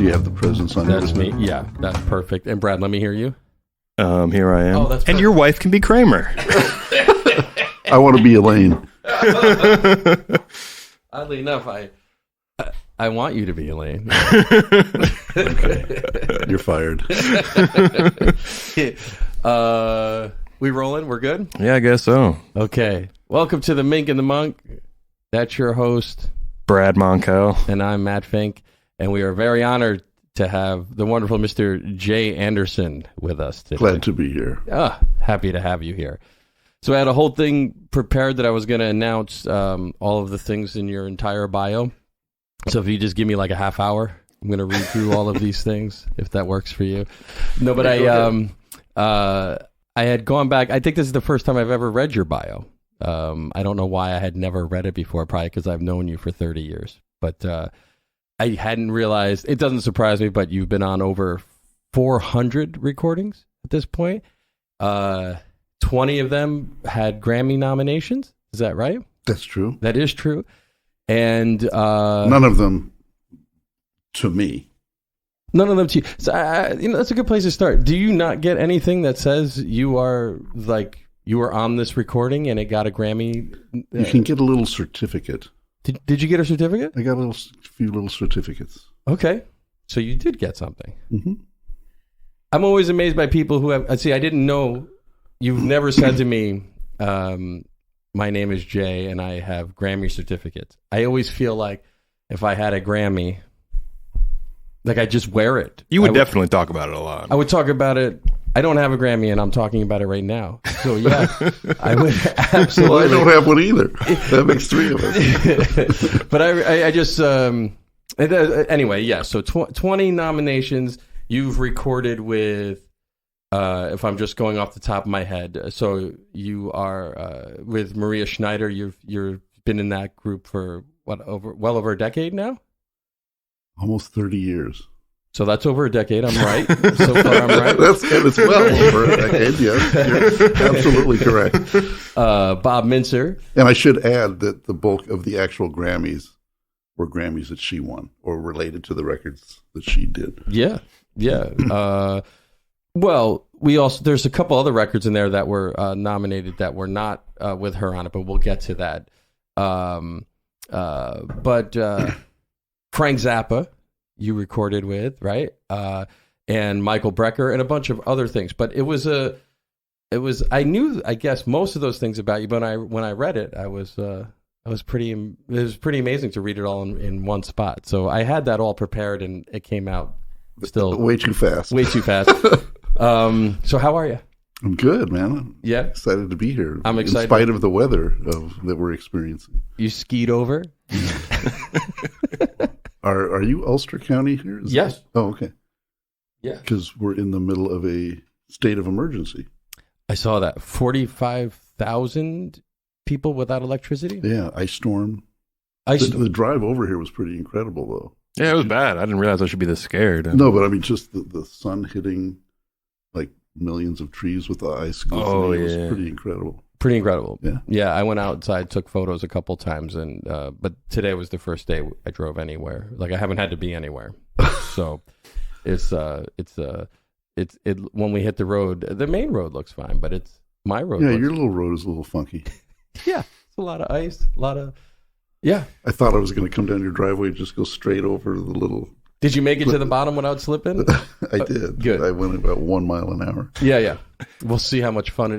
you have the presence on That's me. Yeah, that's perfect. And Brad, let me hear you. Here I am. Oh, that's and your wife can be Kramer. I want to be Elaine. Oddly enough, I want you to be Elaine. Okay. You're fired. We rolling? We're good? Yeah, I guess so. Okay. Welcome to the Mink and the Monk. That's your host, Brad Monkel. and I'm Matt Finck. And we are very honored to have the wonderful Mr. Jay Anderson with us today. Glad to be here. Happy to have you here. So I had a whole thing prepared that I was going to announce all of the things in your entire bio. So if you just give me like a half hour, I'm going to read through all of these things, if that works for you. No, but I had gone back. I think this is the first time I've ever read your bio. I don't know why I had never read it before, probably because I've known you for 30 years. But I hadn't realized, it doesn't surprise me, but you've been on over 400 recordings at this point. 20 of them had Grammy nominations. Is that right? That's true. That is true. And none of them to me. None of them to you. So, that's a good place to start. Do you not get anything that says you are on this recording and it got a Grammy? You can get a little certificate. Did you get a certificate? I got a few little certificates. Okay. So you did get something. Mm-hmm. I'm always amazed by people who have, I didn't know, you've never said to me, my name is Jay and I have Grammy certificates. I always feel like if I had a Grammy, like I just wear it. You would definitely talk about it a lot. I would talk about it. I don't have a Grammy and I'm talking about it right now. So yeah, I would absolutely. Well, I don't have one either. That makes three of us. But I just, anyway, yeah. So 20 nominations you've recorded with, if I'm just going off the top of my head. So you are with Maria Schneider. You've been in that group for well over a decade now. Almost 30 years. So that's over a decade. I'm right. So far, I'm right. It's well over a decade. Yes, you're absolutely correct. Bob Mintzer. And I should add that the bulk of the actual Grammys were Grammys that she won or related to the records that she did. Yeah. Well, there's a couple other records in there that were nominated that were not with her on it, but we'll get to that. But Frank Zappa, you recorded with, right? And Michael Brecker and a bunch of other things. But I knew, I guess, most of those things about you, but when I read it, it was pretty amazing to read it all in one spot. So I had that all prepared and it came out still way too fast. So how are you? I'm good, man. Yeah. Excited to be here. I'm excited. In spite of the weather that we're experiencing. You skied over? Are you Ulster County here? Yes. Oh, okay. Yeah. Because we're in the middle of a state of emergency. I saw that. 45,000 people without electricity? Yeah, ice storm. The drive over here was pretty incredible, though. Yeah, it was bad. I didn't realize I should be this scared. No, but I mean, just the sun hitting like millions of trees with the ice. It was pretty incredible. Pretty incredible. Yeah. I went outside, took photos a couple times, and but today was the first day I drove anywhere. Like I haven't had to be anywhere. So it's when we hit the road, the main road looks fine, but it's my road. Yeah, your little road is a little funky. Yeah, it's a lot of ice, Yeah. I thought I was going to come down your driveway and just go straight over the little. Did you make it to the bottom without slipping? I did. Good. I went about 1 mile an hour. Yeah. We'll see how much fun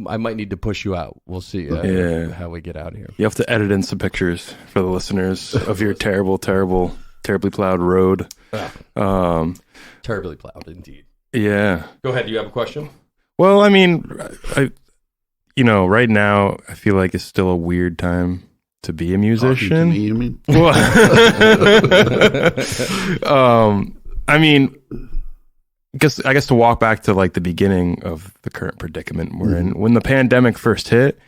I might need to push you out. We'll see how we get out of here. You have to edit in some pictures for the listeners of your terribly plowed road. Terribly plowed, indeed. Yeah. Go ahead. Do you have a question? Well, I mean, right now I feel like it's still a weird time to be a musician. Talking to me, you mean? I mean, I guess to walk back to like the beginning of the current predicament we're in, when the pandemic first hit,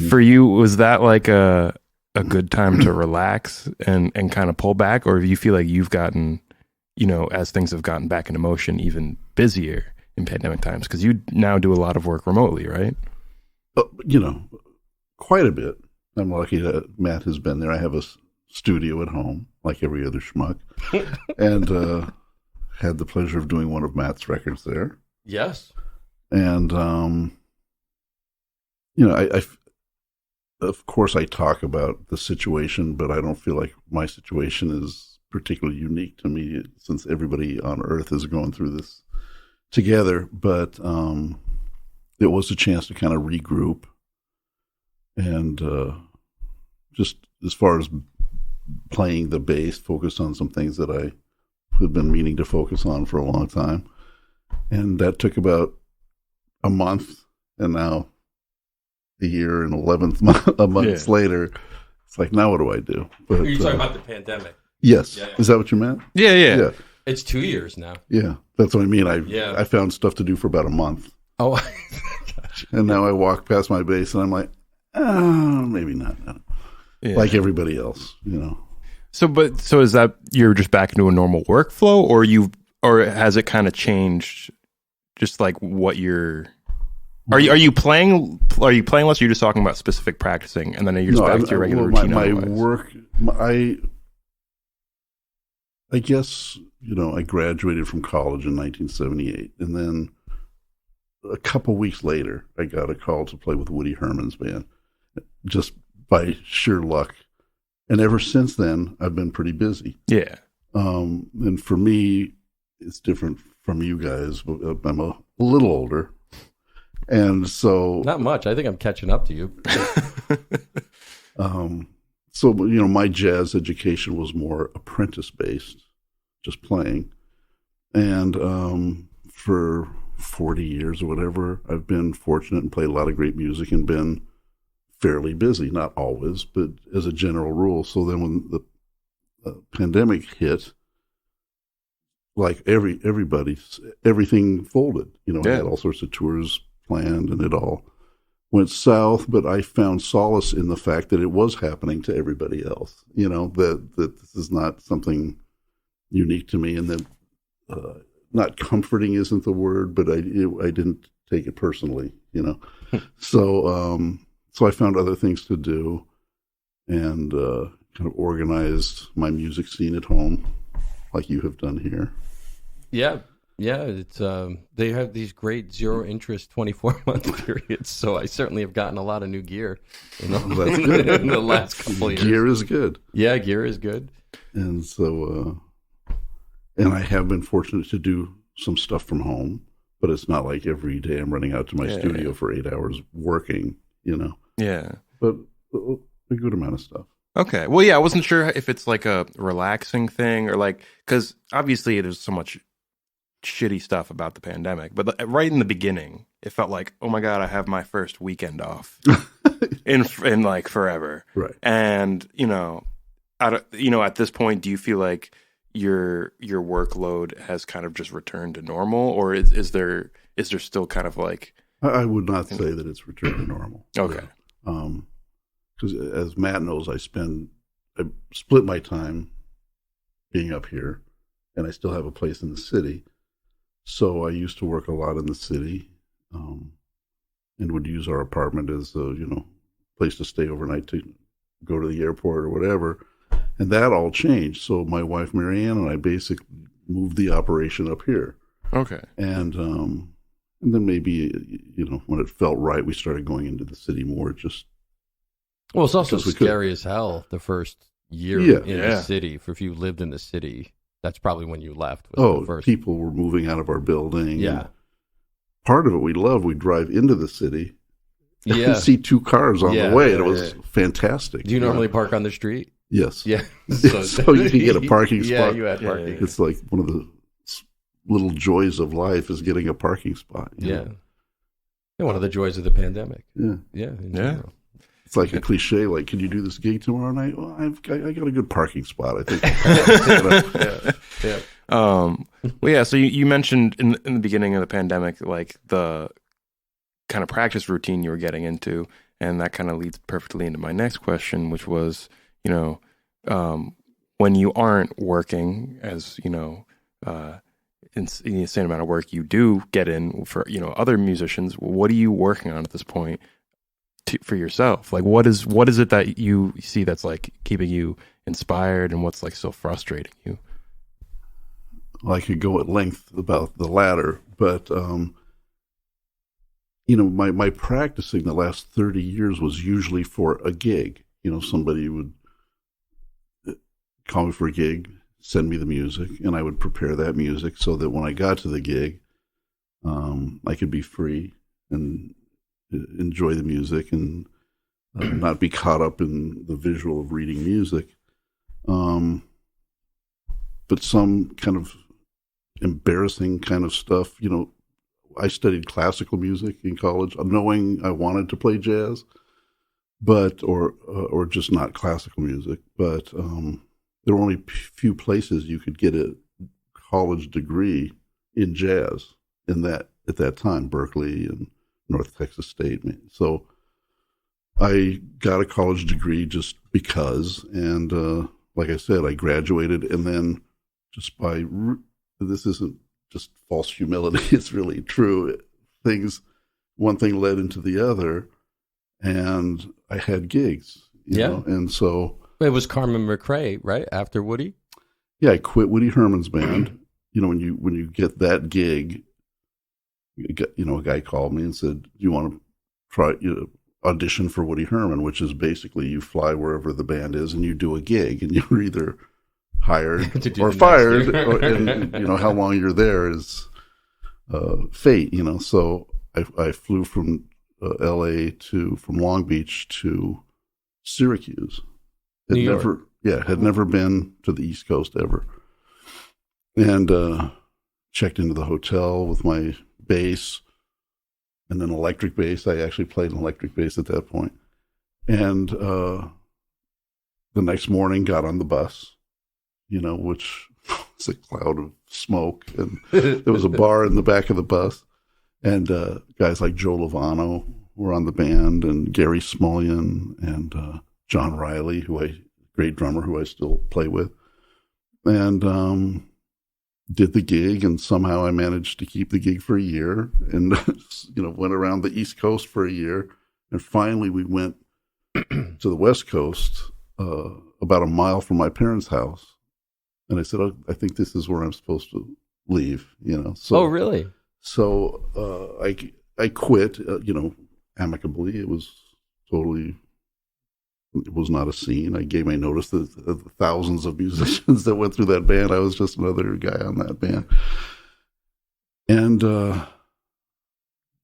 for you, was that like a good time to relax and kind of pull back, or do you feel like you've gotten, as things have gotten back into motion, even busier in pandemic times? Because you now do a lot of work remotely, right? Quite a bit. I'm lucky that Matt has been there. I have a studio at home, like every other schmuck. And had the pleasure of doing one of Matt's records there. Yes. And, you know, I of course I talk about the situation, but I don't feel like my situation is particularly unique to me since everybody on earth is going through this together. But it was a chance to kind of regroup and just as far as playing the bass, focus on some things that I had been meaning to focus on for a long time. And that took about a month, and now a year and 11 months later, it's like, now what do I do? But, You're talking about the pandemic. Yes. Yeah. Is that what you meant? Yeah. It's 2 years now. Yeah. That's what I mean. I found stuff to do for about a month. Oh, and now I walk past my bass and I'm like, maybe not. Yeah. Like everybody else, you know. So is that you're just back into a normal workflow, or has it kind of changed? Just like what you're, are you playing less? Or you're just talking about specific practicing, and then you're just back to your regular routine. My work, I guess, you know, I graduated from college in 1978, and then a couple weeks later, I got a call to play with Woody Herman's band, just by sheer luck. And ever since then, I've been pretty busy. Yeah. And for me, it's different from you guys. I'm a little older. And so... Not much. I think I'm catching up to you. So, you know, my jazz education was more apprentice-based, just playing. And for 40 years or whatever, I've been fortunate and played a lot of great music and been fairly busy, not always, but as a general rule. So then when the pandemic hit, like everything folded. You know, I had all sorts of tours planned and it all went south, but I found solace in the fact that it was happening to everybody else. You know, that this is not something unique to me, and that not comforting isn't the word, but I didn't take it personally, you know. So I found other things to do and kind of organized my music scene at home, like you have done here. Yeah. It's they have these great zero interest 24-month periods, so I certainly have gotten a lot of new gear in the last couple of years. Gear is good. Yeah, gear is good. And so, and I have been fortunate to do some stuff from home, but it's not like every day I'm running out to my studio for 8 hours working, you know. Yeah. But a good amount of stuff. Okay. Well, yeah, I wasn't sure if it's like a relaxing thing or like, because obviously there's so much shitty stuff about the pandemic, but right in the beginning, it felt like, oh my God, I have my first weekend off in like forever. Right. And, you know, at this point, do you feel like your workload has kind of just returned to normal, or is there still kind of like... I would not say that it's returned to normal. Okay. Because as Matt knows, I split my time being up here, and I still have a place in the city. So I used to work a lot in the city, and would use our apartment as a place to stay overnight to go to the airport or whatever. And that all changed. So my wife Marianne and I basically moved the operation up here. Okay. And then maybe when it felt right, we started going into the city more. Well, it's also scary as hell the first year in the city. If you lived in the city, that's probably when you left. People were moving out of our building. Yeah. Part of it we loved. We'd drive into the city and see two cars on the way. And it was fantastic. Do you normally park on the street? Yes. Yeah. So you can get a parking spot. Yeah, you had parking. It's like one of the little joys of life is getting a parking spot. Yeah. One of the joys of the pandemic. Yeah. Yeah. It's like a cliche, like, can you do this gig tomorrow night? Well, I got a good parking spot, I think. So you mentioned in the beginning of the pandemic, like the kind of practice routine you were getting into, and that kind of leads perfectly into my next question, which was, when you aren't working as, in the same amount of work you do get in for, other musicians, what are you working on at this point for yourself? Like, what is it that you see that's like keeping you inspired, and what's like so frustrating you? I could go at length about the latter, but my practicing the last 30 years was usually for a gig. Somebody would call me for a gig, send me the music, and I would prepare that music so that when I got to the gig, I could be free and enjoy the music and not be caught up in the visual of reading music. But some kind of embarrassing kind of stuff, I studied classical music in college, knowing I wanted to play jazz, but or just not classical music. But there were only few places you could get a college degree in jazz at that time, Berkeley and North Texas State. So I got a college degree just because, and like I said, I graduated, and then just this isn't just false humility, it's really true. One thing led into the other, and I had gigs, you know, and so. It was Carmen McRae, right, after Woody? Yeah, I quit Woody Herman's band. When you get that gig, a guy called me and said, "Do you want to try audition for Woody Herman?" Which is basically you fly wherever the band is and you do a gig, and you're either hired or fired, and how long you're there is fate. So I flew from L.A. from Long Beach to Syracuse. Had never been to the East Coast ever, and checked into the hotel with my bass and an electric bass. I actually played an electric bass at that point, and the next morning got on the bus, which was a cloud of smoke, and there was a bar in the back of the bus, and guys like Joe Lovano were on the band, and Gary Smulyan, and John Riley, great drummer who I still play with, and did the gig, and somehow I managed to keep the gig for a year, and went around the East Coast for a year, and finally we went to the West Coast, about a mile from my parents' house, and I said, "Oh, I think this is where I'm supposed to leave." So. Oh, really? So I quit, amicably. It was not a scene. I gave my notice to the thousands of musicians that went through that band. I was just another guy on that band. And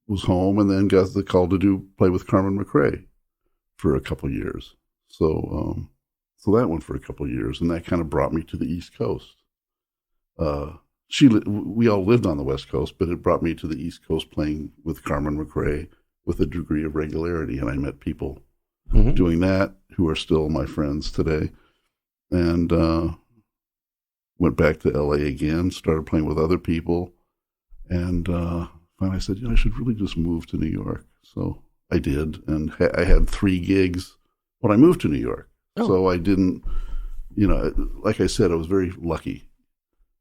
was home, and then got the call to play with Carmen McRae for a couple of years. So that went for a couple of years, and that kind of brought me to the East Coast. We all lived on the West Coast, but it brought me to the East Coast playing with Carmen McRae with a degree of regularity, and I met people doing that who are still my friends today, and went back to LA again, started playing with other people, and finally I said, I should really just move to New York. So I did, and I had 3 gigs when I moved to New York. So I didn't, like I said, I was very lucky.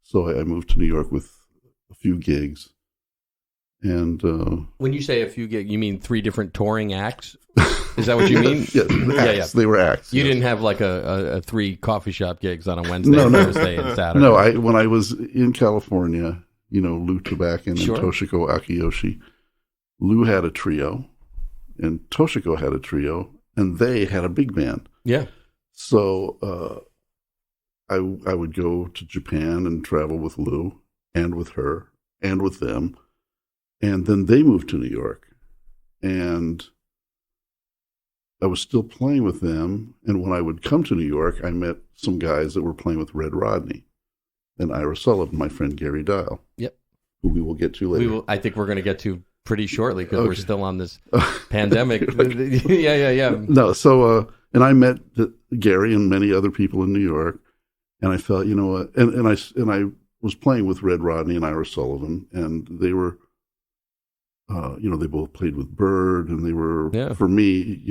So I moved to New York with a few gigs. And when you say a few gigs, you mean 3 different touring acts? Is that what you mean? Yeah. They were acts. You didn't have like a 3 coffee shop gigs on a Wednesday, Thursday, and Saturday. No, when I was in California, Lou Tabakin and Toshiko Akiyoshi, Lou had a trio, and Toshiko had a trio, and they had a big band. Yeah. So I would go to Japan and travel with Lou and with her and with them, and then they moved to New York, and I was still playing with them. And when I would come to New York, I met some guys that were playing with Red Rodney and Ira Sullivan, my friend Gary Dial. Yep. Who we will get to later. I think we're going to get to pretty shortly because we're still on this pandemic. Yeah. No, so and I met Gary and many other people in New York, and I felt, what, and I was playing with Red Rodney and Ira Sullivan, and they were, they both played with Bird, and they were, for me,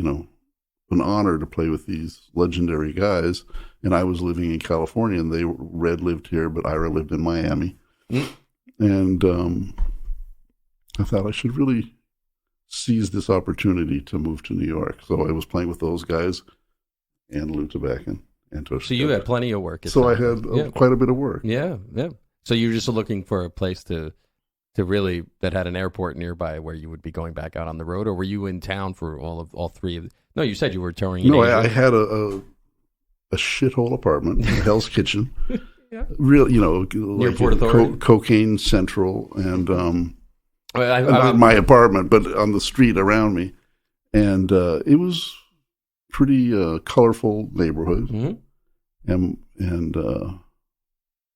an honor to play with these legendary guys. And I was living in California, and Red lived here, but Ira lived in Miami. And I thought I should really seize this opportunity to move to New York. So I was playing with those guys and Lou Tabakin and Toshiko. So you had plenty of work. So I had quite a bit of work. Yeah. So you're just looking for a place to really that had an airport nearby where you would be going back out on the road, or were you in town for all three of? No, you said you were touring. In Asia. I had a shithole apartment, Hell's Kitchen. Yeah. Real, near Port Authority, cocaine central, and not my apartment, but on the street around me, and it was pretty colorful neighborhood, and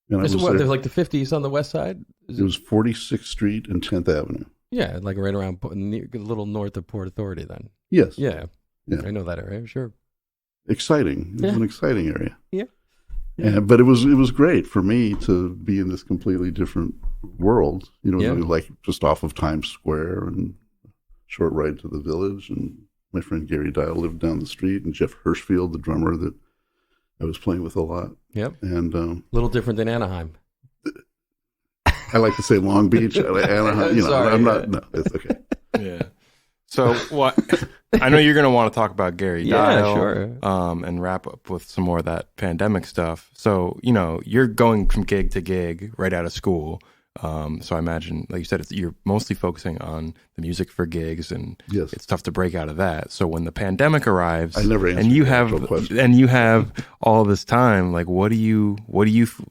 there's like the 50s on the west side. It was 46th Street and 10th Avenue. Yeah, like right around a little north of Port Authority. Then yes, yeah, I know that area. Sure, exciting. It was an exciting area. Yeah. But it was great for me to be in this completely different world, like just off of Times Square and short ride to the Village. And my friend Gary Dial lived down the street, and Jeff Hirschfield, the drummer that I was playing with a lot. Yep. And a little different than Anaheim. I like to say Long Beach, Anaheim. Sorry, I'm not. No, it's okay. Yeah. So what? I know you're going to want to talk about Gary Dial, sure. And wrap up with some more of that pandemic stuff. So you're going from gig to gig right out of school. So I imagine, like you said, you're mostly focusing on the music for gigs, and yes, it's tough to break out of that. So when the pandemic arrives, I never and you have all this time, like what do you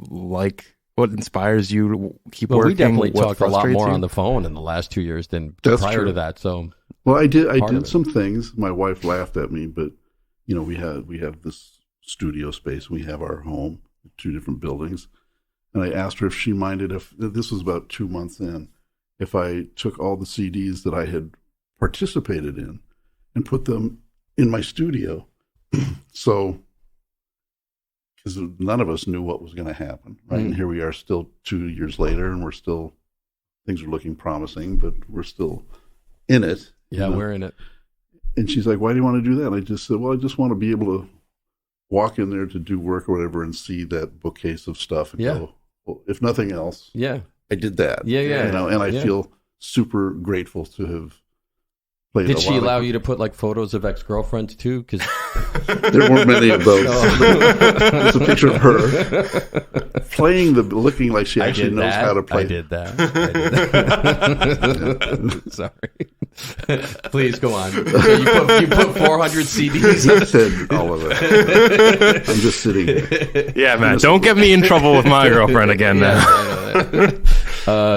like? What inspires you to keep working? We definitely What talked a lot frustrates more you? on the phone in the last 2 years than That's prior true. to that. So, well, I did some things. My wife laughed at me, but we have this studio space. We have our home, 2 different buildings, and I asked her if she minded if this was about 2 months in, if I took all the CDs that I had participated in and put them in my studio. So. Because none of us knew what was going to happen, right? And here we are still 2 years later, and things are looking promising, but we're still in it. Yeah, we're in it. And she's like, why do you want to do that? And I just said, well, I just want to be able to walk in there to do work or whatever and see that bookcase of stuff and go, well, if nothing else, I did that. Yeah. And I feel super grateful to have played. Did she allow you to put like photos of ex-girlfriends too? Because there weren't many of those. There's a picture of her playing looking like she actually knows how to play. I did that. Sorry. Please go on. So you put 400 CDs. He said all of it. I'm just sitting here. Yeah, man. Don't get me in trouble with my girlfriend again now.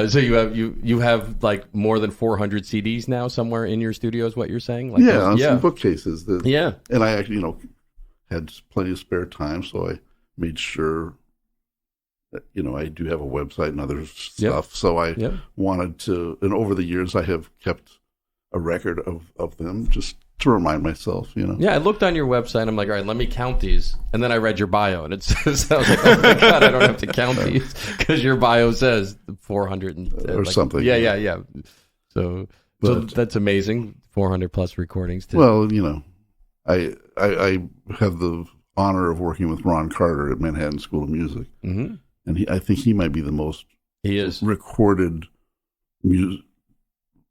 So you have like more than 400 CDs now somewhere in your studio is what you're saying? Like some bookcases. And I actually, had plenty of spare time, so I made sure that, I do have a website and other stuff. So I wanted to, and over the years I have kept a record of them just to remind myself, Yeah, I looked on your website. I'm like, all right, let me count these. And then I read your bio, and it says, I was like, oh my God, I don't have to count these because your bio says 400 or something. Yeah. So that's amazing. 400 plus recordings. Well, I have the honor of working with Ron Carter at Manhattan School of Music, and I think he might be the most recorded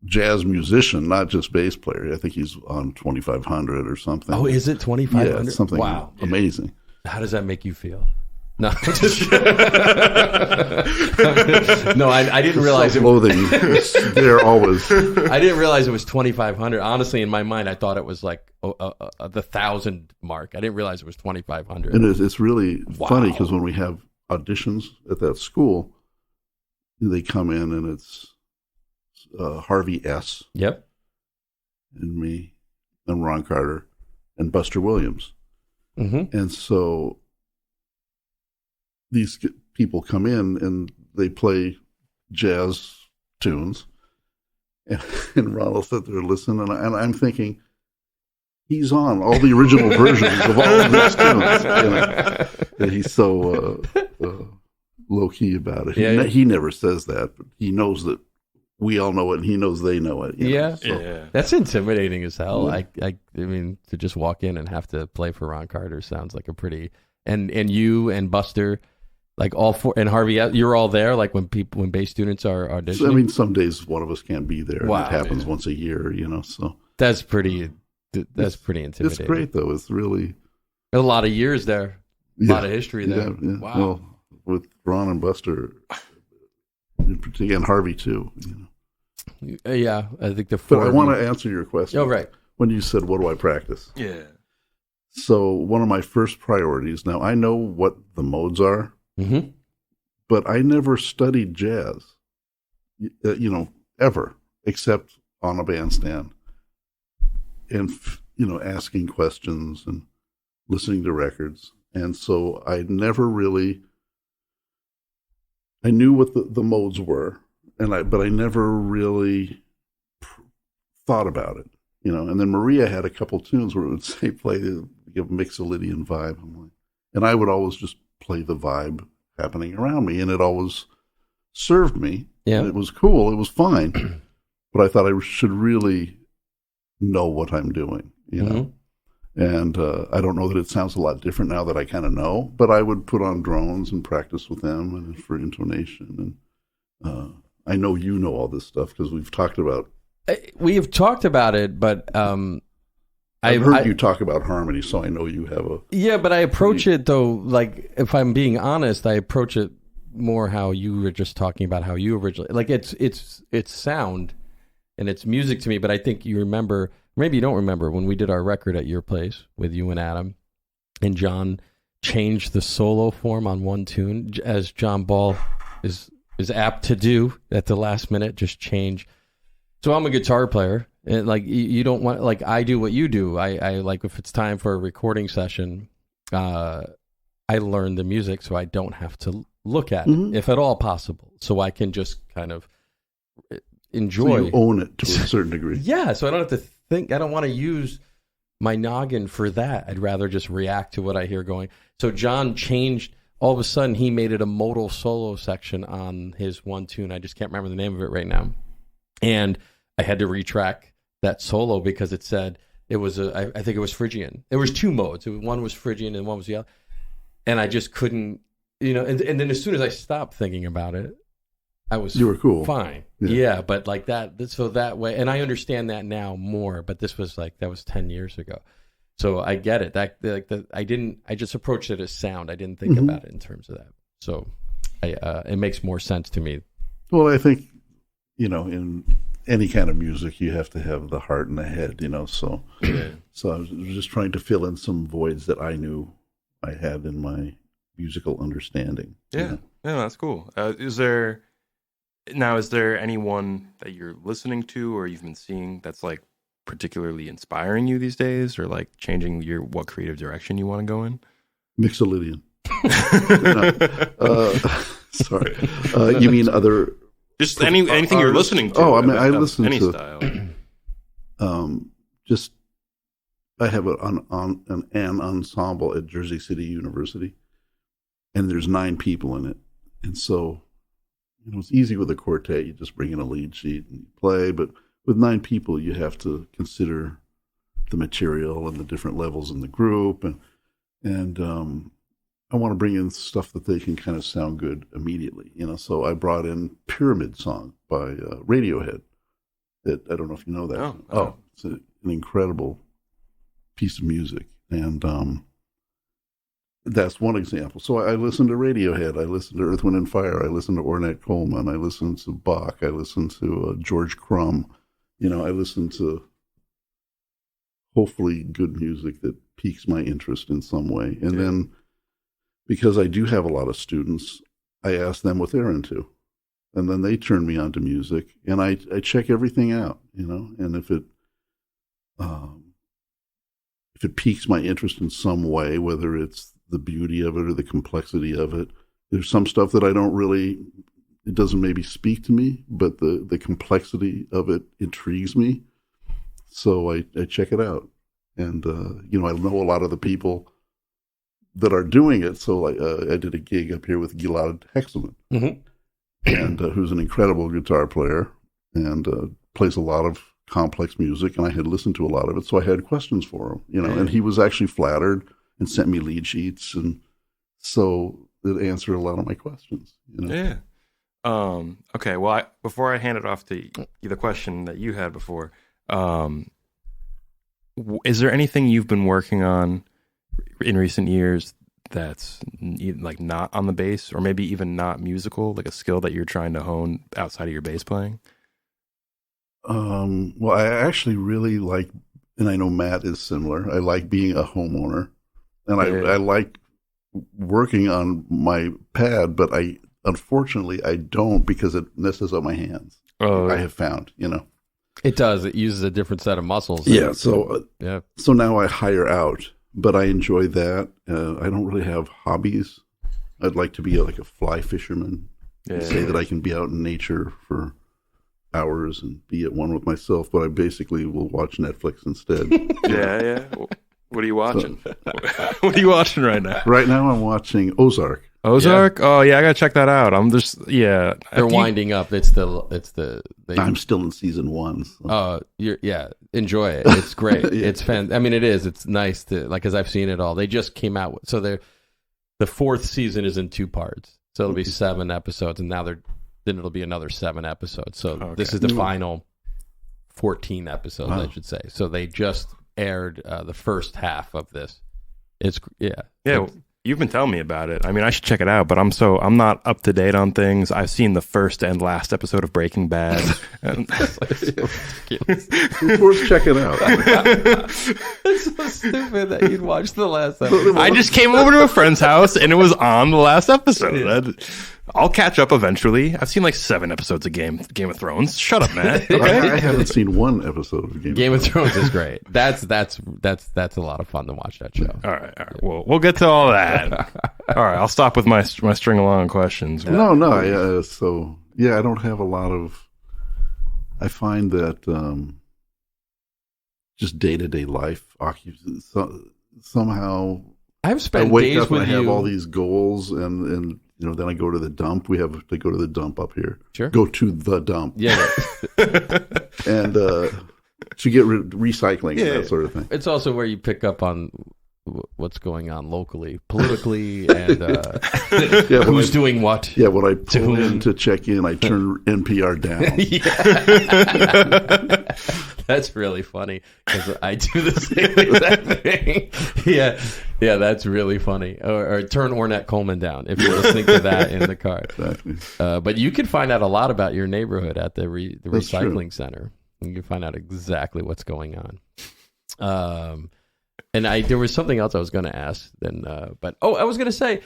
jazz musician, not just bass player. I think he's on 2,500 or something. Oh, is it 2,500? Yeah, it's something amazing. How does that make you feel? No, no, I didn't realize loathing. They're always. I didn't realize it was 2,500. Honestly, in my mind, I thought it was like the 1,000 mark. I didn't realize it was 2,500. And it's really funny because when we have auditions at that school, they come in and it's Harvey S. Yep. And me, and Ron Carter, and Buster Williams, and so. These people come in and they play jazz tunes, and Ron will sit there and listen, and I'm thinking, he's on all the original versions of all of these tunes. And he's so low key about it. He never says that, but he knows that we all know it, and he knows they know it. That's intimidating as hell. I mean, to just walk in and have to play for Ron Carter sounds like a pretty and you and Buster. Like all four, and Harvey, you're all there. Like when bass students are auditioning. So, I mean, some days one of us can't be there. Wow, and it happens once a year, So that's pretty intimidating. It's great though. It's really a lot of years there, a lot of history there. Yeah. Wow. Well, with Ron and Buster, in particular, and Harvey too. Yeah, I think the But four. I want to answer your question. Oh, right. When you said, "What do I practice?" Yeah. So one of my first priorities. Now I know what the modes are, Mm-hmm. but I never studied jazz. Ever, except on a bandstand, and asking questions and listening to records. And so I never really. I knew what the modes were, but I never really thought about it, And then Maria had a couple tunes where it would say play the Mixolydian vibe, and I would always just play the vibe happening around me, and it always served me. Yeah, and it was cool. It was fine, but I thought I should really know what I'm doing, Mm-hmm. And I don't know that it sounds a lot different now that I kind of know, but I would put on drones and practice with them and for intonation. And I know you know all this stuff because we've talked about. We have talked about it, but I've heard you talk about harmony, so I know you have a. Yeah, but I approach it though, like if I'm being honest, I approach it more how you were just talking about how you originally like it's sound and it's music to me. But I think you remember. Maybe you don't remember when we did our record at your place with you and Adam, and John changed the solo form on one tune, as John Ball is apt to do at the last minute, just change. So I'm a guitar player, and like you don't want, like I do what you do. I like if it's time for a recording session, I learn the music so I don't have to look at it, if at all possible, so I can just kind of enjoy. So you own it to a certain degree. Yeah, so I don't have to think. I don't want to use my noggin for that. I'd rather just react to what I hear going. So John changed. All of a sudden, he made it a modal solo section on his one tune. I just can't remember the name of it right now. And I had to retrack that solo because it said it was I think it was Phrygian. There was two modes. One was Phrygian and one was the other. And I just couldn't, and then as soon as I stopped thinking about it, you were cool. Fine. Yeah, but like that, so that way, and I understand that now more, but that was 10 years ago. So I get it. I just approached it as sound. I didn't think about it in terms of that. So it makes more sense to me. Well, I think, in any kind of music, you have to have the heart and the head, so. So I was just trying to fill in some voids that I knew I had in my musical understanding. Yeah. Yeah, that's cool. Is there anyone that you're listening to or you've been seeing that's like particularly inspiring you these days, or like changing what creative direction you want to go in? Mixolydian. Sorry. You mean other? Just anything you're listening to. Oh, I mean, I listen any to style. I have an ensemble at Jersey City University, and there's 9 people in it, and so. It's easy with a quartet. You just bring in a lead sheet and you play. But with 9 people, you have to consider the material and the different levels in the group. And I want to bring in stuff that they can kind of sound good immediately. So I brought in Pyramid Song by Radiohead. I don't know if you know that. Oh, it's an incredible piece of music. And that's one example. So I listen to Radiohead. I listen to Earth, Wind and Fire. I listen to Ornette Coleman. I listen to Bach. I listen to George Crumb. I listen to hopefully good music that piques my interest in some way. And then because I do have a lot of students, I ask them what they're into. And then they turn me on to music. And I check everything out, and if it piques my interest in some way, whether it's the beauty of it or the complexity of it. There's some stuff that it doesn't maybe speak to me, but the complexity of it intrigues me. So I check it out. And, I know a lot of the people that are doing it. So I did a gig up here with Gilad Hexaman, and who's an incredible guitar player and plays a lot of complex music. And I had listened to a lot of it. So I had questions for him, and he was actually flattered and sent me lead sheets, and so it answered a lot of my questions. Yeah. Okay. Well, before I hand it off to you, the question that you had before, is there anything you've been working on in recent years that's like not on the bass, or maybe even not musical, like a skill that you're trying to hone outside of your bass playing? Well, I actually really like, and I know Matt is similar. I like being a homeowner, and I like working on my pad, but unfortunately I don't, because it messes up my hands. Oh, I have found, It does. It uses a different set of muscles. Yeah. So yeah. So now I hire out, but I enjoy that. I don't really have hobbies. I'd like to be like a fly fisherman. Say that I can be out in nature for hours and be at one with myself, but I basically will watch Netflix instead. Yeah. What are you watching? What are you watching right now? Right now I'm watching Ozark. Ozark? Yeah. Oh yeah, I gotta check that out. I'm just They're winding up. I'm still in season 1. So. Enjoy it. It's great. It's I mean, it is. It's nice to because I've seen it all. They just came out. So the 4th season is in 2 parts. So it'll be 7 episodes, and then it'll be another 7 episodes. So this is the final 14 episodes, I should say. So they just aired the first half of this. It's You've been telling me about it. I mean, I should check it out, but I'm not up to date on things. I've seen the first and last episode of Breaking Bad. It's worth checking out. It's so stupid that you'd watch the last episode. I just came over to a friend's house and it was on the last episode. Yeah. I'll catch up eventually. I've seen like 7 episodes of Game of Thrones. Shut up, Matt. Okay? I haven't seen 1 episode of Game of Thrones is great. That's a lot of fun to watch that show. All right. Well, we'll get to all that. All right, I'll stop with my string along questions. No. I don't have a lot of. I find that just day-to-day life somehow. I've spent I wake days up with and I have you. all these goals, and then I go to the dump. We have to go to the dump up here. Sure. Go to the dump. Yeah. And to get recycling and that sort of thing. It's also where you pick up on what's going on locally, politically, and who's doing what. Yeah, when I pull in to check in, I turn NPR down. That's really funny because I do the same exact thing. Yeah, that's really funny. Or turn Ornette Coleman down if you're listening to that in the car. Exactly. But you can find out a lot about your neighborhood at the recycling true. center. You can find out exactly what's going on. And there was something else I was going to ask. But I was going to say,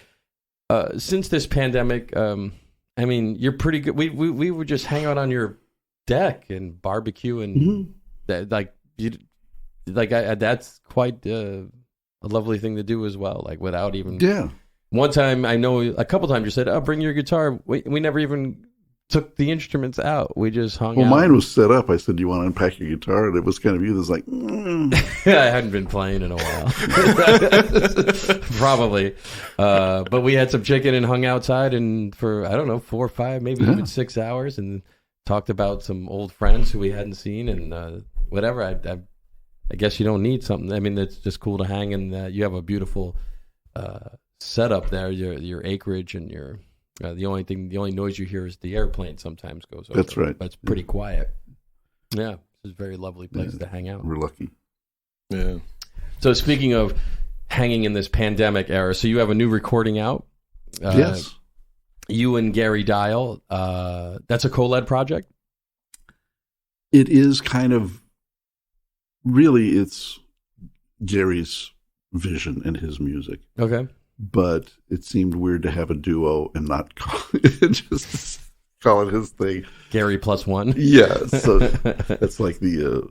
since this pandemic, I mean, you're pretty good. We would just hang out on your deck and barbecue, and that's quite a lovely thing to do as well. Like without even. Yeah. One time, I know a couple times you said, "Oh, bring your guitar." We never even took the instruments out. We just hung out. Well, mine was set up. I said, "Do you want to unpack your guitar?" And it was kind of you. It was like, I hadn't been playing in a while. Probably. But we had some chicken and hung outside and for, I don't know, 4 or 5, maybe even 6 hours, and talked about some old friends who we hadn't seen and whatever. I guess you don't need something. I mean, it's just cool to hang, and you have a beautiful setup there, your acreage and your... the only noise you hear is the airplane sometimes goes over. That's right. But it's pretty quiet. Yeah, it's a very lovely place to hang out. We're lucky. Yeah. So speaking of hanging in this pandemic era, so you have a new recording out. Yes. You and Gary Dial. That's a co-led project? It is kind of, really, it's Gary's vision and his music. Okay. But it seemed weird to have a duo and not call it his thing. Gary plus one. Yeah, so that's like the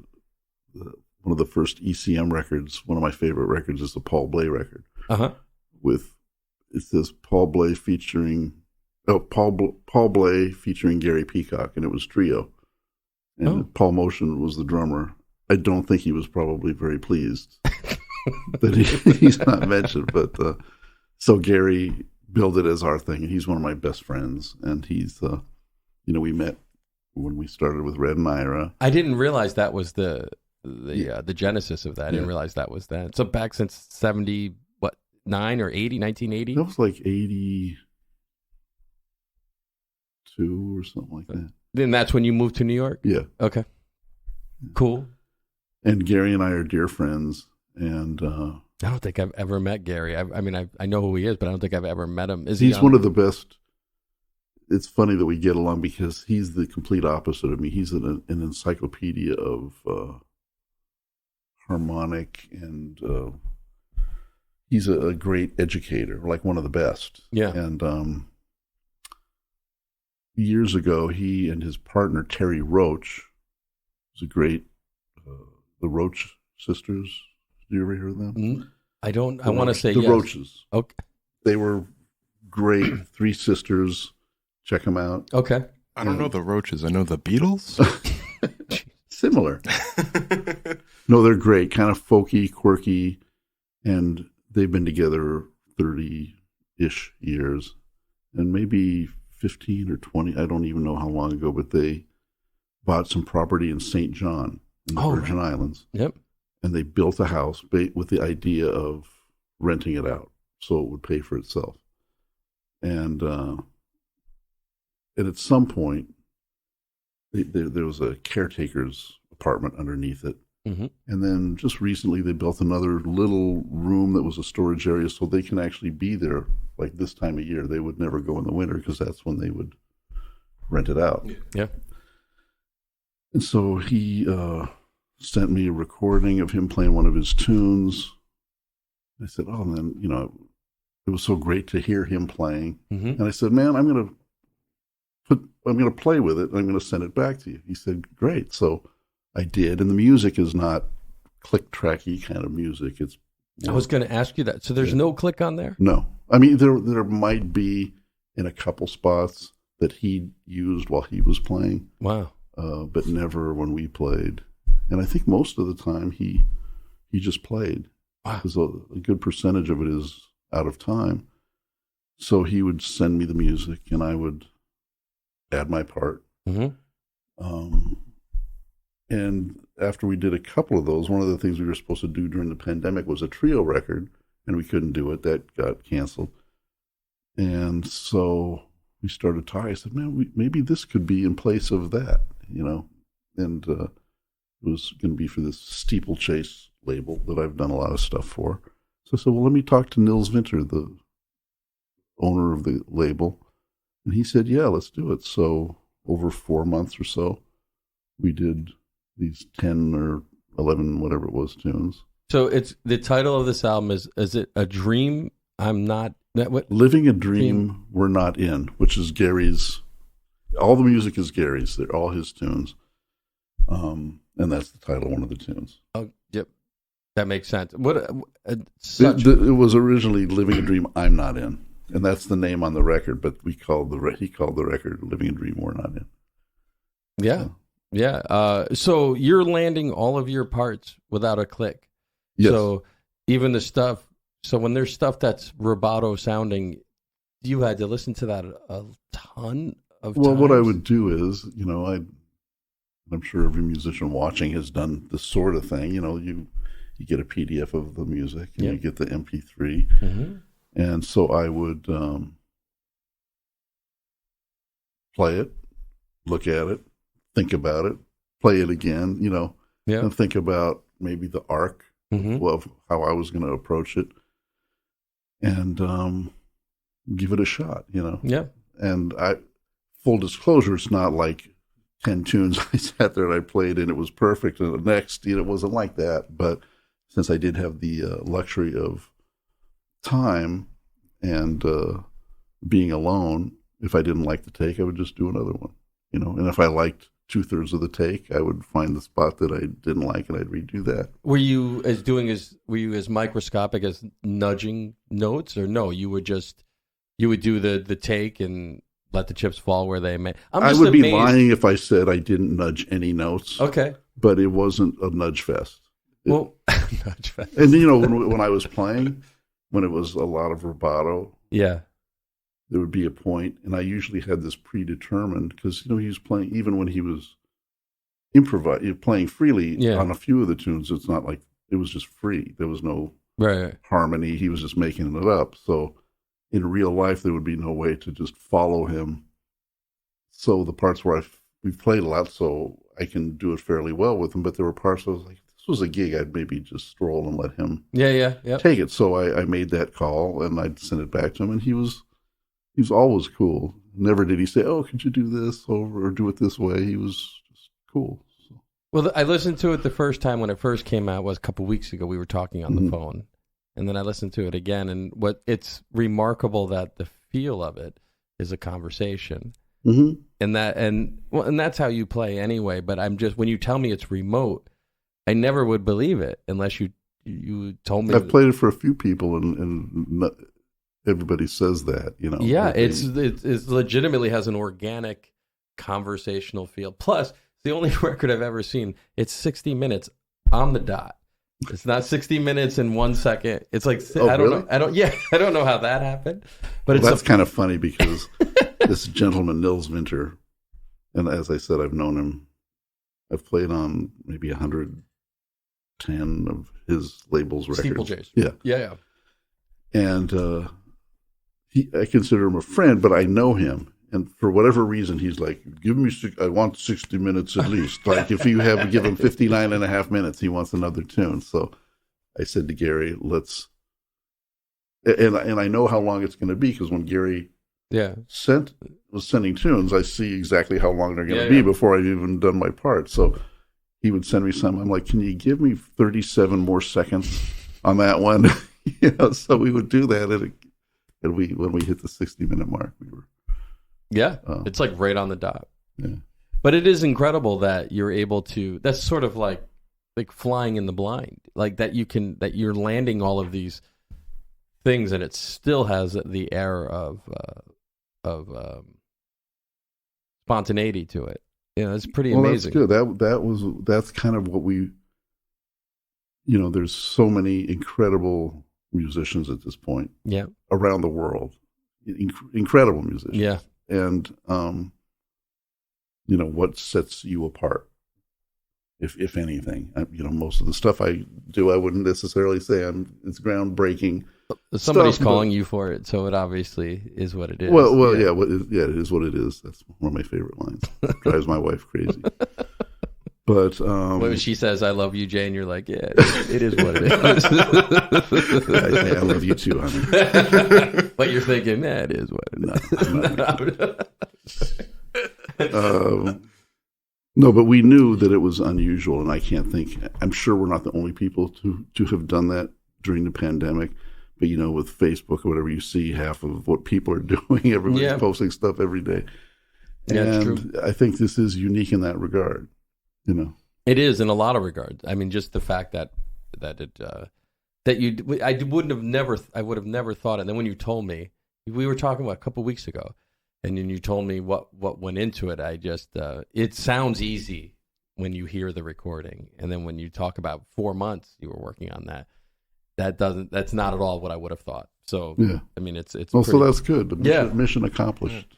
one of the first ECM records. One of my favorite records is the Paul Bley record. It says Paul Bley featuring Gary Peacock, and it was trio. And Paul Motion was the drummer. I don't think he was probably very pleased that he's not mentioned, but. So Gary billed it as our thing, and he's one of my best friends. And he's, we met when we started with Red and Ira. I didn't realize that was the genesis of that. I didn't realize that was that. So back since 79 or 80, 1980? That was like 82 or something like that. Then that's when you moved to New York? Yeah. Okay. Cool. And Gary and I are dear friends, and I don't think I've ever met Gary. I mean, I know who he is, but I don't think I've ever met him. Is he He's one of the best. It's funny that we get along because he's the complete opposite of me. He's an encyclopedia of harmonic, and he's a great educator, like one of the best. Yeah. And years ago, he and his partner, Terre Roche, was a great, the Roche sisters. Did you ever hear of them? I don't. I want to say the yes. Roches. Okay. They were great. Three sisters. Check them out. Okay. I don't know the Roaches. I know the Beatles. Similar. No, they're great. Kind of folky, quirky, and they've been together 30-ish years, and maybe 15 or 20. I don't even know how long ago, but they bought some property in St. John in the Virgin Islands. Yep. And they built a house with the idea of renting it out so it would pay for itself. And at some point, there was a caretaker's apartment underneath it. Mm-hmm. And then just recently, they built another little room that was a storage area so they can actually be there like this time of year. They would never go in the winter because that's when they would rent it out. Yeah. And so he sent me a recording of him playing one of his tunes. I said, oh, and then, it was so great to hear him playing. Mm-hmm. And I said, man, I'm going to play with it, and I'm going to send it back to you. He said, great. So I did, and the music is not click-tracky kind of music. It's. I was going to ask you that. So there's no click on there? No. I mean, there might be in a couple spots that he used while he was playing. Wow. But never when we played. And I think most of the time he just played. Wow. Because a good percentage of it is out of time. So he would send me the music, and I would add my part. Mm-hmm. And after we did a couple of those, one of the things we were supposed to do during the pandemic was a trio record, and we couldn't do it. That got canceled. And so we started talking. I said, man, maybe this could be in place of that, And it was going to be for this Steeplechase label that I've done a lot of stuff for. So I said, well, let me talk to Nils Winter, the owner of the label. And he said, yeah, let's do it. So over 4 months or so, we did these 10 or 11, whatever it was, tunes. So it's the title of this album is it A Dream? I'm Not... What? Living a Dream We're Not In, which is Gary's... All the music is Gary's. They're all his tunes. And that's the title of one of the tunes. Oh, yep. That makes sense. What? It was originally Living a Dream I'm Not In. And that's the name on the record, but he called the record Living a Dream We're Not In. Yeah. So. Yeah. So you're landing all of your parts without a click. Yes. So even the stuff, so when there's stuff that's rubato sounding, you had to listen to that a ton of times? Well, what I would do is, I'm sure every musician watching has done this sort of thing. You get a PDF of the music and you get the MP3. Mm-hmm. And so I would play it, look at it, think about it, play it again, and think about maybe the arc of how I was going to approach it, and give it a shot, Yeah. And full disclosure, it's not like 10 tunes I sat there and I played and it was perfect, and the next, it wasn't like that. But since I did have the luxury of time and being alone, if I didn't like the take, I would just do another one, and if I liked 2/3 of the take, I would find the spot that I didn't like and I'd redo that. Were you as microscopic as nudging notes, or no, you would do the take and let the chips fall where they may? I would be lying if I said I didn't nudge any notes. Okay. But it wasn't a nudge fest. Nudge fest. And when I was playing, when it was a lot of rubato, yeah, there would be a point, and I usually had this predetermined because he was playing, even when he was playing freely on a few of the tunes. It's not like it was just free. There was no harmony. He was just making it up. So in real life, there would be no way to just follow him. So the parts where we played a lot, so I can do it fairly well with him. But there were parts where I was like, this was a gig, I'd maybe just stroll and let him Yeah. take it. So I made that call and I'd send it back to him, and he was always cool. Never did he say, "Oh, could you do this over or do it this way?" He was just cool. So. Well, I listened to it the first time when it first came out was a couple weeks ago. We were talking on the phone, and then I listened to it again. And it's remarkable that the feel of it is a conversation, and that's how you play anyway. But I'm just, when you tell me it's remote, I never would believe it unless you told me. I've played it for a few people, and not everybody says that, Yeah, it's legitimately has an organic conversational feel. Plus, the only record I've ever seen, it's 60 minutes on the dot. It's not 60 minutes in 1 second. It's like, I don't know. I don't know how that happened. But that's kind of funny because this gentleman, Nils Winter, and as I said, I've known him. I've played on maybe 110 of his label's records. Steeplechase. Yeah. And I consider him a friend, but I know him. And for whatever reason, he's like, I want 60 minutes at least. Like if you give him 59 and a half minutes, he wants another tune. So I said to Gary, and I know how long it's going to be, because when Gary was sending tunes, I see exactly how long they're going to be before I've even done my part. So he would send me some. I'm like, can you give me 37 more seconds on that one? So we would do that. And when we hit the 60-minute mark, we were. Yeah, it's like right on the dot. Yeah. But it is incredible that you're able to, that's sort of like flying in the blind, like that you're landing all of these things and it still has the air of spontaneity to it. It's pretty amazing. That's good. That's kind of what we, there's so many incredible musicians at this point. Yeah. Around the world. Incredible musicians. Yeah. And, what sets you apart, if anything? Most of the stuff I do, I wouldn't necessarily say it's groundbreaking. Somebody's calling you for it, so it obviously is what it is. Well, yeah, it is what it is. That's one of my favorite lines. It drives my wife crazy. But when she says, "I love you, Jay," and you're like, "Yeah, it is what it is." I love you too, honey. But you're thinking, it is what it is. No, but we knew that it was unusual, and I'm sure we're not the only people to have done that during the pandemic. But with Facebook or whatever, you see half of what people are doing. Everybody's posting stuff every day. Yeah, and it's true. I think this is unique in that regard. It is in a lot of regards. I mean, just the fact that I would have never thought it. And then when you told me, we were talking about a couple of weeks ago, and then you told me what went into it. I just it sounds easy when you hear the recording, and then when you talk about 4 months you were working on that's not at all what I would have thought. So I mean, it's well, so that's good. Mission accomplished.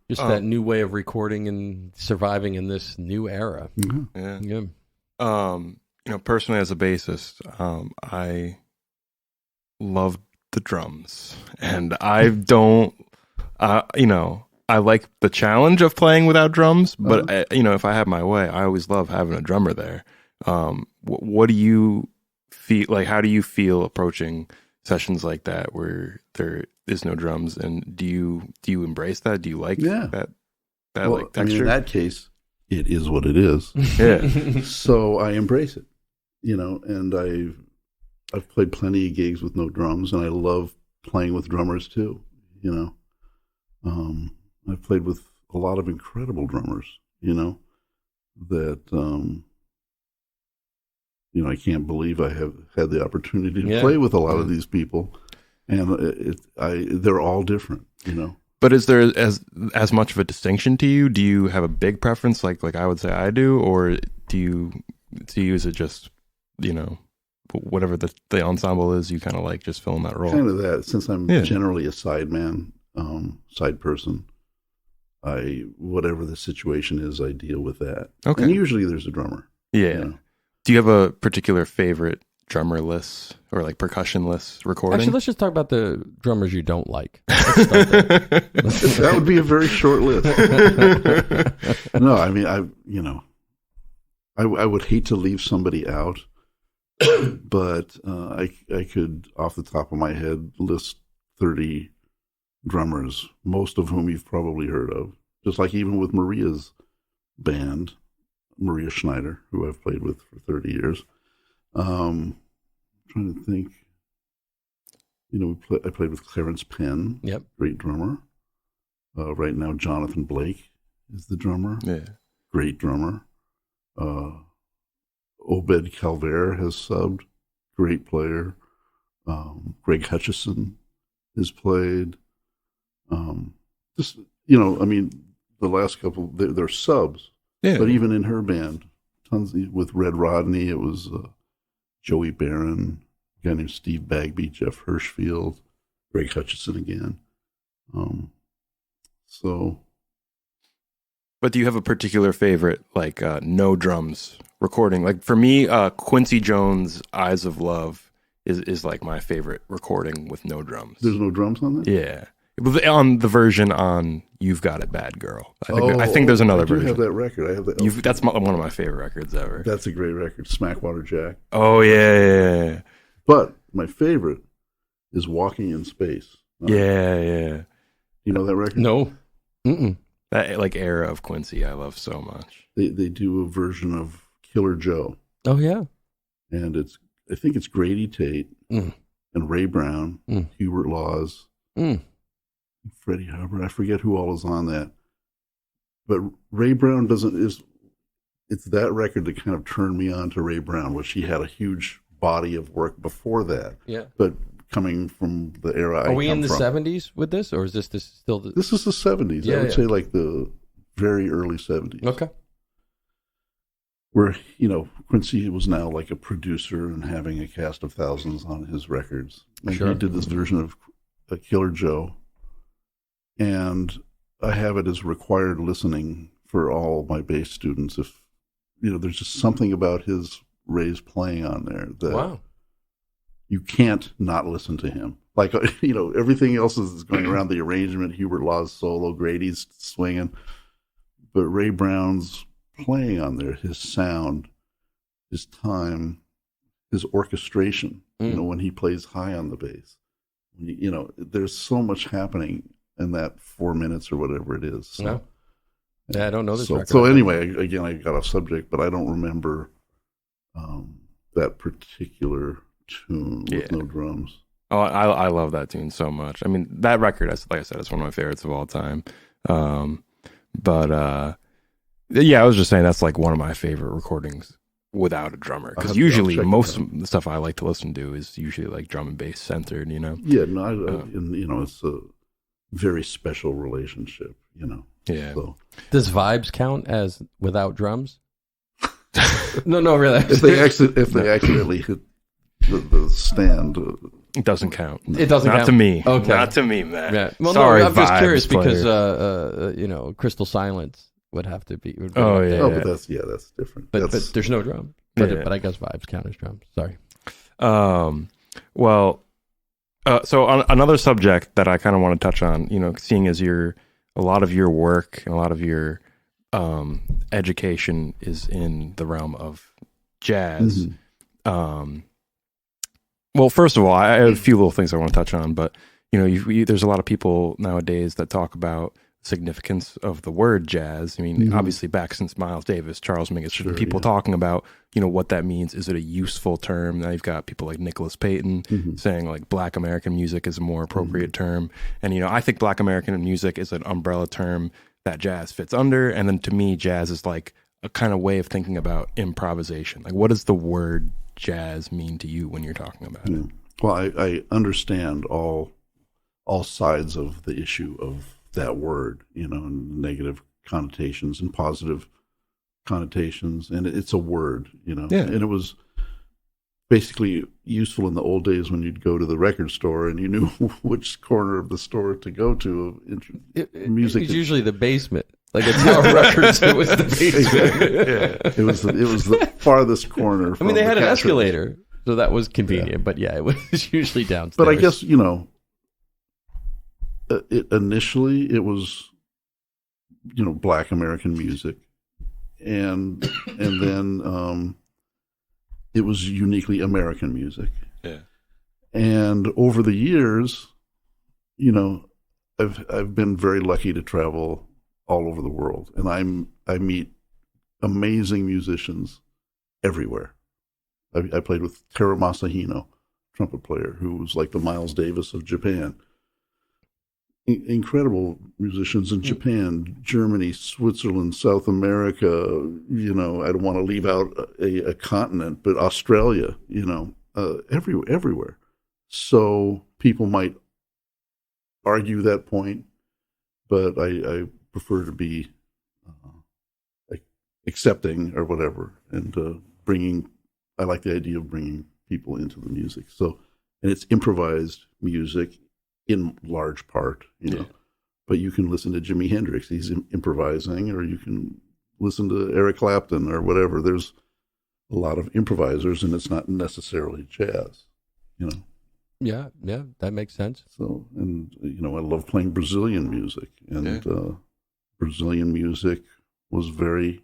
Just that new way of recording and surviving in this new era. Mm-hmm. Yeah. Personally as a bassist, I love the drums, and I don't, I like the challenge of playing without drums, but if I have my way, I always love having a drummer there. What do you feel like? How do you feel approaching sessions like that where there is no drums, and do you embrace that? Do you like that like texture? In that case, it is what it is. Yeah. So I embrace it, and I've played plenty of gigs with no drums, and I love playing with drummers too. I've played with a lot of incredible drummers, that I can't believe I have had the opportunity to play with a lot of these people. And they're all different, But is there as much of a distinction to you? Do you have a big preference, like I would say I do, or do you is it just whatever the ensemble is, you kind of like just filling that role? Kind of that. Since I'm generally a side man, side person, whatever the situation is, I deal with that. Okay. And usually there's a drummer. Yeah. Do you have a particular favorite drummer list or like percussion list recording? Actually, let's just talk about the drummers you don't like. That would be a very short list. No, I mean, I would hate to leave somebody out, but I could, off the top of my head, list 30 drummers, most of whom you've probably heard of. Just like even with Maria's band, Maria Schneider, who I've played with for 30 years. Trying to think. I played with Clarence Penn, Yep. Great drummer. Right now, Jonathan Blake is the drummer. Yeah. Great drummer. Obed Calvert has subbed. Great player. Greg Hutchison has played. The last couple, they're subs. Yeah. But even in her band, tons with Red Rodney, it was Joey Barron, a guy named Steve Bagby, Jeff Hirschfield, Greg Hutchison again. But do you have a particular favorite, like no drums recording? Like for me, Quincy Jones' "Eyes of Love" is like my favorite recording with no drums. There's no drums on that? Yeah, on the version on "You've Got It, Bad Girl." I think there's another version. I have that record. I have that. That's one of my favorite records ever. That's a great record, Smackwater Jack. Oh yeah. But my favorite is "Walking in Space." Yeah. You know that record? No. Mm-mm. That like era of Quincy, I love so much. They do a version of Killer Joe, Oh yeah. and I think it's Grady Tate Mm. and Ray Brown, Hubert Laws, Freddie Hubbard. I forget who all is on that, but Ray Brown it's that record that kind of turned me on to Ray Brown, which he had a huge body of work before that. Yeah. But coming from the era Are we in the from, 70s with this, or is this still the... This is the 70s. Yeah, I would say like the very early 70s. Okay. Where, Quincy was now like a producer and having a cast of thousands on his records. And Sure. he did this version of Killer Joe. And I have it as required listening for all my bass students. If, there's just something about Ray's playing on there that... Wow. You can't not listen to him. Like, everything else is going around the arrangement, Hubert Law's solo, Grady's swinging. But Ray Brown's playing on there, his sound, his time, his orchestration, when he plays high on the bass. There's so much happening in that 4 minutes or whatever it is. So, No. Yeah, I don't know this record. So anyway, again, I got off subject, but I don't remember that particular tune with no drums. Oh, I love that tune so much. I mean, that record, like I said, it's one of my favorites of all time. Yeah, I was just saying that's like one of my favorite recordings without a drummer, because usually most of the stuff I like to listen to is usually like drum and bass centered. Yeah, no, it's a very special relationship. Yeah. So. Does Vibes count as without drums? No, really. If they accidentally hit the stand, it doesn't count. It doesn't count. Not to me. Okay. Not to me, man. Yeah. Well, sorry, no, I'm just curious players. because Crystal Silence would have to be. Oh yeah. But that's different. But there's no drum. But I guess Vibes count as drums. Sorry. So on another subject that I kind of want to touch on, seeing as a lot of your work and a lot of your education is in the realm of jazz. Well, first of all, I have a few little things I want to touch on, but there's a lot of people nowadays that talk about significance of the word jazz. I mean, obviously back since Miles Davis, Charles Mingus, people talking about, what that means. Is it a useful term? Now you've got people like Nicholas Payton saying like Black American music is a more appropriate term. And, I think Black American music is an umbrella term that jazz fits under. And then to me, jazz is like a kind of way of thinking about improvisation. Like, what does the word jazz mean to you when you're talking about it? Well, I understand all sides of the issue of that word, and negative connotations and positive connotations, and it's a word, and it was basically useful in the old days when you'd go to the record store and you knew which corner of the store to go to. Music. It was usually the basement. Like at Tower Records, it was the basement. It was the farthest corner. I mean, they had an escalator, so that was convenient. But yeah, it was usually downstairs. But I guess initially it was Black American music, and then it was uniquely American music. Yeah. And over the years, I've been very lucky to travel all over the world, and I meet amazing musicians everywhere. I played with Teru Masahino, trumpet player, who was like the Miles Davis of Japan. Incredible musicians in Japan, Germany, Switzerland, South America. I don't want to leave out a continent, but Australia. Everywhere. So people might argue that point, but I prefer to be accepting or whatever, and bringing. I like the idea of bringing people into the music. So, and it's improvised music in large part, But you can listen to Jimi Hendrix; he's improvising, or you can listen to Eric Clapton or whatever. There's a lot of improvisers, and it's not necessarily jazz, Yeah, that makes sense. So, and I love playing Brazilian music, and Brazilian music was very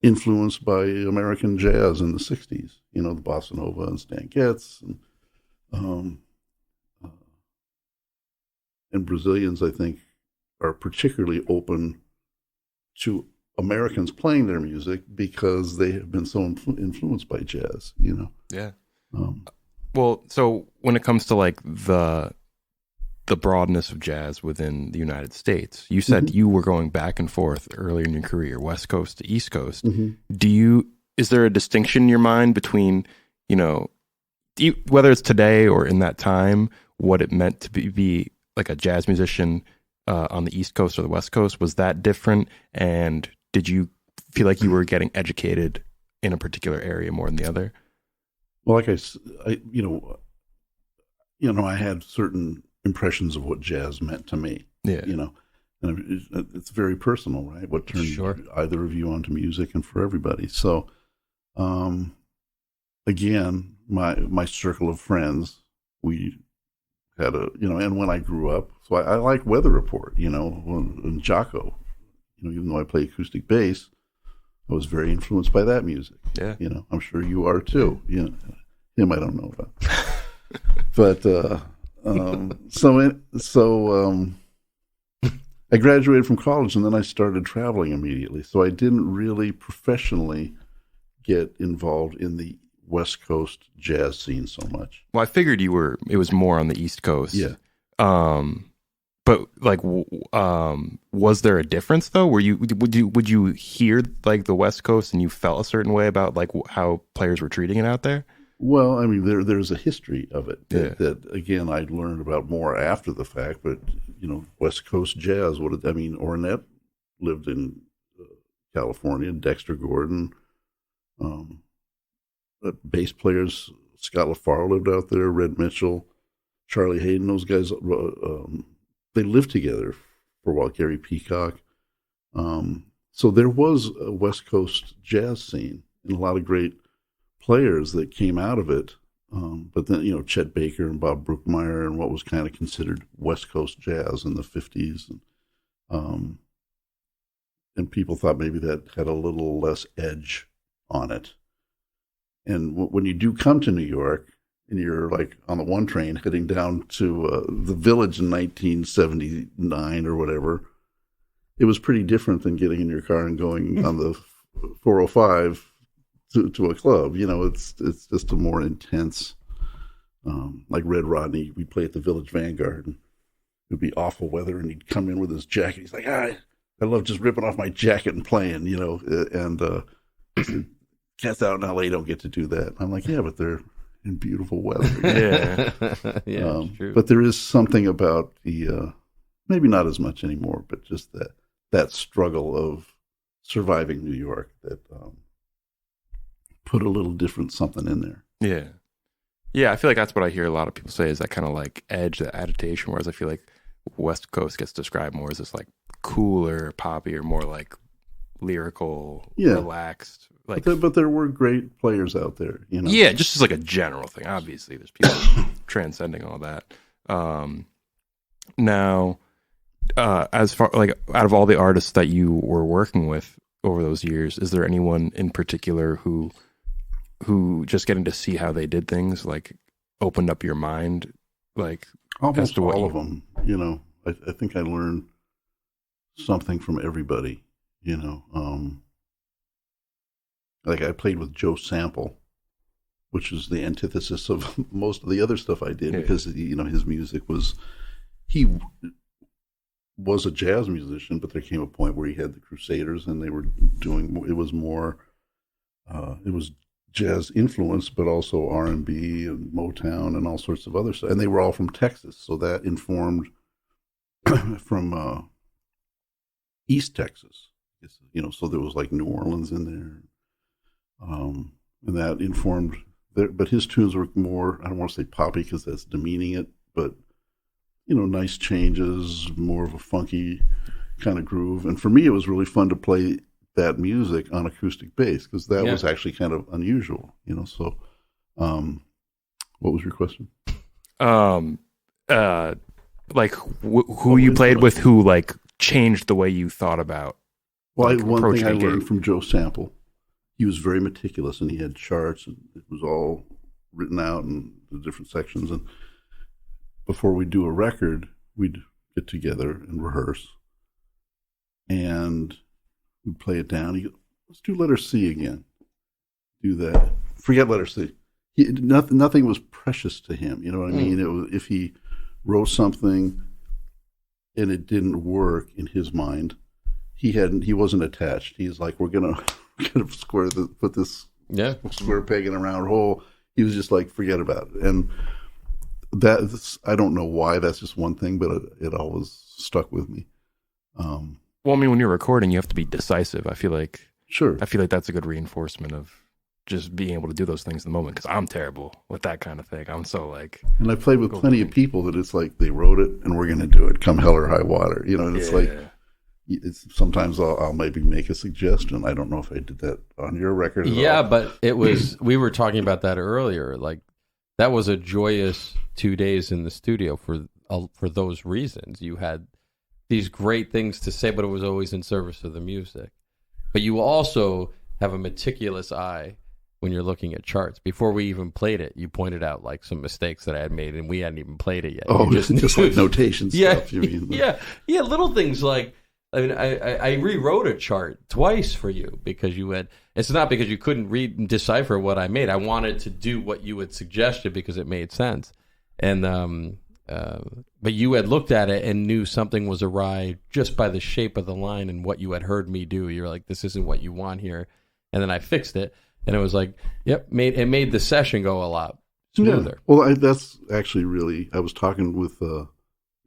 influenced by American jazz in the 60s, the Bossa Nova and Stan Getz. And Brazilians, I think, are particularly open to Americans playing their music because they have been so influenced by jazz, Yeah. Well, so when it comes to like the broadness of jazz within the United States, you said you were going back and forth earlier in your career, West Coast to East Coast. Is there a distinction in your mind between, whether it's today or in that time, what it meant to be like a jazz musician on the East Coast or the West Coast? Was that different? And did you feel like you were getting educated in a particular area more than the other? Well, like I had certain impressions of what jazz meant to me. Yeah. And it's very personal, right? What turned either of you onto music, and for everybody. So, again, my circle of friends, we had and when I grew up, so I like Weather Report, and Jaco, even though I play acoustic bass, I was very influenced by that music. Yeah. I'm sure you are too. Him I don't know about. But I graduated from college, and then I started traveling immediately. So I didn't really professionally get involved in the West Coast jazz scene so much. Well, I figured it was more on the East Coast. Yeah. But like, was there a difference though? Would you hear like the West Coast and you felt a certain way about like how players were treating it out there? Well, I mean, there's a history of it that again I learned about more after the fact. But West Coast jazz. Ornette lived in California. Dexter Gordon, bass players. Scott LaFaro lived out there. Red Mitchell, Charlie Hayden. Those guys. They lived together for a while. Gary Peacock. So there was a West Coast jazz scene and a lot of great players that came out of it. But then, Chet Baker and Bob Brookmeyer and what was kind of considered West Coast jazz in the 50s. And people thought maybe that had a little less edge on it. And when you do come to New York, and you're like on the one train heading down to the Village in 1979 or whatever, it was pretty different than getting in your car and going on the 405 to a club. It's just a more intense, like Red Rodney, we play at the Village Vanguard, and it would be awful weather, and he'd come in with his jacket. He's like, I love just ripping off my jacket and playing, and cats out in LA don't get to do that. I'm like, yeah, but they're in beautiful weather. Yeah, true. But there is something about the, maybe not as much anymore, but just that struggle of surviving New York that put a little different something in there. Yeah. Yeah, I feel like that's what I hear a lot of people say, is that kind of like edge, that adaptation, whereas I feel like West Coast gets described more as this like cooler, poppy, or more like lyrical, relaxed. Like, but there were great players out there, Yeah, just as like a general thing. Obviously, there's people transcending all that. Now, as far like out of all the artists that you were working with over those years, is there anyone in particular who who just getting to see how they did things like opened up your mind, like almost all of them. You know, I think I learned something from everybody. You know, like I played with Joe Sample, which is the antithesis of most of the other stuff I did, because you know his music he was a jazz musician, but there came a point where he had the Crusaders, and they were doing it was jazz influence, but also R&B and Motown and all sorts of other stuff, and they were all from Texas, so that informed from East Texas, you know, so there was like New Orleans in there, and that informed. But his tunes were more, I don't want to say poppy because that's demeaning it, but, you know, nice changes, more of a funky kind of groove. And for me, it was really fun to play that music on acoustic bass because that was actually kind of unusual, you know. So, what was your question? Like who you played with who like changed the way you thought about. Well, like, one thing I learned from Joe Sample. He was very meticulous, and he had charts, and it was all written out in the different sections. And before we do a record, we'd get together and rehearse, and we'd play it down. He'd go, let's do letter C again. Do that. Forget letter C. Nothing was precious to him. You know what I mean? It was, if he wrote something and it didn't work in his mind, he wasn't attached. He's like, we're gonna put this square peg in a round hole. He was just like, forget about it. And I don't know why, that's just one thing, but it always stuck with me. Well, I mean, when you're recording, you have to be decisive. I feel like that's a good reinforcement of just being able to do those things in the moment, because I'm terrible with that kind of thing. I'm so like... And I played with plenty of people that it's like, they wrote it and we're going to do it, come hell or high water. You know, and it's like... sometimes I'll maybe make a suggestion. I don't know if I did that on your record. But it was. We were talking about that earlier. Like that was a joyous 2 days in the studio for those reasons. You had these great things to say, but it was always in service of the music. But you also have a meticulous eye when you're looking at charts. Before we even played it, you pointed out like some mistakes that I had made, and we hadn't even played it yet. Oh, just like notation stuff. You mean? Yeah, little things like. I mean, I rewrote a chart twice for you because you had. It's not because you couldn't read and decipher what I made. I wanted to do what you had suggested because it made sense, and but you had looked at it and knew something was awry just by the shape of the line and what you had heard me do. You're like, this isn't what you want here, and then I fixed it, and it was like, yep, it made the session go a lot smoother. Yeah. Well, that's actually really. I was talking with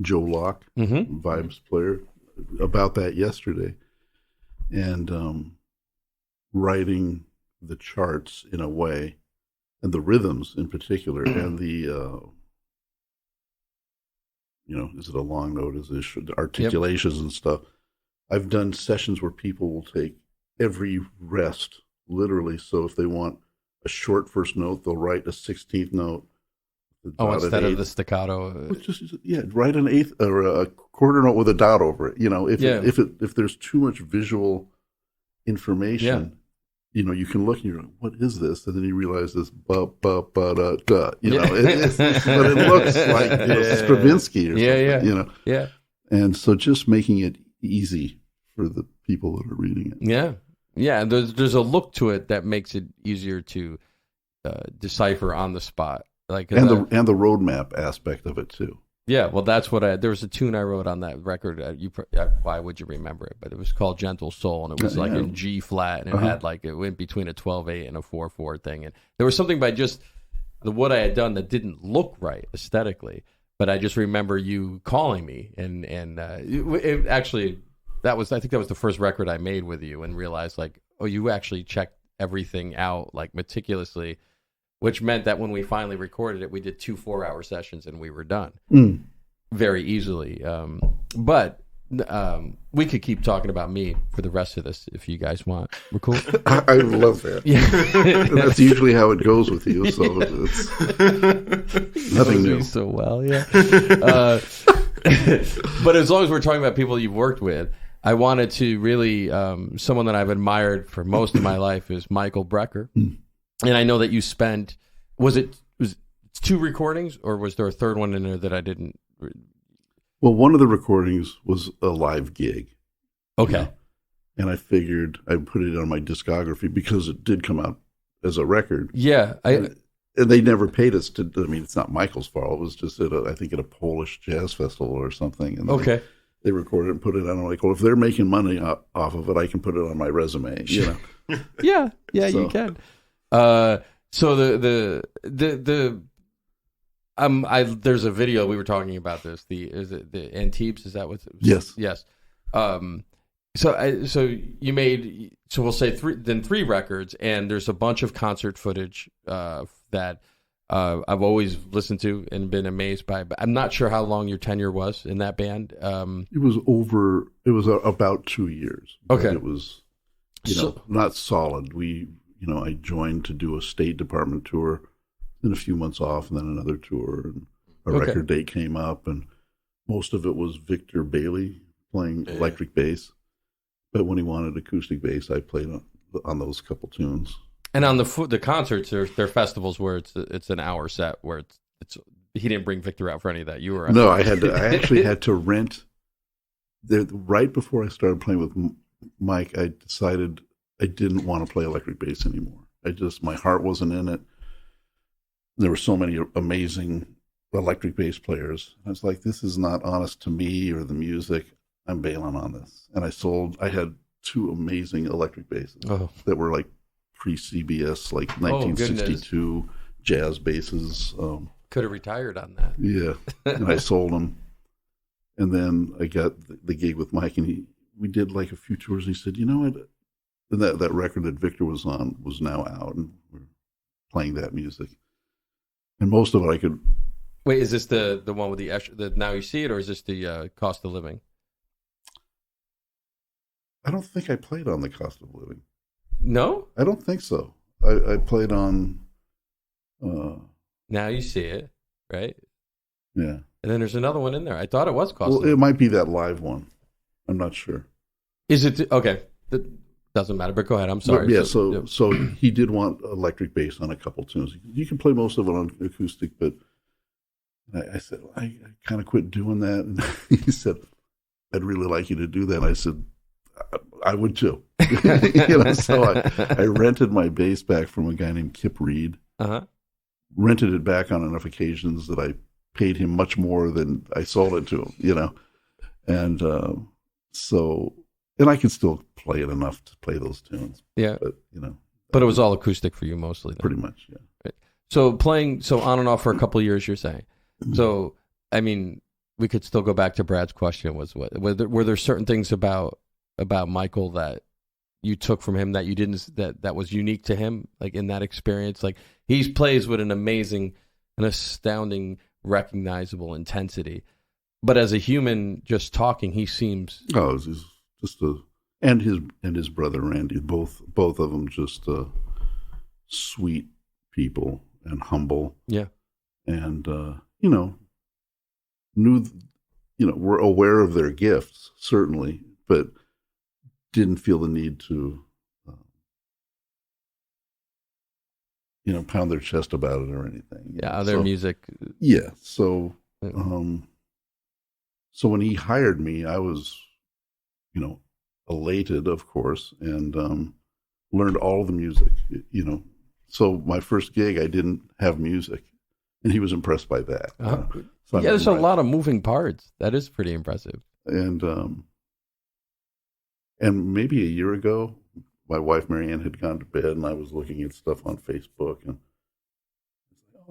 Joe Locke, Vibes player, about that yesterday, and writing the charts in a way, and the rhythms in particular, and the is it a long note, is it the articulations and stuff. I've done sessions where people will take every rest literally, so if they want a short first note, they'll write a 16th note. Instead of the staccato, write an eighth or a quarter note with a dot over it. You know, if there's too much visual information, you know, you can look and you're like, what is this? And then you realize this da. You know, but it looks like Stravinsky or something. You know, and so just making it easy for the people that are reading it. Yeah. There's a look to it that makes it easier to decipher on the spot. Like and the roadmap aspect of it too. Yeah, well, that's what there was a tune I wrote on that record. Why would you remember it? But it was called Gentle Soul, and it was like in G flat, and it had like it went between a 12/8 and a 4/4 thing, and there was something by just what I had done that didn't look right aesthetically. But I just remember you calling me, and it actually I think that was the first record I made with you, and realized like, oh, you actually checked everything out like meticulously. Which meant that when we finally recorded it, we did 2 4-hour sessions and we were done very easily. But we could keep talking about me for the rest of this if you guys want. We're cool? I love that. Yeah. That's usually how it goes with you, so it's nothing new. So well, yeah. But as long as we're talking about people you've worked with, I wanted to really, someone that I've admired for most of my life is Michael Brecker. And I know that you spent, was it 2 recordings, or was there a third one in there that I didn't? Well, one of the recordings was a live gig. Okay. You know? And I figured I'd put it on my discography because it did come out as a record. Yeah. And they never paid us to, I mean, it's not Michael's fault. It was just I think at a Polish jazz festival or something. And okay. They recorded it and put it on. I'm like, well, if they're making money off of it, I can put it on my resume, you know? Yeah, you can. So there's a video, we were talking about this. Is it the Antibes? Is that what? Yes. Yes. So you made, so we'll say 3 records, and there's a bunch of concert footage that I've always listened to and been amazed by. But I'm not sure how long your tenure was in that band. It was about 2 years. Okay. It was, not solid. I joined to do a State Department tour, then a few months off, and then another tour, and a record date came up, and most of it was Victor Bailey playing electric bass. But when he wanted acoustic bass, I played on those couple tunes. And on the concerts, there are festivals where it's an hour set where it's he didn't bring Victor out for any of that. You were no, I actually had to rent. Right before I started playing with Mike, I decided I didn't want to play electric bass anymore. My heart wasn't in it. There were so many amazing electric bass players. I was like, this is not honest to me or the music. I'm bailing on this. And I had 2 amazing electric basses that were like pre-CBS, like 1962 jazz basses. Could have retired on that. Yeah. And I sold them. And then I got the gig with Mike, and we did like a few tours, and he said, you know what? And that record that Victor was on was now out, and we're playing that music. And most of it I could. Wait, is this the one with the Now You See It, or is this the Cost of Living? I don't think I played on the Cost of Living. No? I don't think so. I played on... Now You See It, right? Yeah. And then there's another one in there. I thought it was Cost of Living. It might be that live one. I'm not sure. Is it... Okay. That doesn't matter, but go ahead. I'm sorry. Yeah, so he did want electric bass on a couple tunes. You can play most of it on acoustic, but I said, I kind of quit doing that. And he said, I'd really like you to do that. And I said, I would too. So I rented my bass back from a guy named Kip Reed. Rented it back on enough occasions that I paid him much more than I sold it to him, And and I could still play it enough to play those tunes. Yeah. But, But it was all acoustic for you mostly. Then. Pretty much, yeah. Right. So playing on and off for a couple of years, you're saying. So, I mean, we could still go back to Brad's question. Were there certain things about Michael that you took from him that you didn't, that was unique to him, like in that experience? Like, he plays with an astounding, recognizable intensity. But as a human, just talking, he seems... Oh, he's just and his brother Randy, both of them just sweet people and humble. Yeah. And, were aware of their gifts, certainly, but didn't feel the need to, pound their chest about it or anything. Yeah, their music. Yeah. So, so when he hired me, I was, elated, of course, and learned all the music, So my first gig, I didn't have music, and he was impressed by that. So there's a lot of moving parts. That is pretty impressive. And maybe a year ago, my wife Marianne had gone to bed, and I was looking at stuff on Facebook, and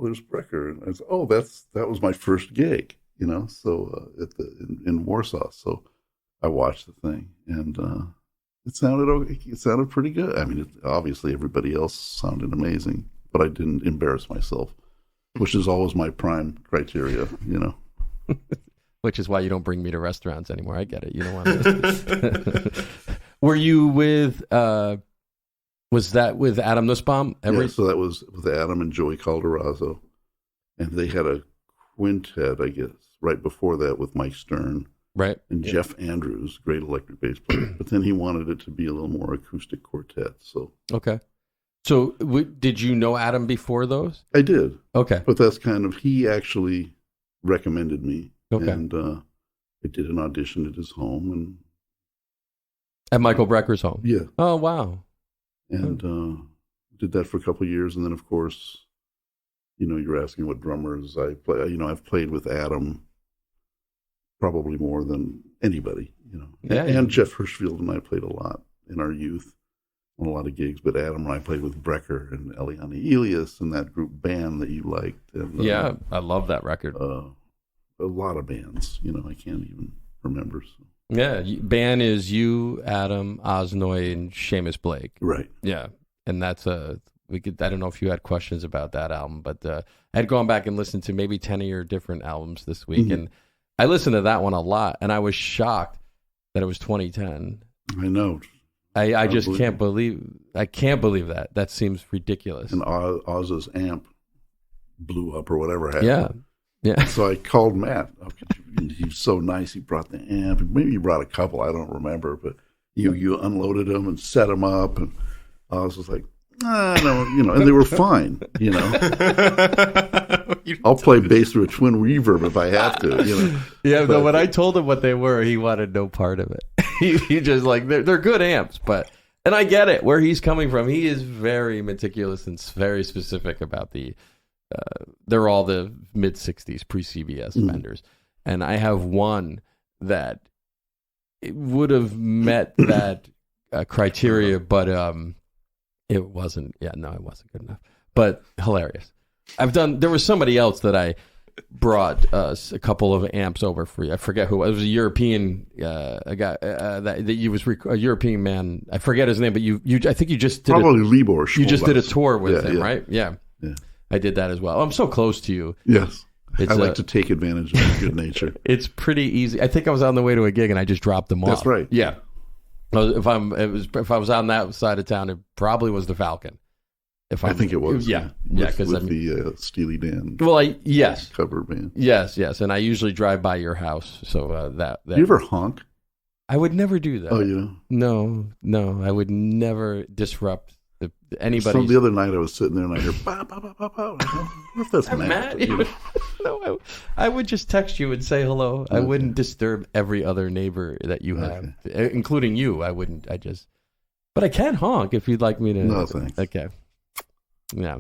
there's Brecker, and I said, that was my first gig, So in Warsaw, so I watched the thing, and it sounded okay. It sounded pretty good. I mean, obviously everybody else sounded amazing, but I didn't embarrass myself, which is always my prime criteria, Which is why you don't bring me to restaurants anymore. I get it. You don't want to. Were you with? Was that with Adam Nussbaum? Yeah, so that was with Adam and Joey Calderazzo, and they had a quintet, I guess, right before that with Mike Stern. Right. And yeah. Jeff Andrews, great electric bass player. But then he wanted it to be a little more acoustic quartet. So okay. So did you know Adam before those? I did. Okay. But that's kind of, he actually recommended me. Okay. And I did an audition at his home. And at Michael Brecker's home? Yeah. Oh, wow. And did that for a couple of years. And then, of course, you're asking what drummers I play. I've played with Adam probably more than anybody, Yeah, and Jeff Hirschfield and I played a lot in our youth on a lot of gigs. But Adam and I played with Brecker and Eliane Elias and that group band that you liked. And, yeah, I love that record. A lot of bands, I can't even remember. So. Yeah, band is you, Adam, Osnoy, and Seamus Blake. Right. Yeah, and that's we could. I don't know if you had questions about that album, but I had gone back and listened to maybe 10 of your different albums this week, and I listened to that one a lot, and I was shocked that it was 2010. I know. I just can't believe. I can't believe that. That seems ridiculous. And Oz's amp blew up or whatever happened. Yeah. So I called Matt. He was so nice. He brought the amp. Maybe he brought a couple. I don't remember. But you unloaded them and set them up. And Oz was like, no, and they were fine. I'll play bass through a twin reverb if I have to. Yeah, but when I told him what they were, he wanted no part of it. he just like they're good amps, and I get it where he's coming from. He is very meticulous and very specific about the. They're all the mid '60s pre-CBS vendors, and I have one that it would have met that criteria, but it wasn't. Yeah, no, it wasn't good enough. But hilarious. There was somebody else that I brought a couple of amps over for you. I forget who. It was a European a guy that you was a European man. I forget his name, but you I think you just did probably Libor. You just did a tour with him, yeah. right? Yeah. I did that as well. I'm so close to you. Yes. I like to take advantage of your good nature. It's pretty easy. I think I was on the way to a gig and I just dropped them off. That's right. Yeah. If I was on that side of town, it probably was the Falcon. I think it was. Yeah. Because the Steely Dan. Well, yes. Cover band. Yes. And I usually drive by your house, so that. Do you ever honk? I would never do that. Oh, yeah. No, I would never disrupt anybody. So the other night I was sitting there and I hear pow, pow, pow, pow, pow. I wonder if that's Matt. No, I would just text you and say hello. Okay. I wouldn't disturb every other neighbor that you have, including you. I wouldn't. But I can honk if you'd like me to. No, thanks. Okay. Yeah.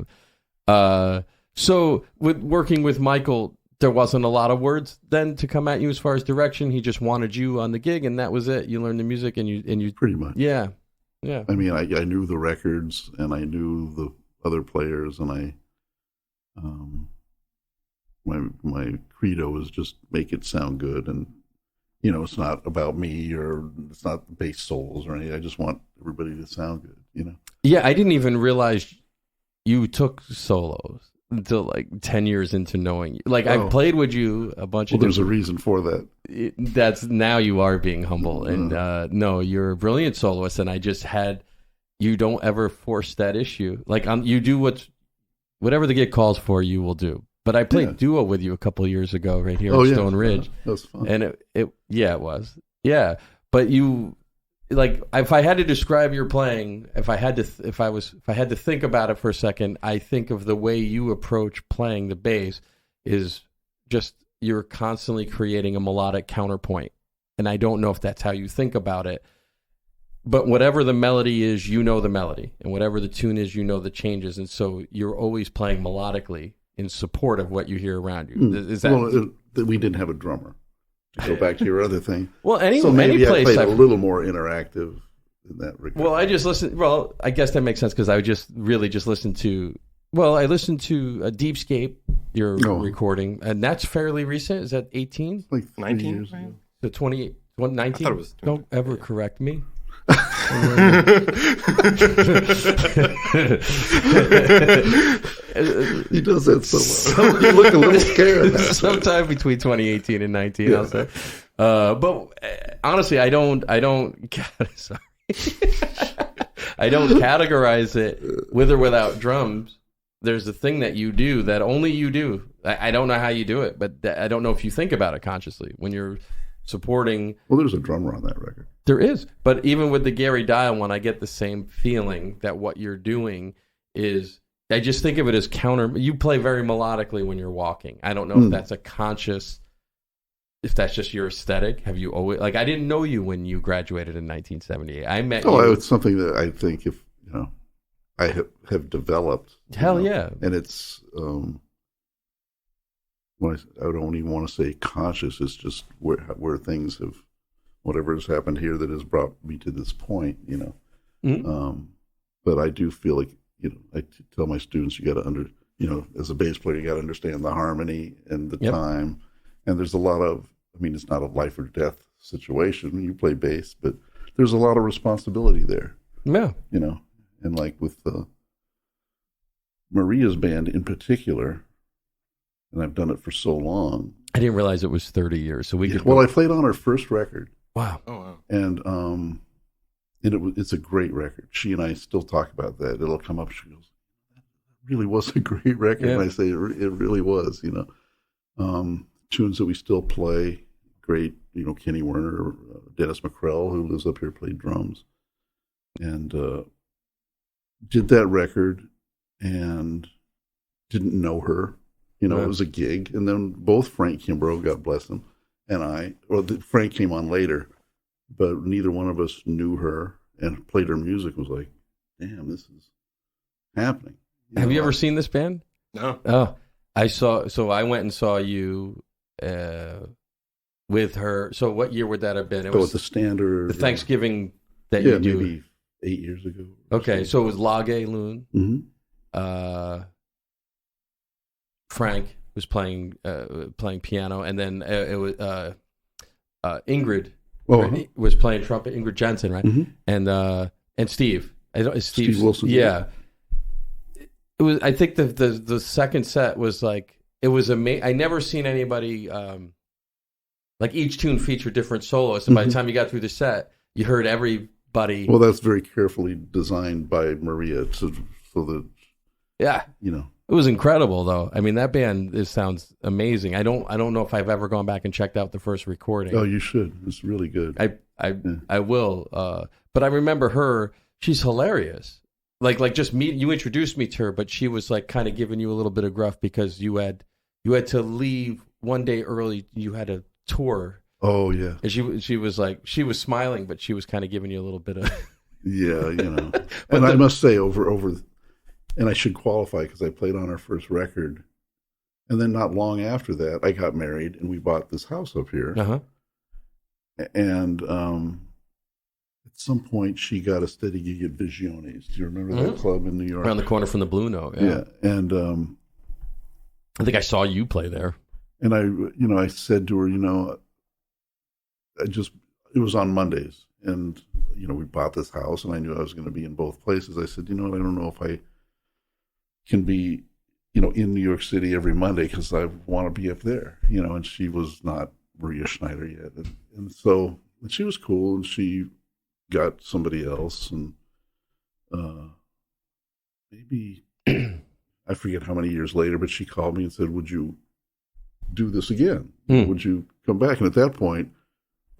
So with working with Michael, there wasn't a lot of words then to come at you as far as direction. He just wanted you on the gig, and that was it. You learned the music, and you pretty much. Yeah. Yeah. I mean, I knew the records and I knew the other players, and my credo was just make it sound good, and it's not about me or it's not bass solos or anything. I just want everybody to sound good. Yeah, I didn't even realize you took solos until like 10 years into knowing you. Like I played with you a bunch of. There's a reason for that. That's now you are being humble, and no, you're a brilliant soloist, and I just had. You don't ever force that issue. Like you do whatever the gig calls for, you will do. But I played duo with you a couple of years ago right here at Stone Ridge. That was fun. And it was. Yeah. But you, like, if I had to describe your playing, if I had to think about it for a second, I think of the way you approach playing the bass is just you're constantly creating a melodic counterpoint. And I don't know if that's how you think about it. But whatever the melody is, you know the melody. And whatever the tune is, you know the changes. And so you're always playing melodically in support of what you hear around you. Is that... Well, we didn't have a drummer. To go back to your other thing. Well, so maybe I played a little more interactive in that regard. Well, I just listened. Well, I guess that makes sense because I just listened to. Well, I listened to Deepscape, your recording, and that's fairly recent. Is that 18? Like 19 years ago. So 28, 19? I thought it was 20. Don't ever correct me. He does that so well. You look a little scared. Sometime between 2018 and 19, I'll say. But honestly, I don't. Sorry, I don't categorize it with or without drums. There's a thing that you do that only you do. I don't know how you do it, but I don't know if you think about it consciously when you're supporting. Well, there's a drummer on that record. There is, but even with the Gary Dial one, I get the same feeling that what you're doing is I just think of it as counter. You play very melodically when you're walking. I don't know if that's a conscious, if that's just your aesthetic. Have you always, like, I didn't know you when you graduated in 1978. I met you. Oh, it's something that I think if, I have developed. Hell yeah. And it's, I don't even want to say conscious. It's just where things have, whatever has happened here that has brought me to this point, But I do feel like, I tell my students, you got to as a bass player, you got to understand the harmony and the time. And there's a lot of, it's not a life or death situation when you play bass, but there's a lot of responsibility there. Yeah. And like with Maria's band in particular, and I've done it for so long. I didn't realize it was 30 years. So I played on her first record. Wow. Oh, wow. And it's a great record. She and I still talk about that. It'll come up. She goes, "That really was a great record." Yeah. And I say, "It really was." Tunes that we still play. Great, Kenny Werner, Dennis McRae, who lives up here, played drums, and did that record, and didn't know her. It was a gig, and then both Frank Kimbrough, God bless him, and Frank came on later. But neither one of us knew her and played her music. Was like, damn, this is happening. Have you ever seen this band? No. Oh, I went and saw you with her. So what year would that have been? It was at the Standard. The Thanksgiving that you do. Maybe 8 years ago. Okay, so it was Lage Loon. Mm-hmm. Frank was playing piano, and then it was Ingrid. Was playing trumpet, Ingrid Jensen, right? Mm-hmm. And Steve. Steve Wilson. Yeah. It was. I think the second set was like, it was amazing. I never seen anybody like each tune featured different soloists, and by the time you got through the set, you heard everybody. Well, that's very carefully designed by Maria so that It was incredible, though. That band, it sounds amazing. I don't know if I've ever gone back and checked out the first recording. Oh, you should. It's really good. I will. But I remember her. She's hilarious. Like just you introduced me to her, but she was like kind of giving you a little bit of gruff because you had to leave one day early. You had a tour. Oh yeah. And she was smiling, but she was kind of giving you a little bit of. Yeah, But I must say over. And I should qualify because I played on our first record. And then not long after that, I got married and we bought this house up here. Uh-huh. And at some point, she got a steady gig at Visiones. Do you remember that club in New York? Around the corner from the Blue Note. Yeah. And I think I saw you play there. And I said to her, it was on Mondays. And, we bought this house and I knew I was going to be in both places. I said, I don't know if I can be, in New York City every Monday because I want to be up there, and she was not Maria Schneider yet. And so she was cool and she got somebody else and maybe, I forget how many years later, but she called me and said, would you do this again? Would you come back? And at that point,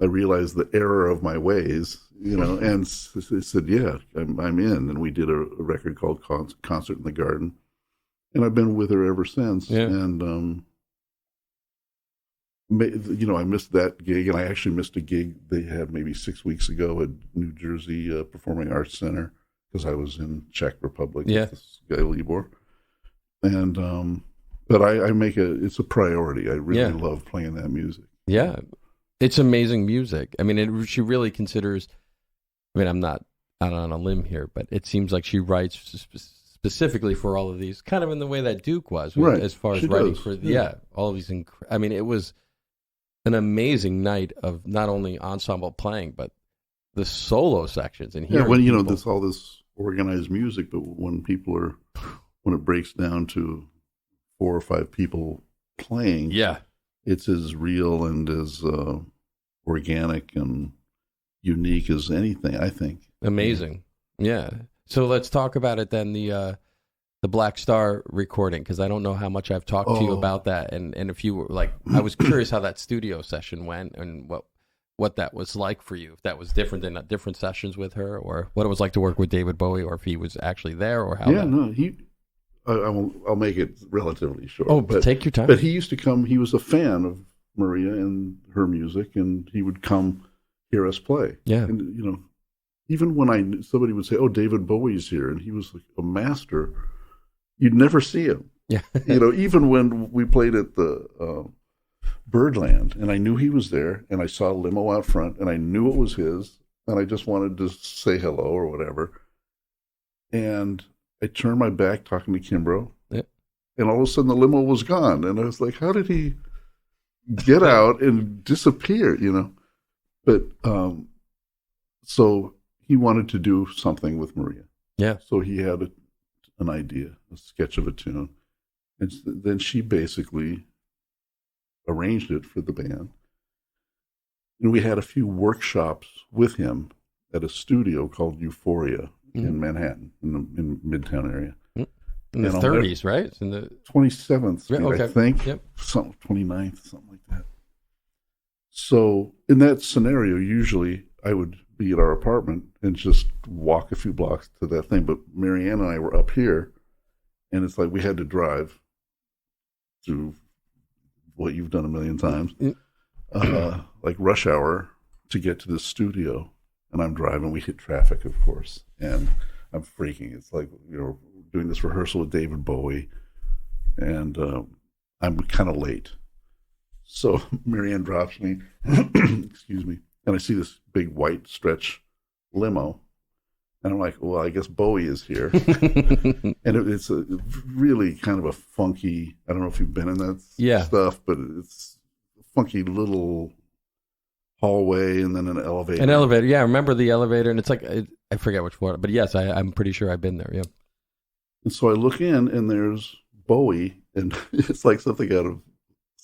I realized the error of my ways, and said, yeah, I'm in. And we did a record called Concert in the Garden. And I've been with her ever since. Yeah. And, I missed that gig. And I actually missed a gig they had maybe 6 weeks ago at New Jersey Performing Arts Center because I was in Czech Republic with this guy, Libor. And, but I it's a priority. I really love playing that music. Yeah. It's amazing music. She really considers, I'm not out on a limb here, but it seems like she writes specifically for all of these, kind of in the way that Duke was, right. As far as she writing does. for, all of these. It was an amazing night of not only ensemble playing, but the solo sections. And hearing when, there's all this organized music, but when it breaks down to 4 or 5 people playing. Yeah. It's as real and as organic and unique as anything, I think. Amazing. Yeah. So let's talk about it then, the Black Star recording, because I don't know how much I've talked to you about that. And if you were like, I was curious how that studio session went and what that was like for you, if that was different than different sessions with her, or what it was like to work with David Bowie, or if he was actually there, or how. Yeah, no, I'll make it relatively short. Oh, but take your time. But he used to come. He was a fan of Maria and her music, and he would come hear us play. Yeah, and even when somebody would say, "Oh, David Bowie's here," and he was like a master, you'd never see him. Yeah, even when we played at the Birdland, and I knew he was there, and I saw a limo out front, and I knew it was his, and I just wanted to say hello or whatever. And I turned my back talking to Kimbrough, and all of a sudden the limo was gone, and I was like, "How did he get out and disappear?" But so he wanted to do something with Maria. Yeah. So he had an idea, a sketch of a tune, and then she basically arranged it for the band. And we had a few workshops with him at a studio called Euphoria in Manhattan, in Midtown area. In the 30s, right? In the 27th Street, okay. I think. Yep. 29th, something like that. So in that scenario, usually I would be at our apartment and just walk a few blocks to that thing. But Marianne and I were up here, and it's like we had to drive through what you've done a million times, like rush hour to get to the studio. And I'm driving, we hit traffic, of course, and I'm freaking. It's like, doing this rehearsal with David Bowie, and I'm kind of late. So Marianne drops me, excuse me, and I see this big white stretch limo, and I'm like, well, I guess Bowie is here. And it's a really kind of a funky, I don't know if you've been in that stuff, but it's a funky little hallway and then an elevator. An elevator, yeah. I remember the elevator, and it's like, I forget which one, but yes, I'm pretty sure I've been there, yeah. And so I look in, and there's Bowie, and it's like something out of,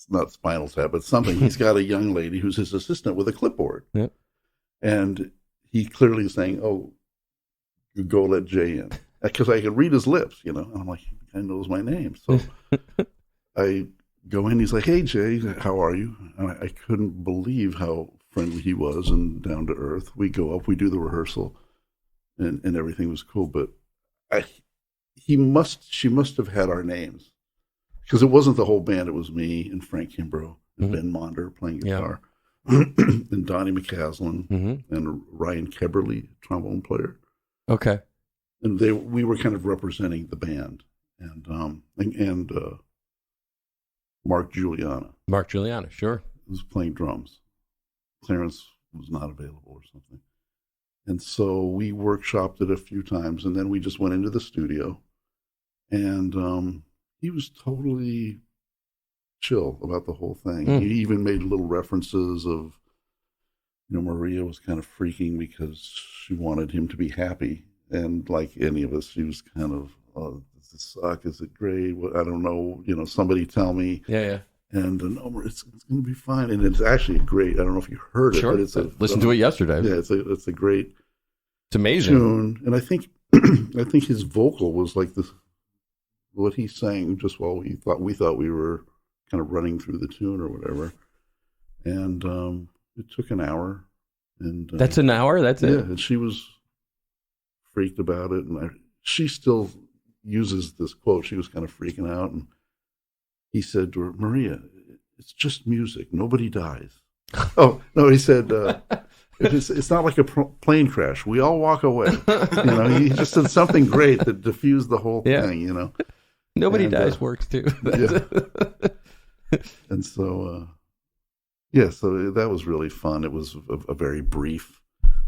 not Spinal Tap, but something. He's got a young lady who's his assistant with a clipboard. Yep. And he clearly is saying, "Oh, you go let Jay in." Because I could read his lips, and I'm like, he kind of knows my name. So I go in, he's like, "Hey, Jay, how are you?" And I couldn't believe how friendly he was and down to earth. We go up, we do the rehearsal, and everything was cool. But she must have had our names. Because it wasn't the whole band, it was me and Frank Kimbrough and Ben Monder playing guitar, and Donnie McCaslin and Ryan Keberly, trombone player. Okay. And we were kind of representing the band, and Mark Juliana. Mark Juliana, sure. Was playing drums. Clarence was not available or something. And so we workshopped it a few times, and then we just went into the studio, and he was totally chill about the whole thing. He even made little references of, Maria was kind of freaking because she wanted him to be happy. And like any of us, she was kind of, "Oh, does this suck? Is it great? I don't know. Somebody tell me." Yeah. And no, it's going to be fine. And it's actually great. I don't know if you heard it, sure. but it's listened to it yesterday. Yeah, it's a great. It's amazing tune. And I think his vocal was like this. What he sang just while we thought we were kind of running through the tune or whatever, and it took an hour. And that's an hour. That's it. Yeah, and she was freaked about it, and she still uses this quote. She was kind of freaking out, and he said to her, "Maria, it's just music. Nobody dies." Oh no, he said. It's not like a plane crash. We all walk away. He just said something great that diffused the whole thing. Nobody dies works too. And so, so that was really fun. It was a very brief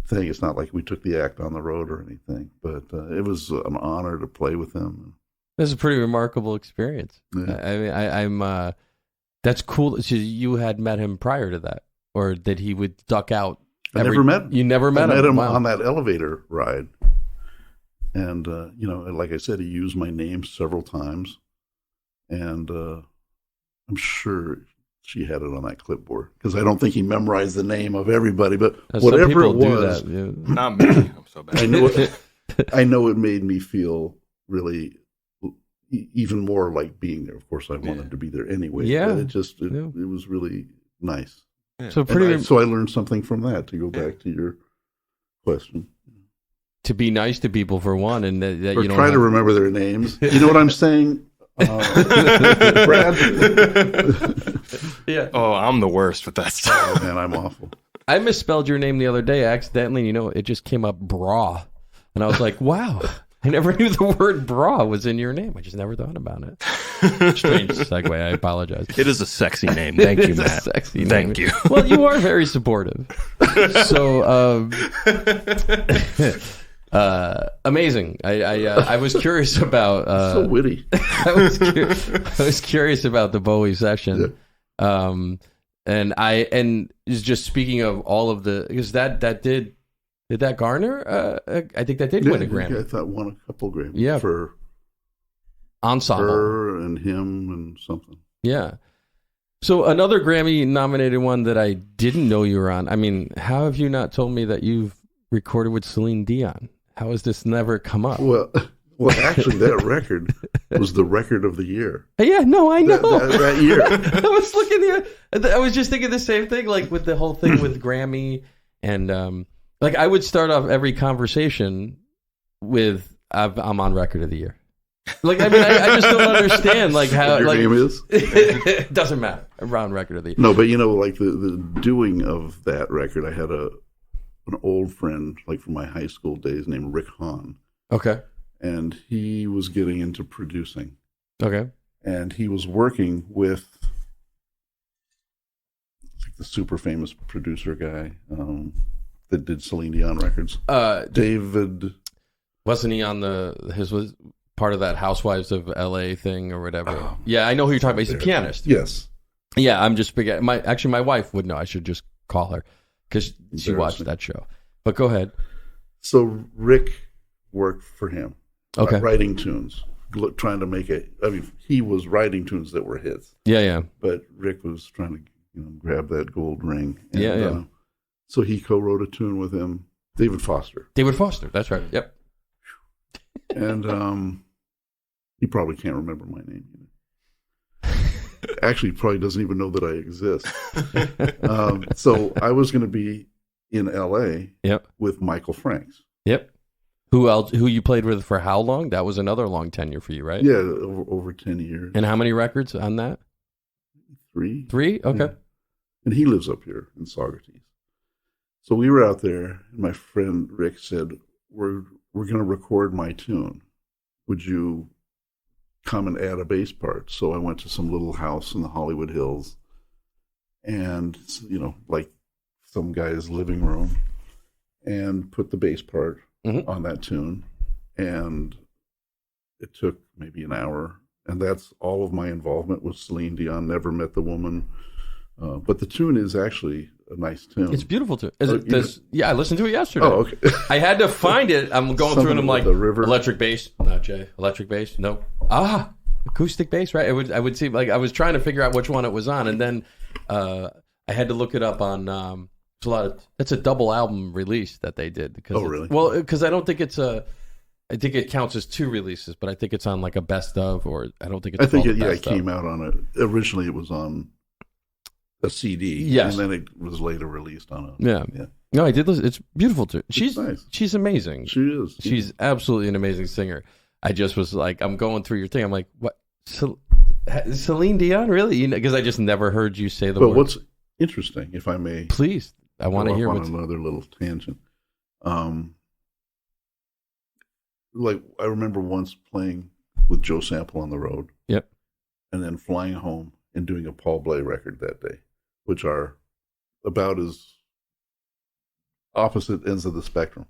thing. It's not like we took the act on the road or anything, but it was an honor to play with him. This is a pretty remarkable experience. Yeah. I mean, I'm. That's cool. So you had met him prior to that, or that he would duck out. I never met him. You never met him? I met him wow. on that elevator ride. And, like I said, he used my name several times. And I'm sure she had it on that clipboard. Because I don't think he memorized the name of everybody. But whatever it was. Not me. I'm so bad. I know it made me feel really even more like being there. Of course, I wanted to be there anyway. Yeah. But it was really nice. So So I learned something from that, to go back to your question. to be nice to people for one, and that Or you don't try to remember their names. You know what I'm saying? Brad? Yeah. Oh, I'm the worst with that stuff. Oh, man, I'm awful. I misspelled your name the other day accidentally. It just came up bra, and I was like, wow. I never knew the word bra was in your name. I just never thought about it. Strange segue. I apologize. It is a sexy name. Thank you, It's a Matt. sexy name. Thank you. Well, you are very supportive. So, amazing. I was curious about. So witty. I was curious about the Bowie session. Yeah. And just speaking of all of the, because that did that garner? I think that did win a Grammy. Yeah, I thought won a couple Grammys. Yeah. For Ensemble. her and him and something. Yeah. So another Grammy nominated one that I didn't know you were on. I mean, how have you not told me that you've recorded with Celine Dion? How has this never come up? Well, actually, that record was the record of the year. Yeah, no, I know. That year. I was looking here. I was just thinking the same thing, like with the whole thing with Grammy, and like I would start off every conversation with "I'm on record of the year." Like, I mean, I just don't understand like how Your name is. It doesn't matter. I'm on record of the year. No, but like the doing of that record, I had an old friend like from my high school days named Rick Hahn. Okay. And he was getting into producing. Okay. And he was working with like the super famous producer guy that did Celine Dion records. David. Wasn't he on his was part of that Housewives of LA thing or whatever? Yeah, I know who you're talking about. He's a pianist. Yes. Yeah, I'm just forgetting. My wife would know. I should just call her because she watched that show. But go ahead. So Rick worked for him. Okay. Writing tunes, trying to make it. I mean, he was writing tunes that were hits. Yeah, yeah. But Rick was trying to, grab that gold ring. And, yeah. So he co-wrote a tune with him, David Foster. David Foster, that's right. Yep. And he probably can't remember my name. Actually, probably doesn't even know that I exist. So I was going to be in L.A. Yep. with Michael Franks. Yep. Who else? Who you played with for how long? That was another long tenure for you, right? Yeah, over 10 years. And how many records on that? 3. 3? Okay. Yeah. And he lives up here in Saugerties. So we were out there, and my friend Rick said, we're going to record my tune. Would you come and add a bass part? So I went to some little house in the Hollywood Hills and, like some guy's living room, and put the bass part on that tune. And it took maybe an hour. And that's all of my involvement with Celine Dion. Never met the woman. But the tune is actually a nice tune. It's beautiful too. Yeah, I listened to it yesterday. Oh, okay. I had to find it. I'm going through and I'm like, the river. Electric bass, not Jay. Electric bass, no. Acoustic bass, right? I would see, like, I was trying to figure out which one it was on, and then I had to look it up on. It's a double album release that they did. Really? Well, because I don't think it's I think it counts as 2 releases, but I think it's on like a best of, or I don't think it's. I think it came out on it. Originally, it was on a CD. Yes. And then it was later released on a. Yeah. No, I did listen. It's beautiful too. She's nice. She's amazing. She is. She's absolutely an amazing singer. I just was like, I'm going through your thing. I'm like, what? Celine Dion, really? Because I just never heard you say the word. But what's interesting, if I may, please, I want to hear on another little tangent. Like I remember once playing with Joe Sample on the road. Yep. And then flying home and doing a Paul Bley record that day, which are about as opposite ends of the spectrum.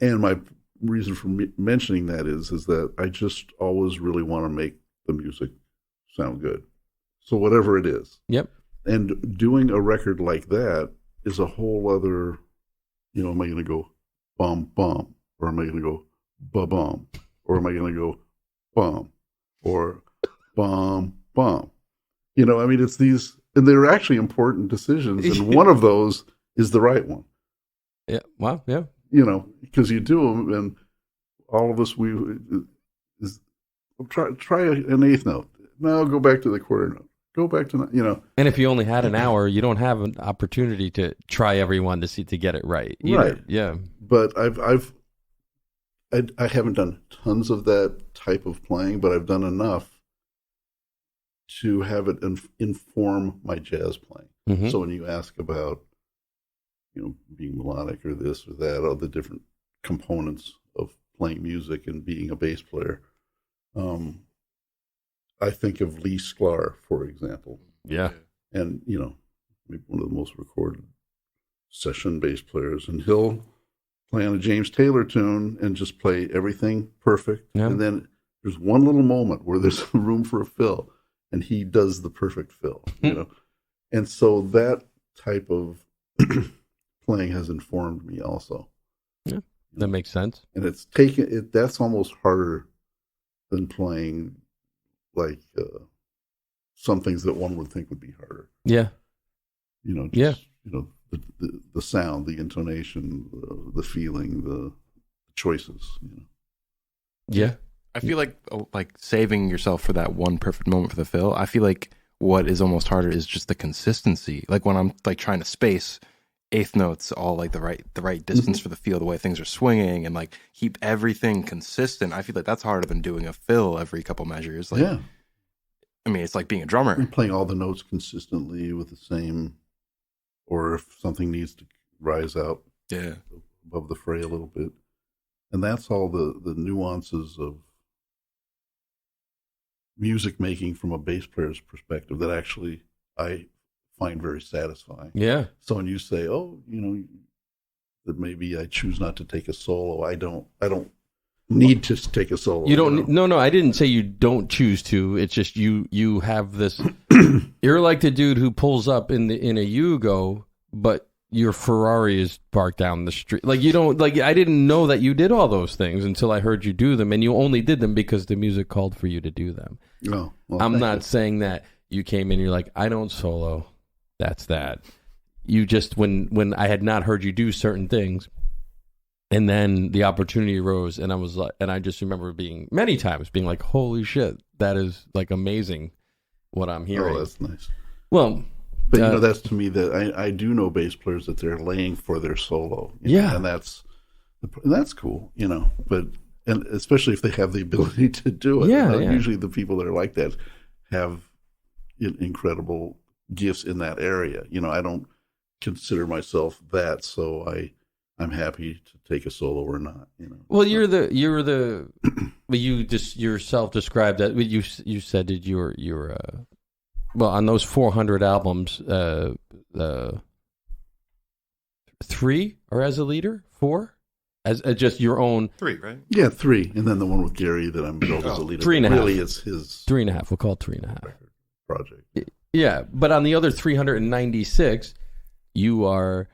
And my reason for mentioning that is that I just always really want to make the music sound good. So whatever it is. Yep. And doing a record like that is a whole other, am I going to go bum bum, or am I going to go ba bum, or am I going to go bum, or bum bum? I mean, it's these, and they're actually important decisions, and one of those is the right one. Yeah. Wow. Yeah. Because you do them, and all of us, try an eighth note. Now go back to the quarter note. go back to, And if you only had an hour, you don't have an opportunity to try everyone to get it right. Right. Yeah. But I haven't done tons of that type of playing, but I've done enough to have it inform my jazz playing. Mm-hmm. So when you ask about, being melodic or this or that, all the different components of playing music and being a bass player, I think of Lee Sklar, for example. Yeah. And, maybe one of the most recorded session bass players. And he'll play on a James Taylor tune and just play everything perfect. Yeah. And then there's one little moment where there's room for a fill, and he does the perfect fill, And so that type of playing has informed me also. Yeah, that makes sense. And that's almost harder than playing like some things that one would think would be harder. Yeah. The sound, the intonation, the feeling, the choices. Yeah. I feel like saving yourself for that one perfect moment for the fill. I feel like what is almost harder is just the consistency. Like when I'm like trying to space eighth notes all like the right distance for the feel, the way things are swinging, and like keep everything consistent. I feel like that's harder than doing a fill every couple measures. Like, yeah. I mean, it's like being a drummer. And playing all the notes consistently with the same, or if something needs to rise out above the fray a little bit. And that's all the nuances of music making from a bass player's perspective that actually I find very satisfying. Yeah. So when you say, that maybe I choose not to take a solo, I don't need to take a solo. You don't. No. I didn't say you don't choose to. It's just you have this. You're like the dude who pulls up in a Yugo, but your Ferrari is parked down the street. Like you don't like. I didn't know that you did all those things until I heard you do them, and you only did them because the music called for you to do them. No, well, I'm not saying that you came in. You're like, I don't solo. That's that. You just when I had not heard you do certain things. And then the opportunity arose, and I was like, and I just remember many times being like, "Holy shit, that is like amazing, what I'm hearing." Oh, that's nice. Well, but that's to me that I do know bass players that they're laying for their solo. Yeah, and that's cool, But and especially if they have the ability to do it. Yeah, Usually the people that are like that have incredible gifts in that area. I don't consider myself that, so I'm happy to take a solo or not. Well, you're the you just yourself described that. You said that you're well on those 400 albums, 3 are as a leader, 4 as just your own 3, right? Yeah, 3, and then the one with Gary that I'm billed as a leader. 3.5. Really, it's his 3.5. We'll call it 3.5 project. Yeah, but on the other 396, you are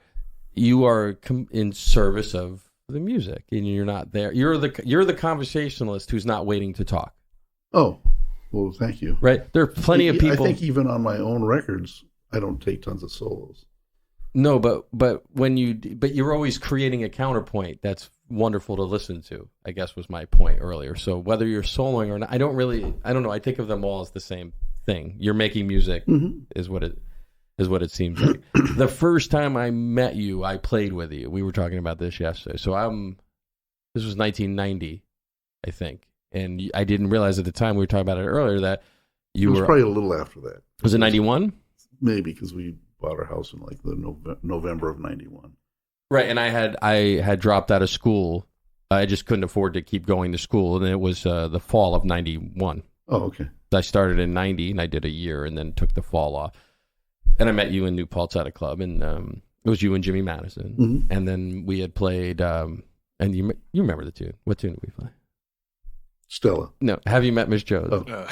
in service of the music, and you're not there. You're the conversationalist who's not waiting to talk. Oh, well, thank you. Right? There are plenty of people. I think even on my own records, I don't take tons of solos. No, but you're always creating a counterpoint that's wonderful to listen to, I guess was my point earlier. So whether you're soloing or not, I don't know. I think of them all as the same thing. You're making music is what it seems like. The first time I met you, I played with you. We were talking about this yesterday. So this was 1990, I think. And I didn't realize at the time, we were talking about it earlier, that you were... It was probably a little after that. Was it 91? Maybe, because we bought our house in like the November of 91. Right, and I had dropped out of school. I just couldn't afford to keep going to school, and it was the fall of 91. Oh, okay. I started in 90, and I did a year, and then took the fall off. And I met you in New Paltz at a club, and it was you and Jimmy Madison. And then we had played, and you remember the tune. What tune did we play? Stella. No, Have You Met Miss Jones? Oh.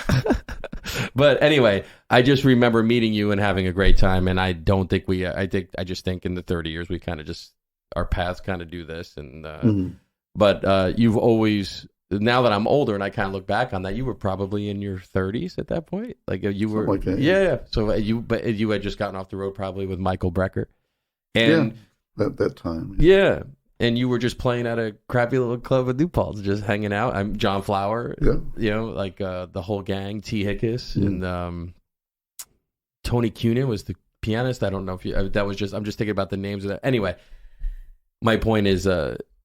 But anyway, I just remember meeting you and having a great time, and I don't think I just think in the 30 years we kind of just, our paths kind of do this. And but you've always, now that I'm older and I kind of look back on that, you were probably in your 30s at that point. Like you were, like that, yeah. So you had just gotten off the road probably with Michael Brecker, and that time, yeah. And you were just playing at a crappy little club with New Paltz, just hanging out. I'm John Flower, like the whole gang, T. Hickes, and Tony Cunin was the pianist. I don't know if that was just, I'm just thinking about the names of that. Anyway, my point is,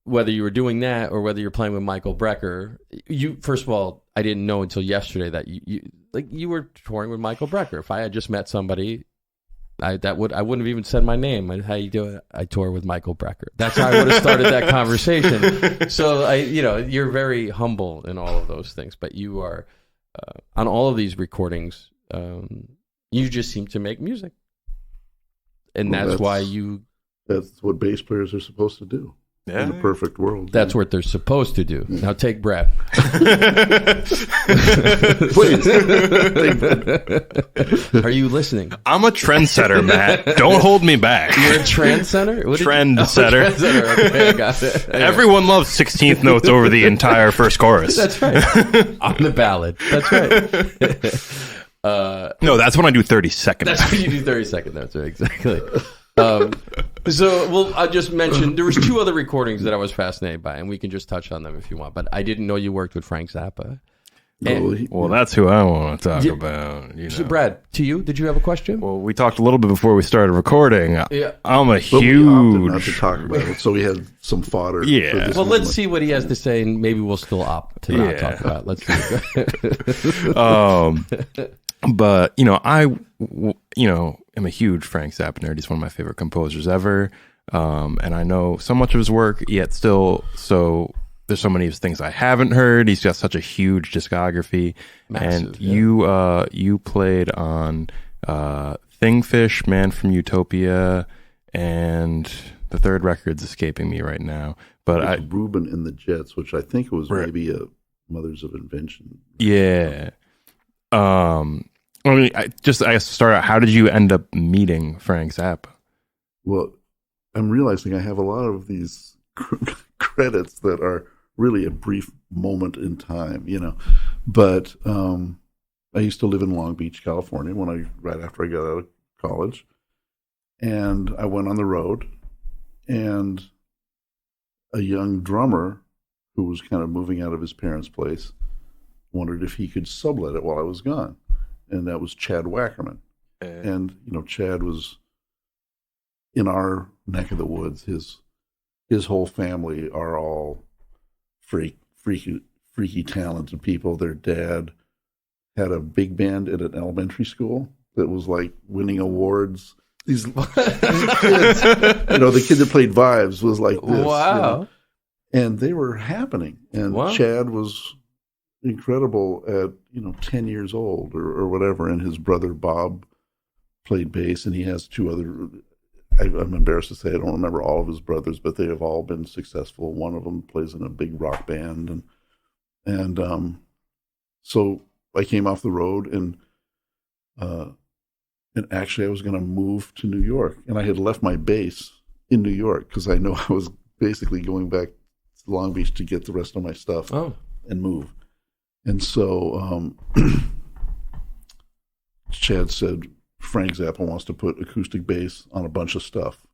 whether you were doing that or whether you're playing with Michael Brecker, first of all, I didn't know until yesterday that you were touring with Michael Brecker. If I had just met somebody, I wouldn't have even said my name. How you doing? I tour with Michael Brecker. That's how I would have started that conversation. So you're very humble in all of those things, but you are on all of these recordings. You just seem to make music, and that's why you. That's what bass players are supposed to do. Yeah. In a perfect world. That's what they're supposed to do. Now take Brad. Please. Are you listening? I'm a trendsetter, Matt. Don't hold me back. You're a trendsetter? Trendsetter. Okay, I got it. Anyway. Everyone loves 16th notes over the entire first chorus. That's right. On the ballad. That's right. No, that's when I do 30-second notes. That's when you do 30-second notes. Right, exactly. I just mentioned there was 2 other recordings that I was fascinated by, and we can just touch on them if you want. But I didn't know you worked with Frank Zappa. Well, that's who I want to talk about. So, Brad, to you, did you have a question? Well, we talked a little bit before we started recording. Yeah. I'm a but huge. We opted not to talk about it, so we had some fodder. Yeah. For this well, moment. Let's see what he has to say, and maybe we'll still opt to not talk about it. Let's see. But I am a huge Frank Zappa nerd. He's one of my favorite composers ever, and I know so much of his work. Yet still, there's so many of his things I haven't heard. He's got such a huge discography. Massive, and you played on Thingfish, Man from Utopia, and the third record's escaping me right now. But Reuben and the Jets, which I think was maybe a Mothers of Invention. Yeah. I guess to start out, how did you end up meeting Frank Zappa? Well, I'm realizing I have a lot of these credits that are really a brief moment in time, But I used to live in Long Beach, California, right after I got out of college, and I went on the road, and a young drummer who was kind of moving out of his parents' place wondered if he could sublet it while I was gone. And that was Chad Wackerman. And, Chad was in our neck of the woods. His whole family are all freaky, talented people. Their dad had a big band at an elementary school that was like winning awards. These kids, the kid that played Vibes was like this. Wow. And they were happening. And Chad was incredible at 10 years old or whatever, and his brother Bob played bass, and he has 2 other. I'm embarrassed to say I don't remember all of his brothers, but they have all been successful. One of them plays in a big rock band, and so I came off the road, and actually I was going to move to New York, and I had left my bass in New York because I know I was basically going back to Long Beach to get the rest of my stuff and move. And so Chad said, Frank Zappa wants to put acoustic bass on a bunch of stuff.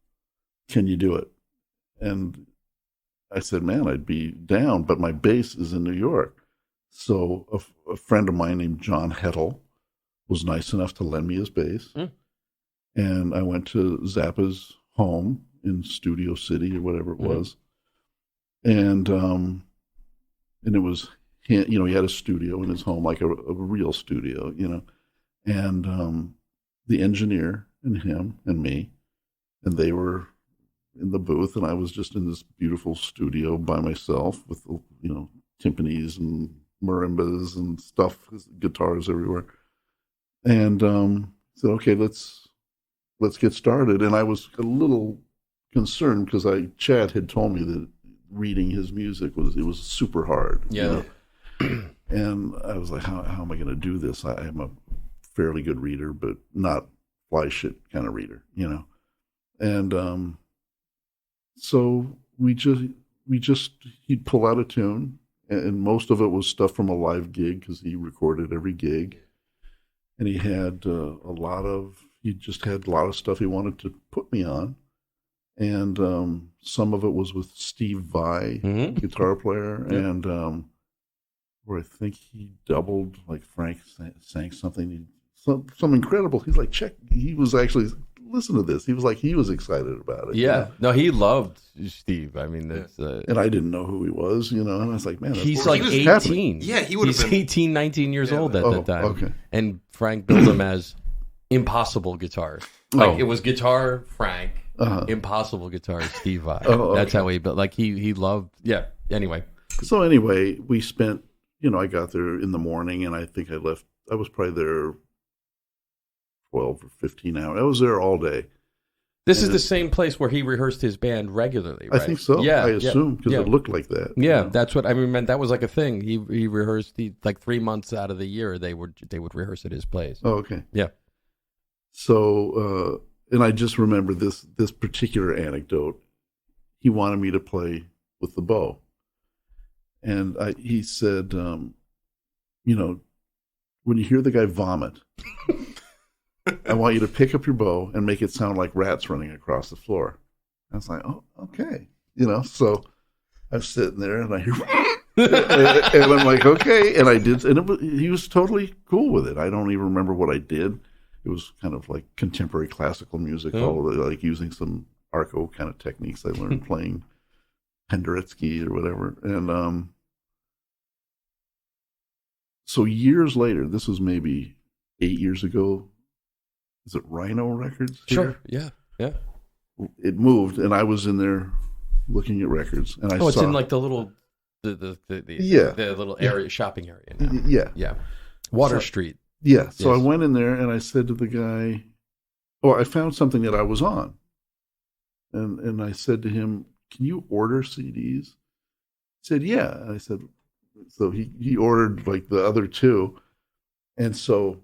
Can you do it? And I said, man, I'd be down, but my bass is in New York. So a friend of mine named John Hettle was nice enough to lend me his bass. And I went to Zappa's home in Studio City or whatever it was. And it was... he had a studio in his home, like a real studio, and the engineer and him and me, and they were in the booth, and I was just in this beautiful studio by myself with, timpanis and marimbas and stuff, guitars everywhere. And said, okay, let's get started. And I was a little concerned because Chad had told me that reading his music was super hard. Yeah. And I was like, how am I going to do this? I am a fairly good reader, but not fly shit kind of reader, And so he'd pull out a tune, and most of it was stuff from a live gig because he recorded every gig. And he had just had a lot of stuff he wanted to put me on. And some of it was with Steve Vai, guitar player, and where I think he doubled, like Frank sang something, he some incredible. He's like, check. He was actually listen to this. He was like, he was excited about it. Yeah, no, he loved Steve. I mean, that's and I didn't know who he was, and I was like, man, he's like 18. Happening. Yeah, he would have been 18, 19 years old at that time. Okay. And Frank billed him as impossible guitar. Like it was guitar Frank, impossible guitar Steve Vai. That's how he built. Like he loved. Yeah. Anyway. So anyway, we spent. I got there in the morning, and I think I left. I was probably there 12 or 15 hours. I was there all day. This is the same place where he rehearsed his band regularly, right? I think so. Yeah, I assume because it looked like that. Yeah, that's what I mean. That was like a thing. He rehearsed like 3 months out of the year. They would rehearse at his place. Oh, okay. Yeah. So, and I just remember this particular anecdote. He wanted me to play with the bow, and he said, when you hear the guy vomit. I want you to pick up your bow and make it sound like rats running across the floor. I was like, oh, okay. So I'm sitting there and I hear, and I'm like, okay. And I did, and he was totally cool with it. I don't even remember what I did. It was kind of like contemporary classical music, all of it, like using some arco kind of techniques I learned playing Penderecki or whatever. And so years later, this was maybe 8 years ago. Is it Rhino Records? Sure. Yeah. It moved, and I was in there looking at records, and I saw. It's in like the little, the little area, shopping area now. Yeah. Water Street. Yeah. So I went in there, and I said to the guy, I found something that I was on, and I said to him, "Can you order CDs?" He said, "Yeah." And I said, so he ordered like the other two, and so.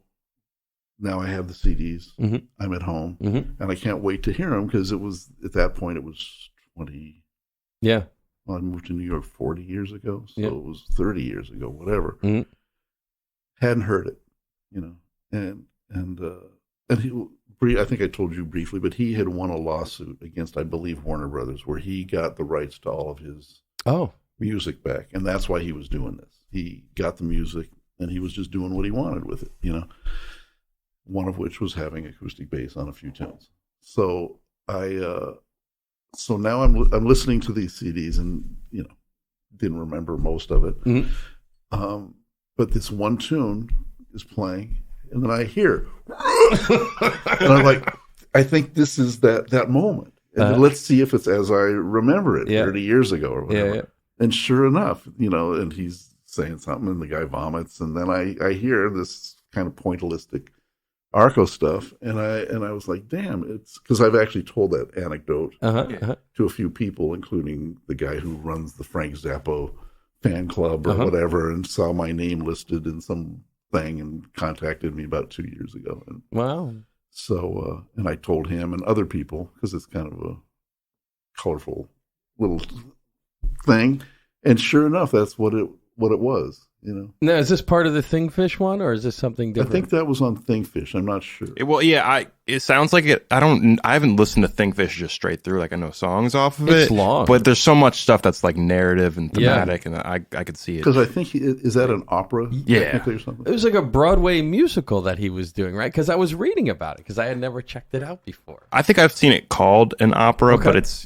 Now I have the CDs. Mm-hmm. I'm at home, and I can't wait to hear them because it was at that point it was 20. Yeah. Well, I moved to New York 40 years ago, so it was 30 years ago, whatever. Mm-hmm. Hadn't heard it, and he, I think I told you briefly, but he had won a lawsuit against, I believe, Warner Brothers, where he got the rights to all of his music back, and that's why he was doing this. He got the music, and he was just doing what he wanted with it, One of which was having acoustic bass on a few tunes. So so now I'm listening to these CDs and didn't remember most of it. Mm-hmm. But this one tune is playing, and then I hear, and I'm like, I think this is that moment. And let's see if it's as I remember it 30 years ago or whatever. Yeah. And sure enough, and he's saying something, and the guy vomits, and then I hear this kind of pointillistic arco stuff, and I was like, damn, it's because I've actually told that anecdote to a few people, including the guy who runs the Frank Zappa fan club or whatever, and saw my name listed in some thing and contacted me about 2 years ago. And wow. So, and I told him and other people, because it's kind of a colorful little thing, and sure enough, that's what it was. Now, is this part of the Thingfish one, or is this something different? I think that was on Thingfish. I'm not sure. It sounds like it. I haven't listened to Thingfish just straight through. Like I know songs off of it. It's long, but there's so much stuff that's like narrative and thematic, and I could see it. Because I think is that an opera? Technically or something? It was like a Broadway musical that he was doing, right? Because I was reading about it because I had never checked it out before. I think I've seen it called an opera, but it's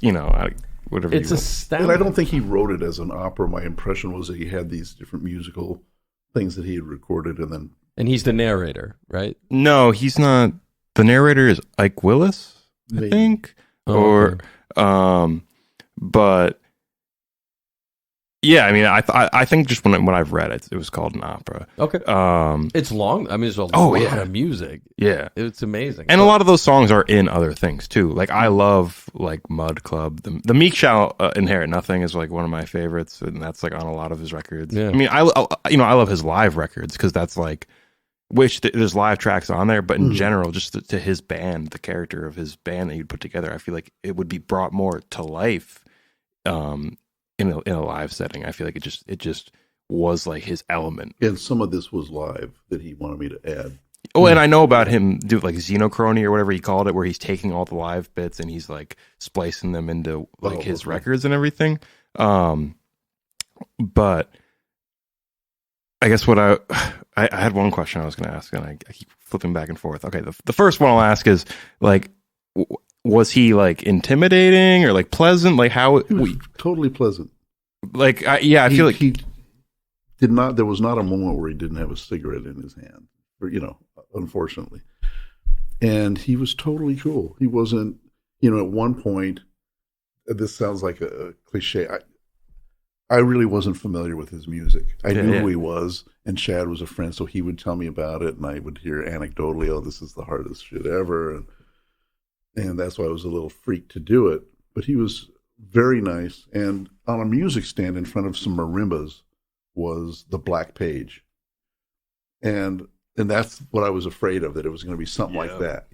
whatever. It's astounding. And I don't think he wrote it as an opera. My impression was that he had these different musical things that he had recorded, and he's the narrator, right? No, he's not. The narrator is Ike Willis, I think, but yeah, I mean, I think just when I've read it, it was called an opera. Okay, it's long. I mean, there's a lot of music. Yeah, it's amazing, and a lot of those songs are in other things too. Like I love like Mud Club. The Meek Shall Inherit Nothing is like one of my favorites, and that's like on a lot of his records. Yeah. I mean, I love his live records because that's like, there's live tracks on there, but in general, just to his band, the character of his band that he'd put together, I feel like it would be brought more to life. In a live setting, I feel like it just was like his element. And some of this was live that he wanted me to add. Oh, and I know about him do like Xenochrony or whatever he called it, where he's taking all the live bits and he's like splicing them into like his records and everything. But I guess what I had one question I was going to ask, and I keep flipping back and forth. Okay, the first one I'll ask is like, was he like intimidating or like pleasant? Like how? He was totally pleasant. Like I feel like he did not. There was not a moment where he didn't have a cigarette in his hand. Or, unfortunately, and he was totally cool. He wasn't. At one point, this sounds like a cliche. I really wasn't familiar with his music. I knew who he was, and Chad was a friend, so he would tell me about it, and I would hear anecdotally, "Oh, this is the hardest shit ever," and that's why I was a little freaked to do it. But he was very nice, and on a music stand in front of some marimbas was the Black Page, and that's what I was afraid of, that it was going to be something like that,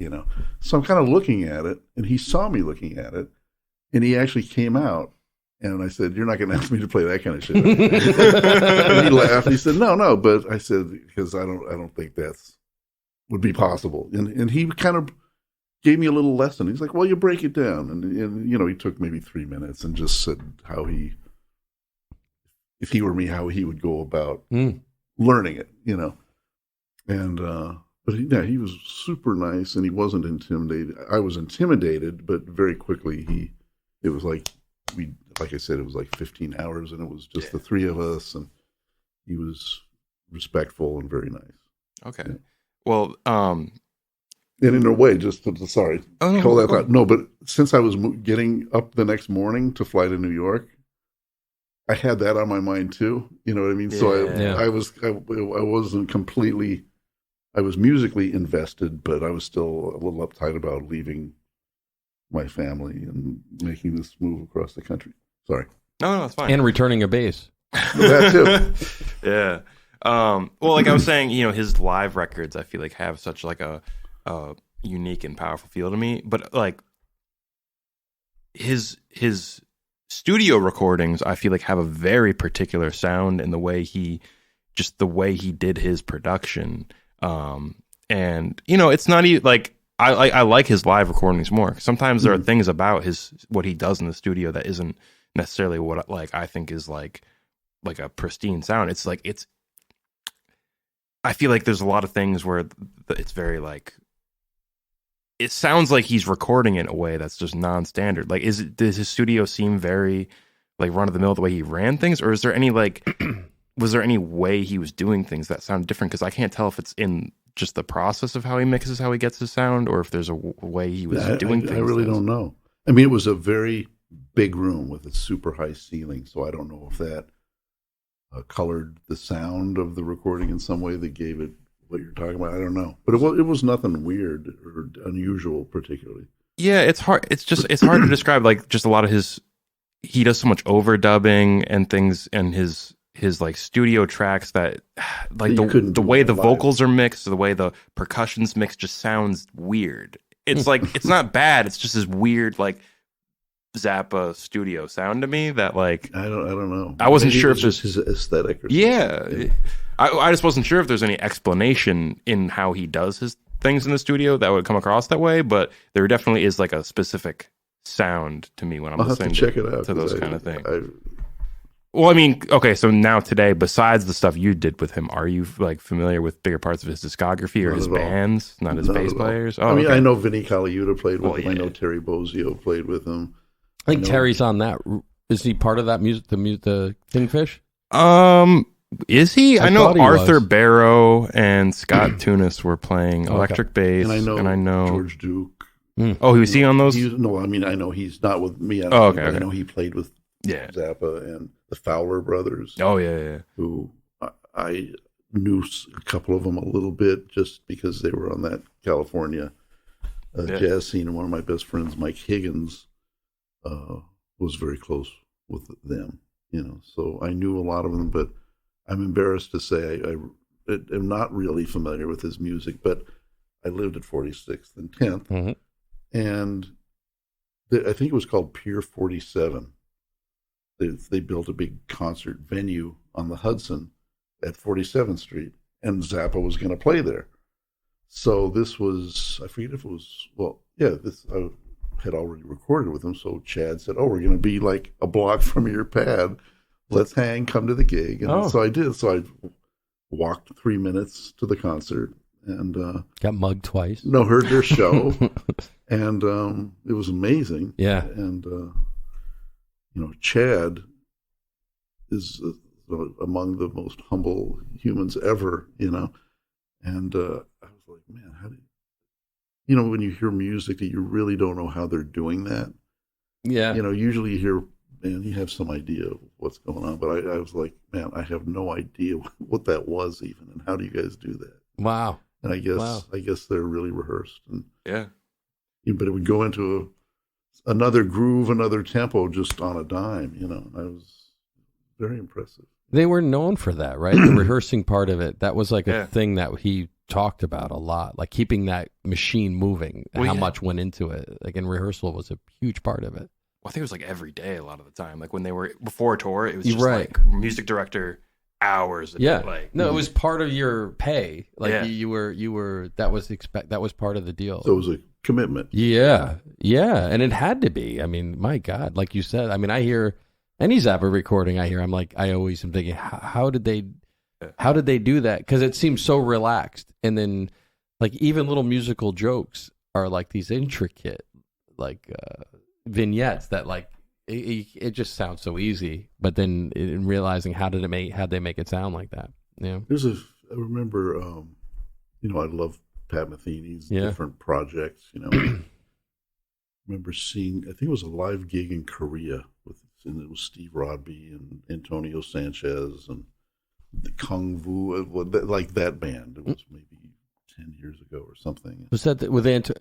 So I'm kind of looking at it, and he saw me looking at it, and he actually came out. And I said, "You're not going to ask me to play that kind of shit." And he laughed. He said, "No." But I said, "Because I don't think that's would be possible." And he kind of gave me a little lesson. He's like, "Well, you break it down." And he took maybe 3 minutes and just said how if he were me, how he would go about learning it, And but he was super nice, and he wasn't intimidated. I was intimidated, but very quickly it was like. Like I said, it was like 15 hours, and it was just the three of us, and he was respectful and very nice. Okay. Yeah. Well, and in a way, just sorry, call that out. No, but since I was getting up the next morning to fly to New York, I had that on my mind too. You know what I mean? So I wasn't completely. I was musically invested, but I was still a little uptight about leaving my family and making this move across the country. Sorry. No, it's fine. And returning a bass. That too. Yeah. Well, like I was saying, his live records, I feel like have such like a unique and powerful feel to me. But like his studio recordings, I feel like have a very particular sound in the way he did his production. And it's not even like, I like his live recordings more. Sometimes there are things about what he does in the studio that isn't necessarily what I think is like a pristine sound. It's like I feel like there's a lot of things where it's very like it sounds like he's recording it in a way that's just non-standard. Like does his studio seem very like run of the mill the way he ran things, or is there any like was there any way he was doing things that sound different? Because I can't tell if it's in just the process of how he mixes, how he gets his sound, or if there's a way he was doing things. I really don't know. I mean, it was a very big room with a super high ceiling, so I don't know if that colored the sound of the recording in some way that gave it what you're talking about. I don't know, but it was nothing weird or unusual particularly. Yeah, it's hard. It's hard to describe. Like just a lot of he does so much overdubbing and things, and his like studio tracks that like the way the vocals are mixed, the way the percussion's mixed just sounds weird. It's like it's not bad, it's just this weird like Zappa studio sound to me that like I don't know. I wasn't sure if there's his aesthetic or something. I just wasn't sure if there's any explanation in how he does his things in the studio that would come across that way, but there definitely is like a specific sound to me when I'm listening to those kind of things. Well, I mean, okay, so now today, besides the stuff you did with him, are you like familiar with bigger parts of his discography or his bands, not his bass players? Oh, I mean, okay. I know Vinnie Colaiuta played with him. I know Terry Bozzio played with him. I think Terry's on that. Is he part of that music, the Kingfish? Is he? I know Arthur Barrow and Scott Tunis were playing electric bass, and I know George Duke. Oh, was he on those? No, I mean, I know he's not with me. Okay. I know he played with Zappa and the Fowler brothers. Oh, yeah. Who I knew a couple of them a little bit just because they were on that California jazz scene. And one of my best friends, Mike Higgins, was very close with them, so I knew a lot of them, but I'm embarrassed to say I am not really familiar with his music, but I lived at 46th and 10th, and I think it was called Pier 47. They built a big concert venue on the Hudson at 47th Street, and Zappa was going to play there. So this was, I forget if it was, I had already recorded with him, so Chad said, we're going to be like a block from your pad. Let's come to the gig. And so I did. So I walked 3 minutes to the concert, and got mugged twice. No, heard their show, and it was amazing. Yeah, and Chad is among the most humble humans ever. And I was like, man, how do when you hear music that you really don't know how they're doing that. Yeah, usually you hear, man, you have some idea of what's going on, but I was like, man, I have no idea what that was even, and how do you guys do that? Wow. And I guess they're really rehearsed. And yeah. But it would go into another groove, another tempo, just on a dime. I was very impressive. They were known for that, right? The rehearsing part of it. That was like a thing that he talked about a lot, like keeping that machine moving. How much went into it? Like in rehearsal was a huge part of it. Well, I think it was like every day a lot of the time. Like when they were before a tour, it was just like music director hours. It was part of your pay. Like you were that was part of the deal. So it was a commitment. Yeah, and it had to be. I mean, my God, like you said. I mean, I hear any Zappa recording. I'm like, I always am thinking, how did they do that? Because it seems so relaxed, and then like even little musical jokes are like these intricate like vignettes that like. It just sounds so easy, but then in realizing how'd they make it sound like that? Yeah, I remember, I love Pat Metheny's different projects. I remember seeing, I think it was a live gig in Korea and it was Steve Rodby and Antonio Sanchez and the Kung Fu, like that band. It was maybe 10 years ago or something. Was that with that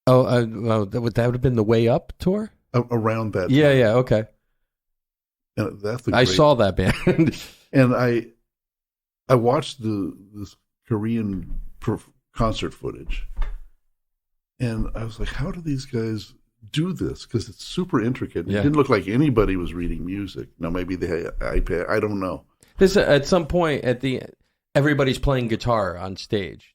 would have been the Way Up tour? Around that time. Yeah, okay. And I saw that band. And I watched this Korean concert footage, and I was like, how do these guys do this? Because it's super intricate. It didn't look like anybody was reading music. Now, maybe they had iPad. I don't know. At some point, everybody's playing guitar on stage.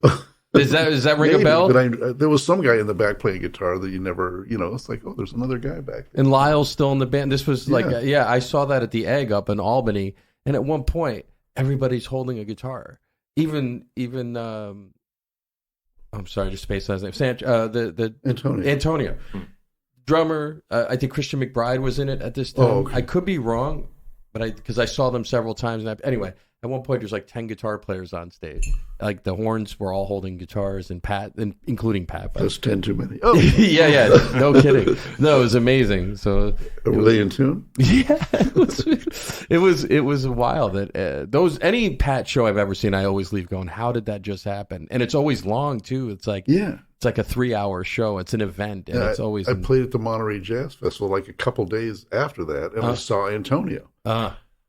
Does that ring a bell? But there was some guy in the back playing guitar that you never, it's like, oh, there's another guy back there. And Lyle's still in the band. This was like, I saw that at the Egg up in Albany. And at one point, everybody's holding a guitar. Even I'm sorry, just spaced on his name. Antonio. Drummer, I think Christian McBride was in it at this time. Oh, okay. I could be wrong, but because I saw them several times. Anyway, at one point, there's like 10 guitar players on stage. Like the horns were all holding guitars, and including Pat. That's 10 too many. Oh, yeah, no kidding. No, it was amazing. So were they in tune? Yeah, it was wild. That any Pat show I've ever seen, I always leave going, how did that just happen? And it's always long too. It's like it's like a 3-hour show. It's an event, and it's always. I played at the Monterey Jazz Festival like a couple days after that, and I saw Antonio.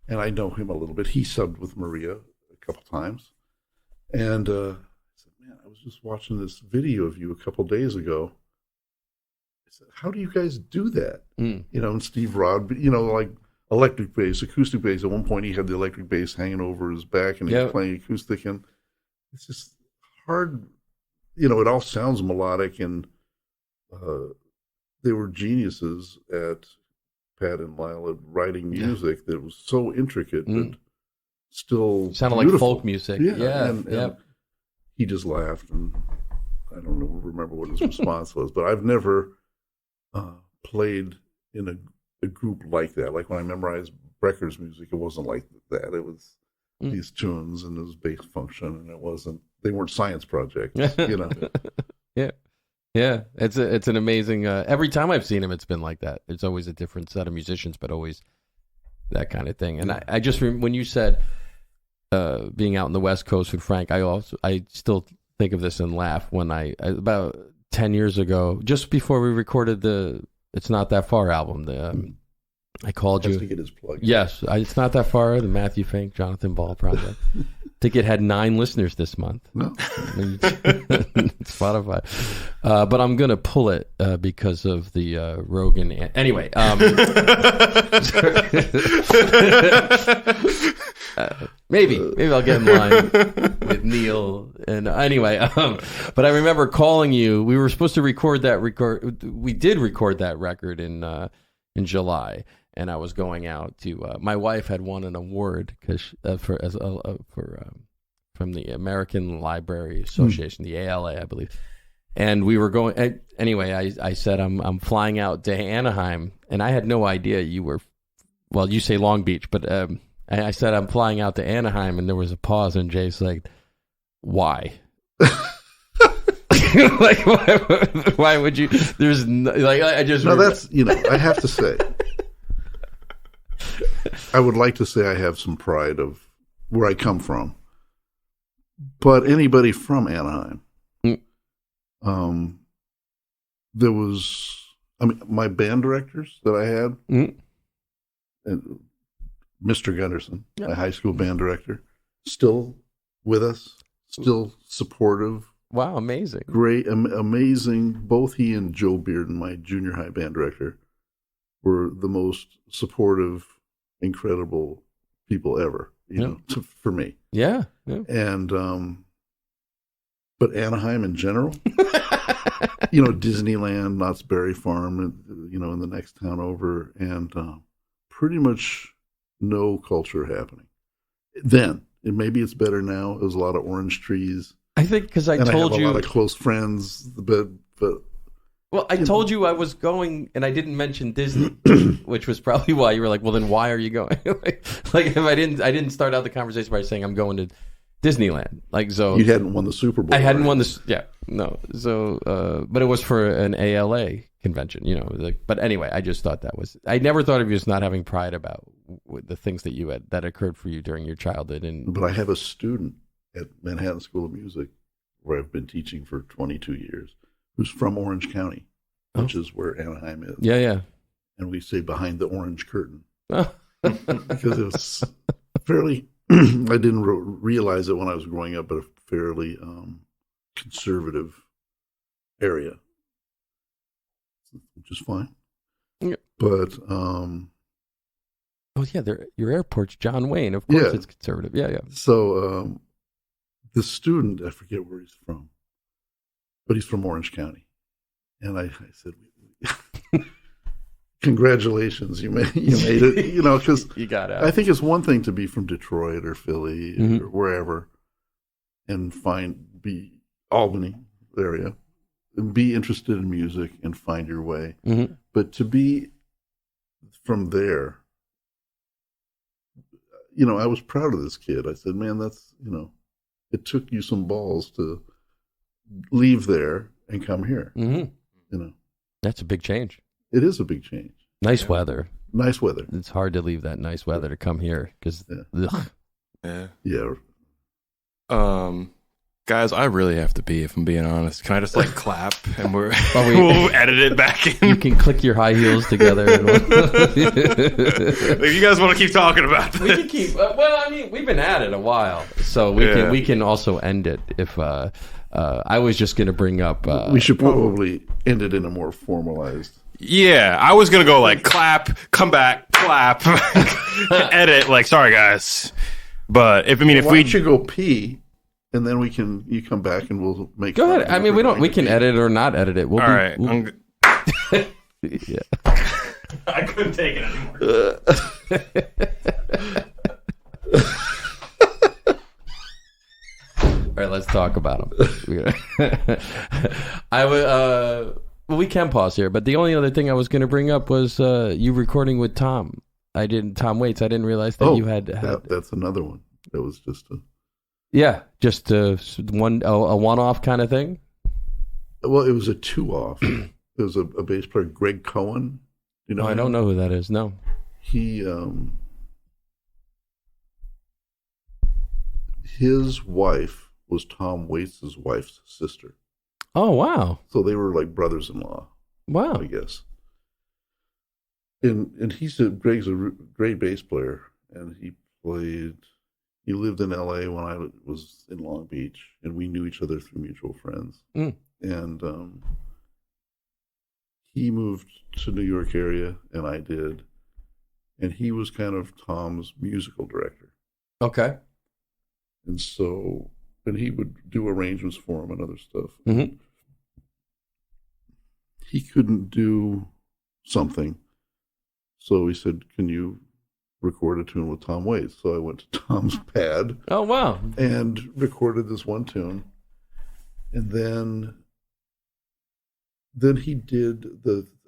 And I know him a little bit. He subbed with Maria a couple times. And I said, man, I was just watching this video of you a couple days ago. I said, how do you guys do that? And Steve Rodby, like electric bass, acoustic bass. At one point, he had the electric bass hanging over his back, and he was playing acoustic. And it's just hard. It all sounds melodic, and they were geniuses at Pat and Lyle at writing music that was so intricate, but still sounded beautiful. Like folk music. And he just laughed, and I don't remember what his response was, but I've never played in a group like that. Like when I memorized Brecker's music, it wasn't like that. It was these tunes and this bass function, and they weren't science projects, Yeah, it's an amazing. Every time I've seen him, it's been like that. It's always a different set of musicians, but always that kind of thing. And I just when you said being out in the West Coast with Frank, I still think of this and laugh when about 10 years ago, just before we recorded the "It's Not That Far" album. I called you. To get his plug. Yes, It's Not That Far, the Matthew Finck, Jonathan Ball project. I think it had 9 listeners this month. No. Spotify. But I'm going to pull it because of the Rogan. Anyway. Maybe I'll get in line with Neil. And anyway, but I remember calling you. We were supposed to record that We did record that record in July. and I was going out to. My wife had won an award because from the American Library Association, the ALA, I believe. And we were going anyway. I said I'm flying out to Anaheim, and I had no idea you were. Well, you say Long Beach, but I said I'm flying out to Anaheim, and there was a pause, and Jay's like, "Why?" Like, why would you? There's like I just. No, that's I have to say, I would like to say I have some pride of where I come from, but anybody from Anaheim, there was, my band directors that I had, and Mr. Gunderson, my high school band director, still with us, still supportive. Wow, amazing. Great, amazing. Both he and Joe Bearden, my junior high band director, were the most supportive, incredible people ever, for me. Yeah. And, but Anaheim in general, Disneyland, Knott's Berry Farm, in the next town over, and pretty much no culture happening. Then, and maybe it's better now, there's a lot of orange trees. I think because I told you a lot of close friends, but well, I told you I was going, and I didn't mention Disney, which was probably why you were like, "Well, then why are you going?" like if I didn't start out the conversation by saying I'm going to Disneyland, like so. You hadn't won the Super Bowl. I hadn't won this. Yeah, no. So, but it was for an ALA convention, But anyway, I just thought that was. I never thought of you as not having pride about the things that you had that occurred for you during your childhood, But I have a student at Manhattan School of Music, where I've been teaching for 22 years, who's from Orange County, which is where Anaheim is. Yeah. And we say behind the orange curtain. Because it was fairly, I didn't realize it when I was growing up, but a fairly conservative area, which is fine. Yeah. But, your airport's John Wayne. Of course it's conservative. Yeah. So, the student, I forget where he's from, but he's from Orange County. And I said, congratulations, you made it, because you got out. I think it's one thing to be from Detroit or Philly or wherever and be Albany area and be interested in music and find your way. Mm-hmm. But to be from there, I was proud of this kid. I said, man, that's, it took you some balls to leave there and come here. Mm-hmm. That's a big change. It is a big change. Nice weather. Nice weather. It's hard to leave that nice weather to come here because. Yeah. Guys, I really have to pee, if I'm being honest. Can I just clap and we'll edit it back in? You can click your high heels together. If you guys want to keep talking about this. We can keep. We've been at it a while, so we can also end it. If I was just going to bring up, we should probably end it in a more formalized. Yeah, I was going to go clap, come back, clap, edit. Sorry guys, but if we should go pee. And then you come back and we'll make. Go ahead. We can edit or not edit it. All right. Yeah. I couldn't take it anymore. All right, let's talk about them. We can pause here, but the only other thing I was going to bring up was you recording with Tom. Tom Waits. I didn't realize that you had. That's another one. That was just a. Yeah, just a one-off kind of thing. Well, it was a two-off. It was a bass player, Greg Cohen. I don't know who that is. No, he his wife was Tom Waits' wife's sister. Oh wow! So they were like brothers-in-law. Wow, I guess. And Greg's a great bass player, and he played. He lived in L.A. when I was in Long Beach, and we knew each other through mutual friends. And he moved to New York area, and I did. And he was kind of Tom's musical director. Okay. And so, and he would do arrangements for him and other stuff. Mm-hmm. He couldn't do something, So he said, "Can you record a tune with Tom Waits?" So I went to Tom's pad. Oh, wow. And recorded this one tune. And then he did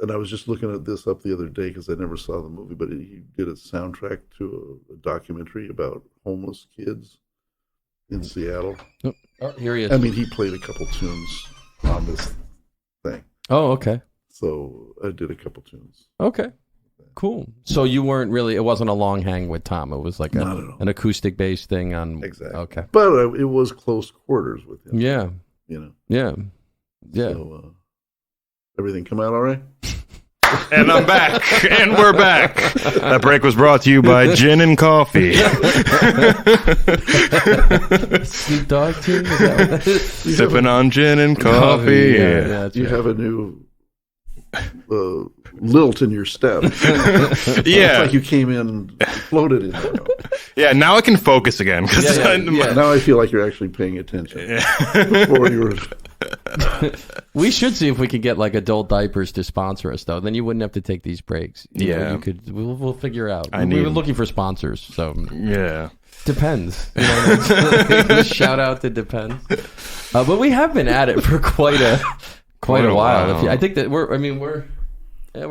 and I was just looking at this up the other day because I never saw the movie, but he did a soundtrack to a documentary about homeless kids in Seattle. Oh, here he is. I mean, he played a couple tunes on this thing. Oh, okay. So I did a couple tunes. Okay. Cool. So you weren't really, it wasn't a long hang with Tom. It was like an acoustic based thing on. Exactly. Okay. But it was close quarters with him. Yeah. You know? Yeah. Yeah. So everything come out all right? And I'm back. And we're back. That break was brought to you by Gin and Coffee. Snoop Dogg too? Is that what that is? Sipping on gin and coffee. Yeah, You have a new lilt in your step. Yeah. It's like you came in and floated in there. Yeah, now I can focus again. Now I feel like you're actually paying attention. Before you were... We should see if we could get like adult diapers to sponsor us, though. Then you wouldn't have to take these breaks. You know, you could. We'll figure out. We were looking for sponsors, so yeah, depends. You know, shout out to Depends. But we have been at it for quite a while. I think that we're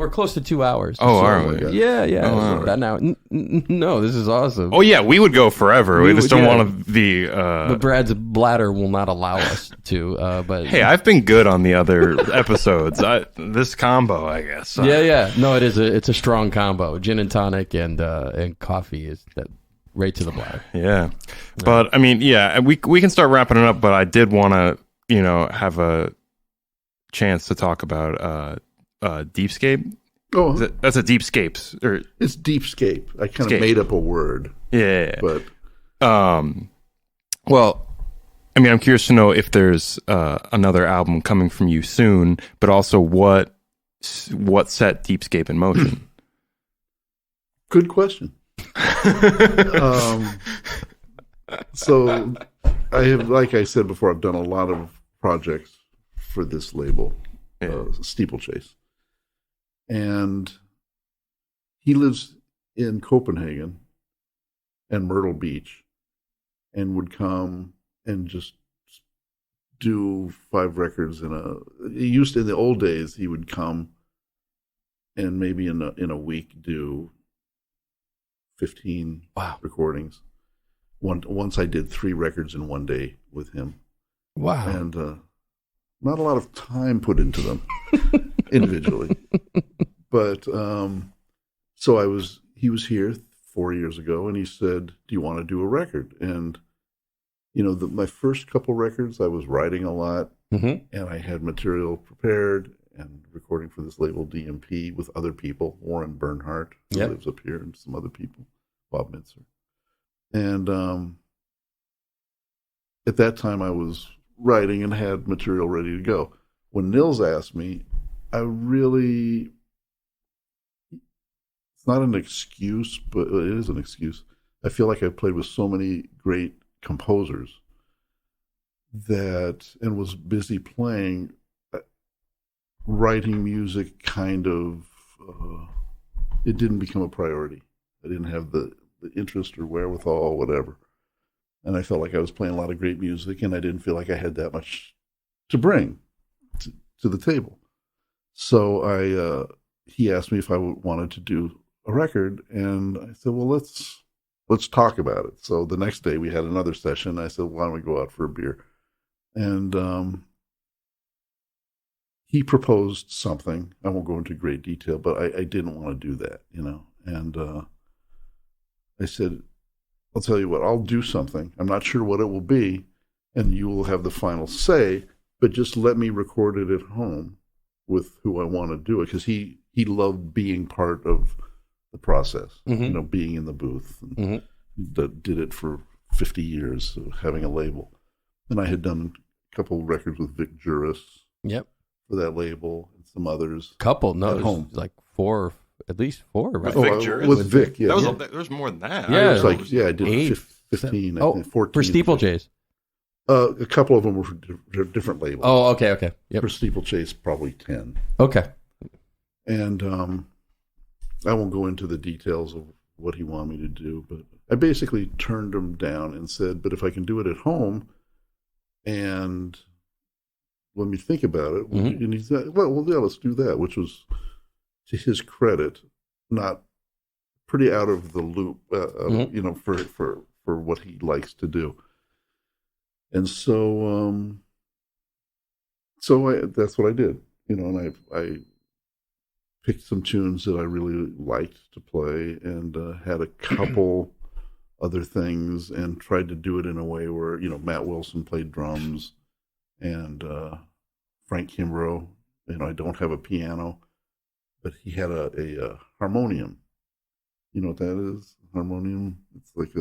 close to 2 hours. Oh, are we? Yeah. That now. No, this is awesome. Oh, yeah, we would go forever. We just don't want to be... But Brad's bladder will not allow us to. But hey, I've been good on the other episodes. This combo, I guess. Yeah. No, it's a strong combo. Gin and tonic and coffee is that right to the bladder. Yeah. But, I mean, yeah, we can start wrapping it up, but I did want to, have a chance to talk about... Deepscape? Oh, that's a Deepscapes, or it's Deepscape. I kind of made up a word. Yeah, but well, I mean, I'm curious to know if there's another album coming from you soon, but also what set Deepscape in motion. Good question. So I have, like I said before, I've done a lot of projects for this label, Steeplechase. And he lives in Copenhagen and Myrtle Beach and would come and just do 5 records in the old days, he would come and maybe in a week do 15 recordings. Once I did 3 records in one day with him. Wow. And not a lot of time put into them individually. But so he was here 4 years ago, and he said, "Do you want to do a record?" And my first couple records, I was writing a lot, and I had material prepared and recording for this label DMP with other people, Warren Bernhardt, who lives up here, and some other people, Bob Mintzer. And at that time, I was writing and had material ready to go. When Nils asked me, it's not an excuse, but it is an excuse. I feel like I've played with so many great composers and was busy playing, writing music kind of, it didn't become a priority. I didn't have the interest or wherewithal or whatever. And I felt like I was playing a lot of great music, and I didn't feel like I had that much to bring to the table. So he asked me if I wanted to do a record, and I said, well, let's talk about it. So the next day we had another session. I said, why don't we go out for a beer? And he proposed something. I won't go into great detail, but I didn't want to do that, And I said, I'll tell you what, I'll do something. I'm not sure what it will be, and you will have the final say, but just let me record it at home with who I want to do it, because he loved being part of the process, being in the booth. And did it for 50 years, having a label. And I had done a couple records with Vic Juris for that label and some others. At home. Like 4, at least 4, right? Vic Juris? With Vic, yeah. There was more than that. Yeah. I did 8, 15, 14. For Steeplechase. A couple of them were for different labels. Oh, okay. Yep. For Steeplechase, probably 10. Okay. And I won't go into the details of what he wanted me to do, but I basically turned him down and said, but if I can do it at home and let me think about it. Mm-hmm. And he said, well, yeah, let's do that, which was, to his credit, not pretty out of the loop, mm-hmm. For what he likes to do. And so that's what I did, and I picked some tunes that I really liked to play, and had a couple other things, and tried to do it in a way where, Matt Wilson played drums, and Frank Kimbrough, I don't have a piano, but he had a harmonium. You know what that is? Harmonium? It's like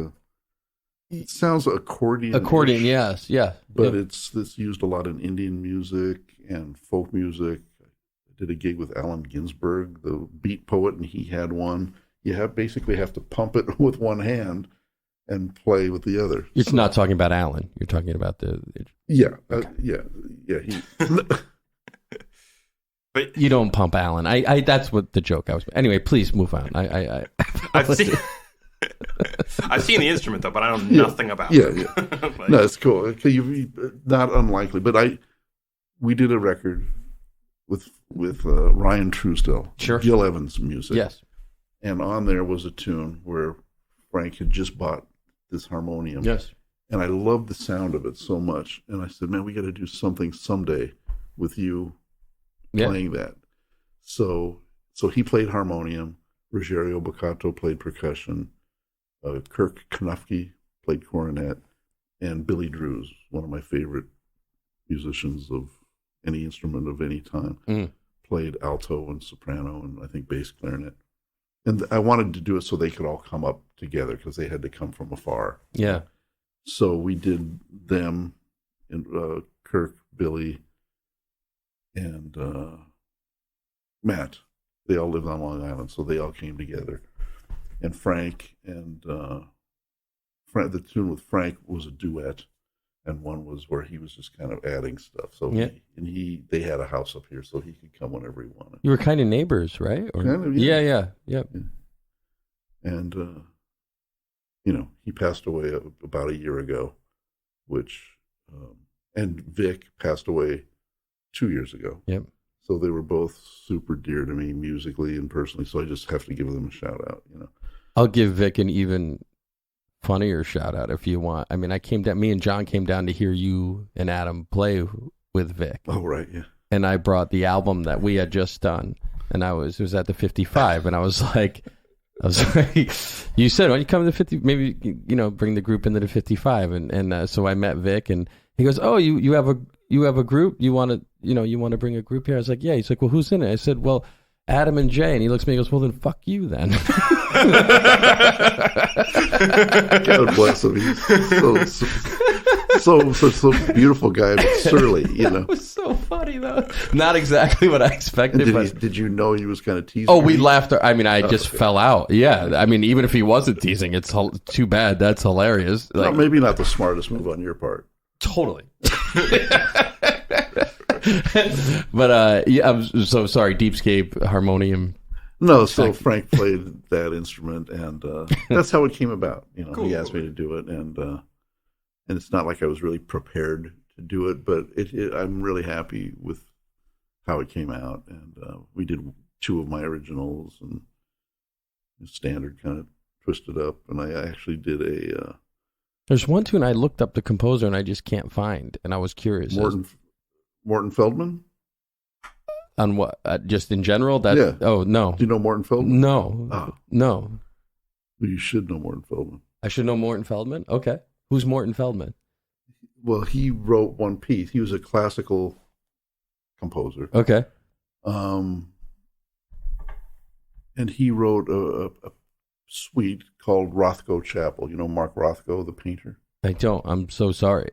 it sounds accordion. Accordion, yes, yeah. But it's used a lot in Indian music and folk music. I did a gig with Allen Ginsberg, the beat poet, and he had one. You basically have to pump it with one hand and play with the other. You're not talking about Allen. You're talking about the... Yeah, okay. He... But you don't pump Allen. I that's what the joke I was... Anyway, please move on. I've seen the instrument, though, but I know nothing about it. Yeah. No, it's cool. Okay, not unlikely. But we did a record with Ryan Truesdell, sure. Gil Evans music. Yes. And on there was a tune where Frank had just bought this harmonium. Yes. And I loved the sound of it so much. And I said, man, we got to do something someday with you playing that. So he played harmonium. Ruggiero Boccato played percussion. Kirk Knufke played cornet. And Billy Drews, one of my favorite musicians of any instrument of any time, played alto and soprano and I think bass clarinet. And I wanted to do it so they could all come up together because they had to come from afar. Yeah. So we did them, and Kirk, Billy, and Matt. They all lived on Long Island, so they all came together. And Frank and the tune with Frank was a duet, and one was where he was just kind of adding stuff. So they had a house up here, so he could come whenever he wanted. You were kind of neighbors, right? Or, kind of, yeah. And he passed away about a year ago, and Vic passed away 2 years ago. Yep. So they were both super dear to me musically and personally. So I just have to give them a shout out. I'll give Vic an even funnier shout out if you want. I mean, me and John came down to hear you and Adam play with Vic. Oh, right, yeah. And I brought the album that we had just done, and it was at the 55, and I was like, you said, why don't you come to the 50, maybe, bring the group into the 55, and so I met Vic, and he goes, oh, you have a group, you want to bring a group here? I was like, yeah. He's like, well, who's in it? I said, well, Adam and Jay. And he looks at me and goes, well, then fuck you then. God bless him. He's so beautiful guy, but surly, It was so funny, though. Not exactly what I expected. Did you know he was kind of teasing? Oh, we laughed. I mean, I just fell out. Yeah. I mean, even if he wasn't teasing, it's too bad. That's hilarious. Like, maybe not the smartest move on your part. Totally. But I'm so sorry. Deepscape harmonium. No, so Frank played that instrument, and that's how it came about. Cool. He asked me to do it, and it's not like I was really prepared to do it, but I'm really happy with how it came out. And we did two of my originals, and standard kind of twisted up, and I actually did a. There's one tune I looked up the composer and I just can't find, and I was curious. Morton Feldman? On what? Just in general? Yeah. Oh, no. Do you know Morton Feldman? No. Oh. No. Well, you should know Morton Feldman. I should know Morton Feldman? Okay. Who's Morton Feldman? Well, he wrote one piece. He was a classical composer. Okay. And he wrote a suite called Rothko Chapel. You know Mark Rothko, the painter? I don't. I'm so sorry.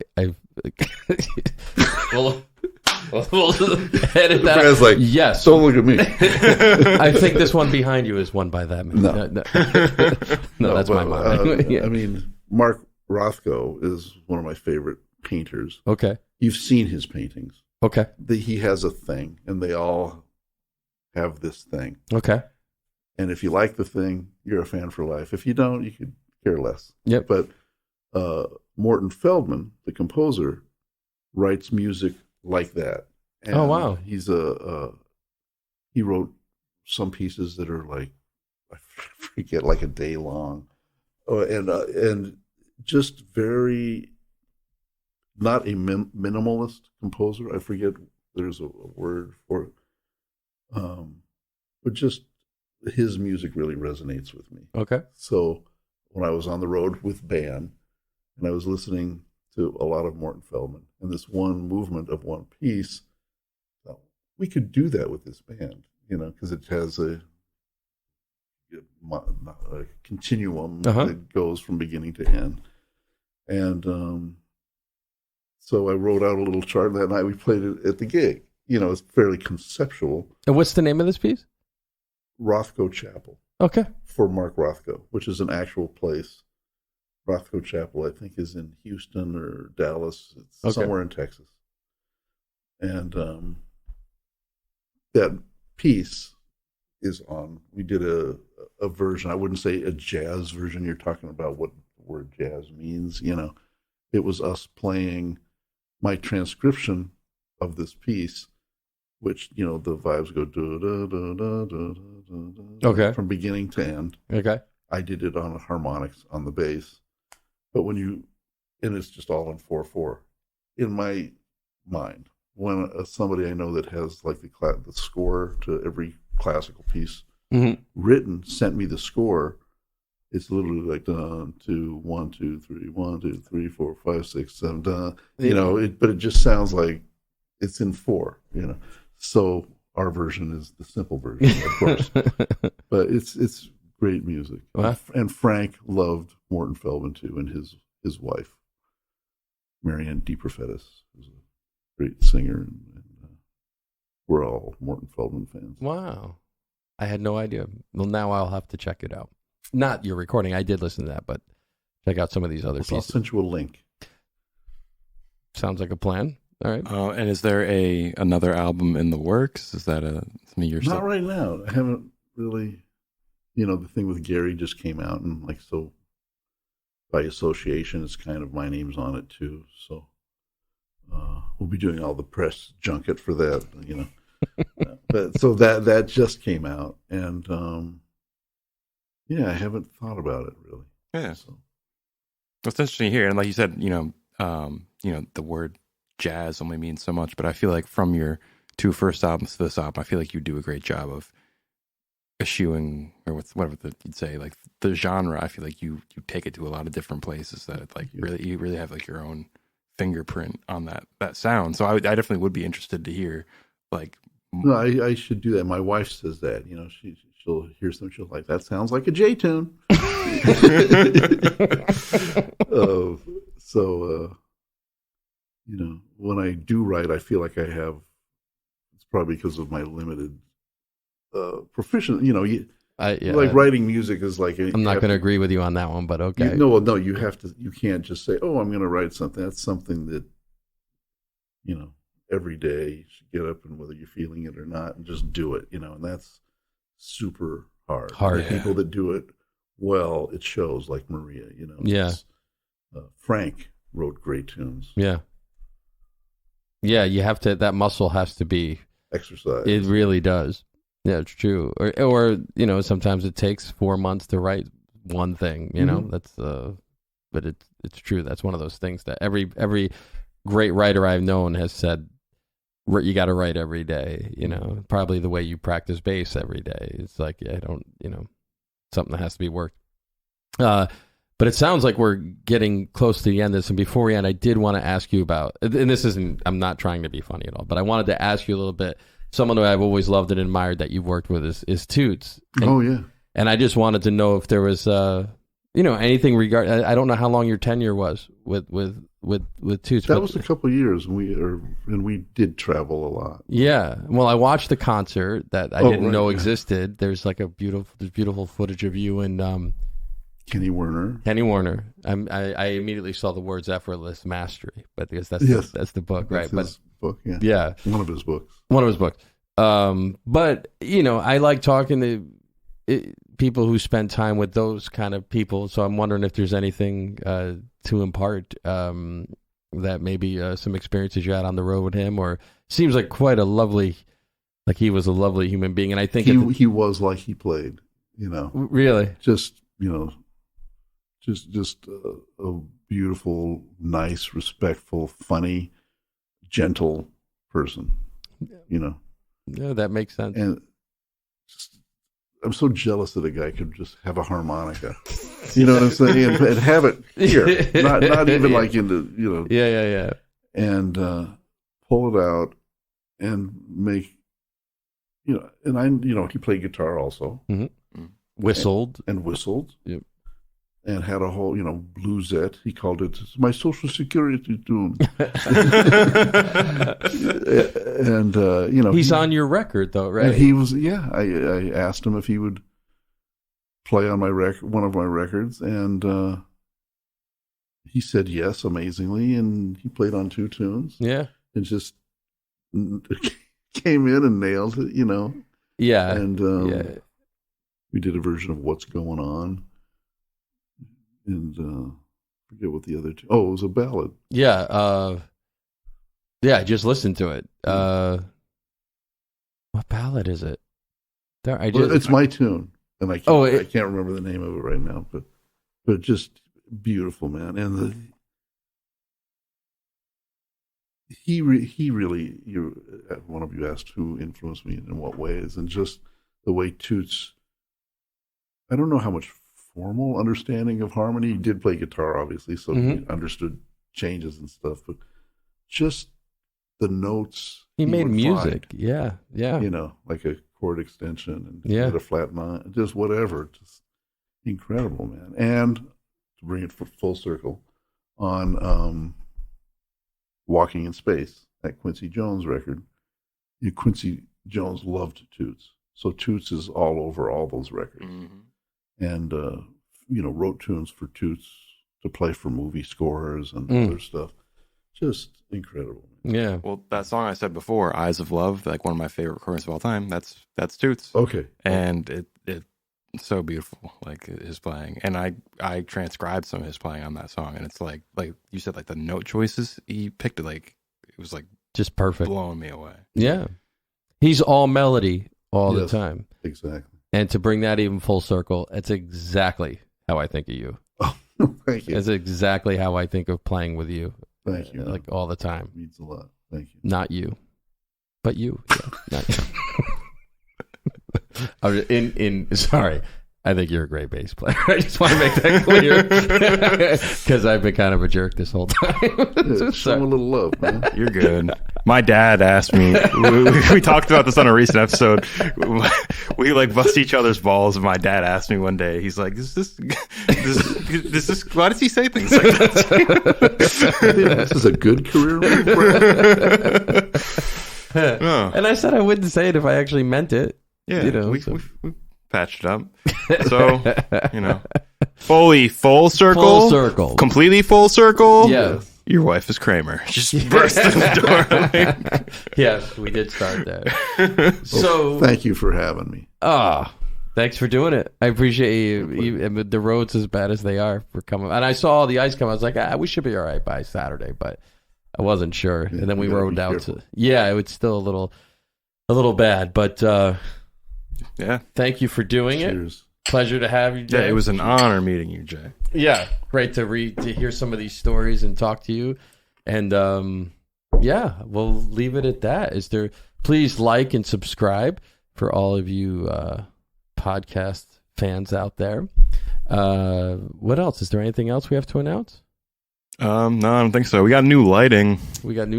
We'll edit that. Guy's like, yes. Don't look at me. I think this one behind you is one by that man. No, that's my mind. I mean, Mark Rothko is one of my favorite painters. Okay. You've seen his paintings. Okay. He has a thing, and they all have this thing. Okay. And if you like the thing, you're a fan for life. If you don't, you could care less. Yep. But Morton Feldman, the composer, writes music like that. And oh, wow. He's he wrote some pieces that are like, I forget, like a day long. And just very, not a minimalist composer. I forget, there's a word for it. But just his music really resonates with me. Okay. So when I was on the road with band and I was listening to a lot of Morton Feldman and this one movement of one piece, we could do that with this band, because it has a continuum that goes from beginning to end. And so I wrote out a little chart that night. We played it at the gig. It's fairly conceptual. And what's the name of this piece? Rothko Chapel. Okay. For Mark Rothko, which is an actual place. Rothko Chapel, I think, is in Houston or Dallas. It's somewhere in Texas. And that piece is on. We did a version. I wouldn't say a jazz version. You're talking about what the word jazz means. It was us playing my transcription of this piece, which the vibes go from beginning to end. Okay. I did it on harmonics on the bass, but and it's just all in 4/4. In my mind, when somebody I know that has like the score to every classical piece written sent me the score, it's literally like 1, 2, 3, 1, 2, 3, 4, 5, 6, 7, but it just sounds like it's in 4. So our version is the simple version, of course, but it's great music. Wow. And Frank loved Morton Feldman too, and his wife, Marianne DeProfetis, is a great singer, and we're all Morton Feldman fans. Wow. I had no idea. Well, now I'll have to check it out. Not your recording. I did listen to that, but check out some of these other pieces. I'll send you a link. Sounds like a plan. All right. And is there another album in the works? Is that something you're not right now? I haven't really. The thing with Gary just came out, and so by association, it's kind of my name's on it too. So we'll be doing all the press junket for that. But so that just came out, and I haven't thought about it really. Yeah. So it's interesting here, and like you said, the word jazz only means so much, but I feel like from your 2 first albums to this album, I feel like you do a great job of eschewing, or whatever you'd say, like the genre. I feel like you take it to a lot of different places that it, like you really have like your own fingerprint on that sound. So I definitely would be interested to hear like. No, I should do that. My wife says that. She'll hear something. She'll like, that sounds like a J tune. When I do write, I feel like I have. It's probably because of my limited proficient. Like writing music is like. I'm not going to agree with you on that one, but okay. No, you have to. You can't just say, "Oh, I'm going to write something." That's something that, every day you should get up, and whether you're feeling it or not, and just do it. And that's super hard. Hard. People that do it well, it shows. Like Maria, Yeah. Frank wrote great tunes. Yeah. Yeah, you have to. That muscle has to be exercised. It really does. Yeah, it's true. Or sometimes it takes 4 months to write one thing. That's but it's true. That's one of those things that every great writer I've known has said. You got to write every day. Probably the way you practice bass every day. It's like I don't. Something that has to be worked. But it sounds like we're getting close to the end of this. And before we end, I did want to ask you about, and this isn't, I'm not trying to be funny at all, but I wanted to ask you a little bit. Someone who I've always loved and admired that you've worked with is Toots. Yeah. And I just wanted to know if there was, anything I don't know how long your tenure was with Toots. That was a couple of years, and we did travel a lot. Yeah. Well, I watched the concert that I didn't know existed. There's like beautiful footage of you and, Kenny Werner. I immediately saw the words "effortless mastery," but because that's the book, right? That's his book, yeah. Yeah. One of his books. But I like talking to people who spend time with those kind of people. So I'm wondering if there's anything to impart that maybe some experiences you had on the road with him, or seems like quite a lovely, like he was a lovely human being. And I think he was like he played, you know, really just, you know, just a beautiful, nice, respectful, funny, gentle person, you know. Yeah, that makes sense. And just, I'm so jealous that a guy could just have a harmonica, you know what I'm saying, and have it here, not even like in the, you know, yeah, and pull it out and make, you know, and I, you know, he played guitar also, whistled and whistled, yep. And had a whole, you know, bluesette. He called it my social security tune. And you know, he's on your record though, right? And he was, yeah. I asked him if he would play on my one of my records, and he said yes, amazingly, and he played on 2 tunes. Yeah, and just came in and nailed it, you know. Yeah, and we did a version of "What's Going On." And forget what the other two. Oh, it was a ballad. Yeah, I just listened to it. What ballad is it? It's my tune, and I can't remember the name of it right now. But just beautiful, man. And he really. One of you asked who influenced me and in what ways, and just the way Toots. I don't know how much formal understanding of harmony. He did play guitar, obviously, so he understood changes and stuff, but just the notes. He made music. Find, yeah. You know, like a chord extension and a flat 9, just whatever. Just incredible, man. And to bring it full circle, on Walking in Space, that Quincy Jones record, Quincy Jones loved Toots. So Toots is all over all those records. Mm-hmm. And, you know, wrote tunes for Toots to play for movie scores and other stuff. Just incredible. Yeah. Well, that song I said before, Eyes of Love, like one of my favorite recordings of all time, that's Toots. Okay. And it's so beautiful, like his playing. And I transcribed some of his playing on that song. And it's like you said, like the note choices he picked, it was like just perfect, blowing me away. Yeah. He's all melody all the time. Exactly. And to bring that even full circle, it's exactly how I think of you. Oh, thank you. It's exactly how I think of playing with you. Thank you. Like all the time. It means a lot. Thank you. Not you, but you. Yeah, not you. Sorry. I think you're a great bass player. I just want to make that clear because I've been kind of a jerk this whole time. Show him a little love, man. You're good. My dad asked me. We talked about this on a recent episode. We like bust each other's balls, and my dad asked me one day. He's like, "Is this? Why does he say things like that?" This is a good career move. And I said I wouldn't say it if I actually meant it. Yeah, you know, we patched it up. So, you know, fully full circle, completely full circle. Yeah. Your wife is Kramer. Just burst in the door. Yes, we did start that. So thank you for having me. Thanks for doing it. I appreciate you. The roads as bad as they are for coming. And I saw all the ice come. I was like, we should be all right by Saturday, but I wasn't sure. Yeah, and then we rode out to. Yeah, it was still a little bad, but yeah. Thank you for doing it. Pleasure to have you, Jay. Yeah, it was an honor meeting you, Jay. Yeah, great to hear some of these stories and talk to you. And yeah, we'll leave it at that. Please like and subscribe for all of you podcast fans out there. What else? Is there anything else we have to announce? No, I don't think so. We got new lighting. Do you have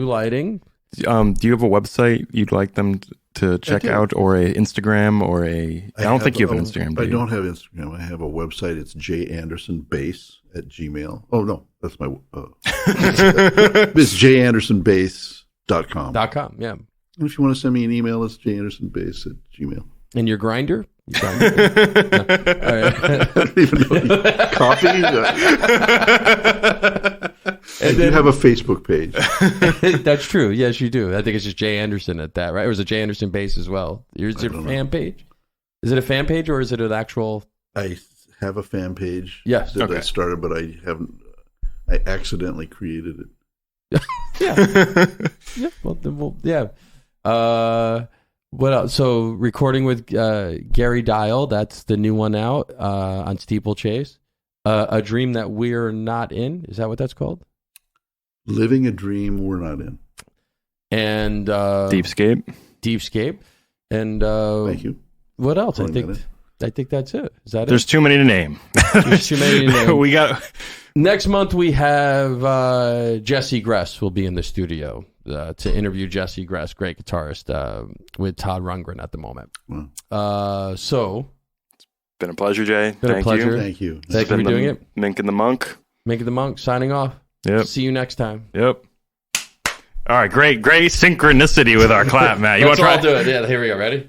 a website you'd like them to check out, or a Instagram, or I don't think you have an Instagram. I don't have Instagram. I have a website. It's jandersonbass@gmail. Oh no, that's my. It's jandersonbass.com. Yeah. And if you want to send me an email, it's jandersonbass@gmail. And your grinder? No. All right. I don't even know. Coffee? And you have a Facebook page. That's true. Yes, you do. I think it's just Jay Anderson at that, right? Or is it Jay Anderson Bass as well? Is your fan page? Is it a fan page or is it an actual? I have a fan page. Yes. That Okay. I started, but I haven't. I accidentally created it. Yeah. Yeah. What else? So recording with Gary Dial. That's the new one out on Steeplechase. A Dream That We're Not In. Is that what that's called? Living a Dream We're Not In. And Deepscape. And Thank you. What else? I think that's it. Is that There's too many to name. There's too many to name. We got next month. We have Jesse Gress will be in the studio to interview Jesse Gress, great guitarist, with Todd Rundgren at the moment. Wow. So been a pleasure, Jay. Been a pleasure. Thank you. Thank you for doing it. Mink and the Monk. Mink and the Monk signing off. Yep. See you next time. Yep. All right, great synchronicity with our clap, Matt. You want to try? Let's all do it. Yeah, here we go. Ready?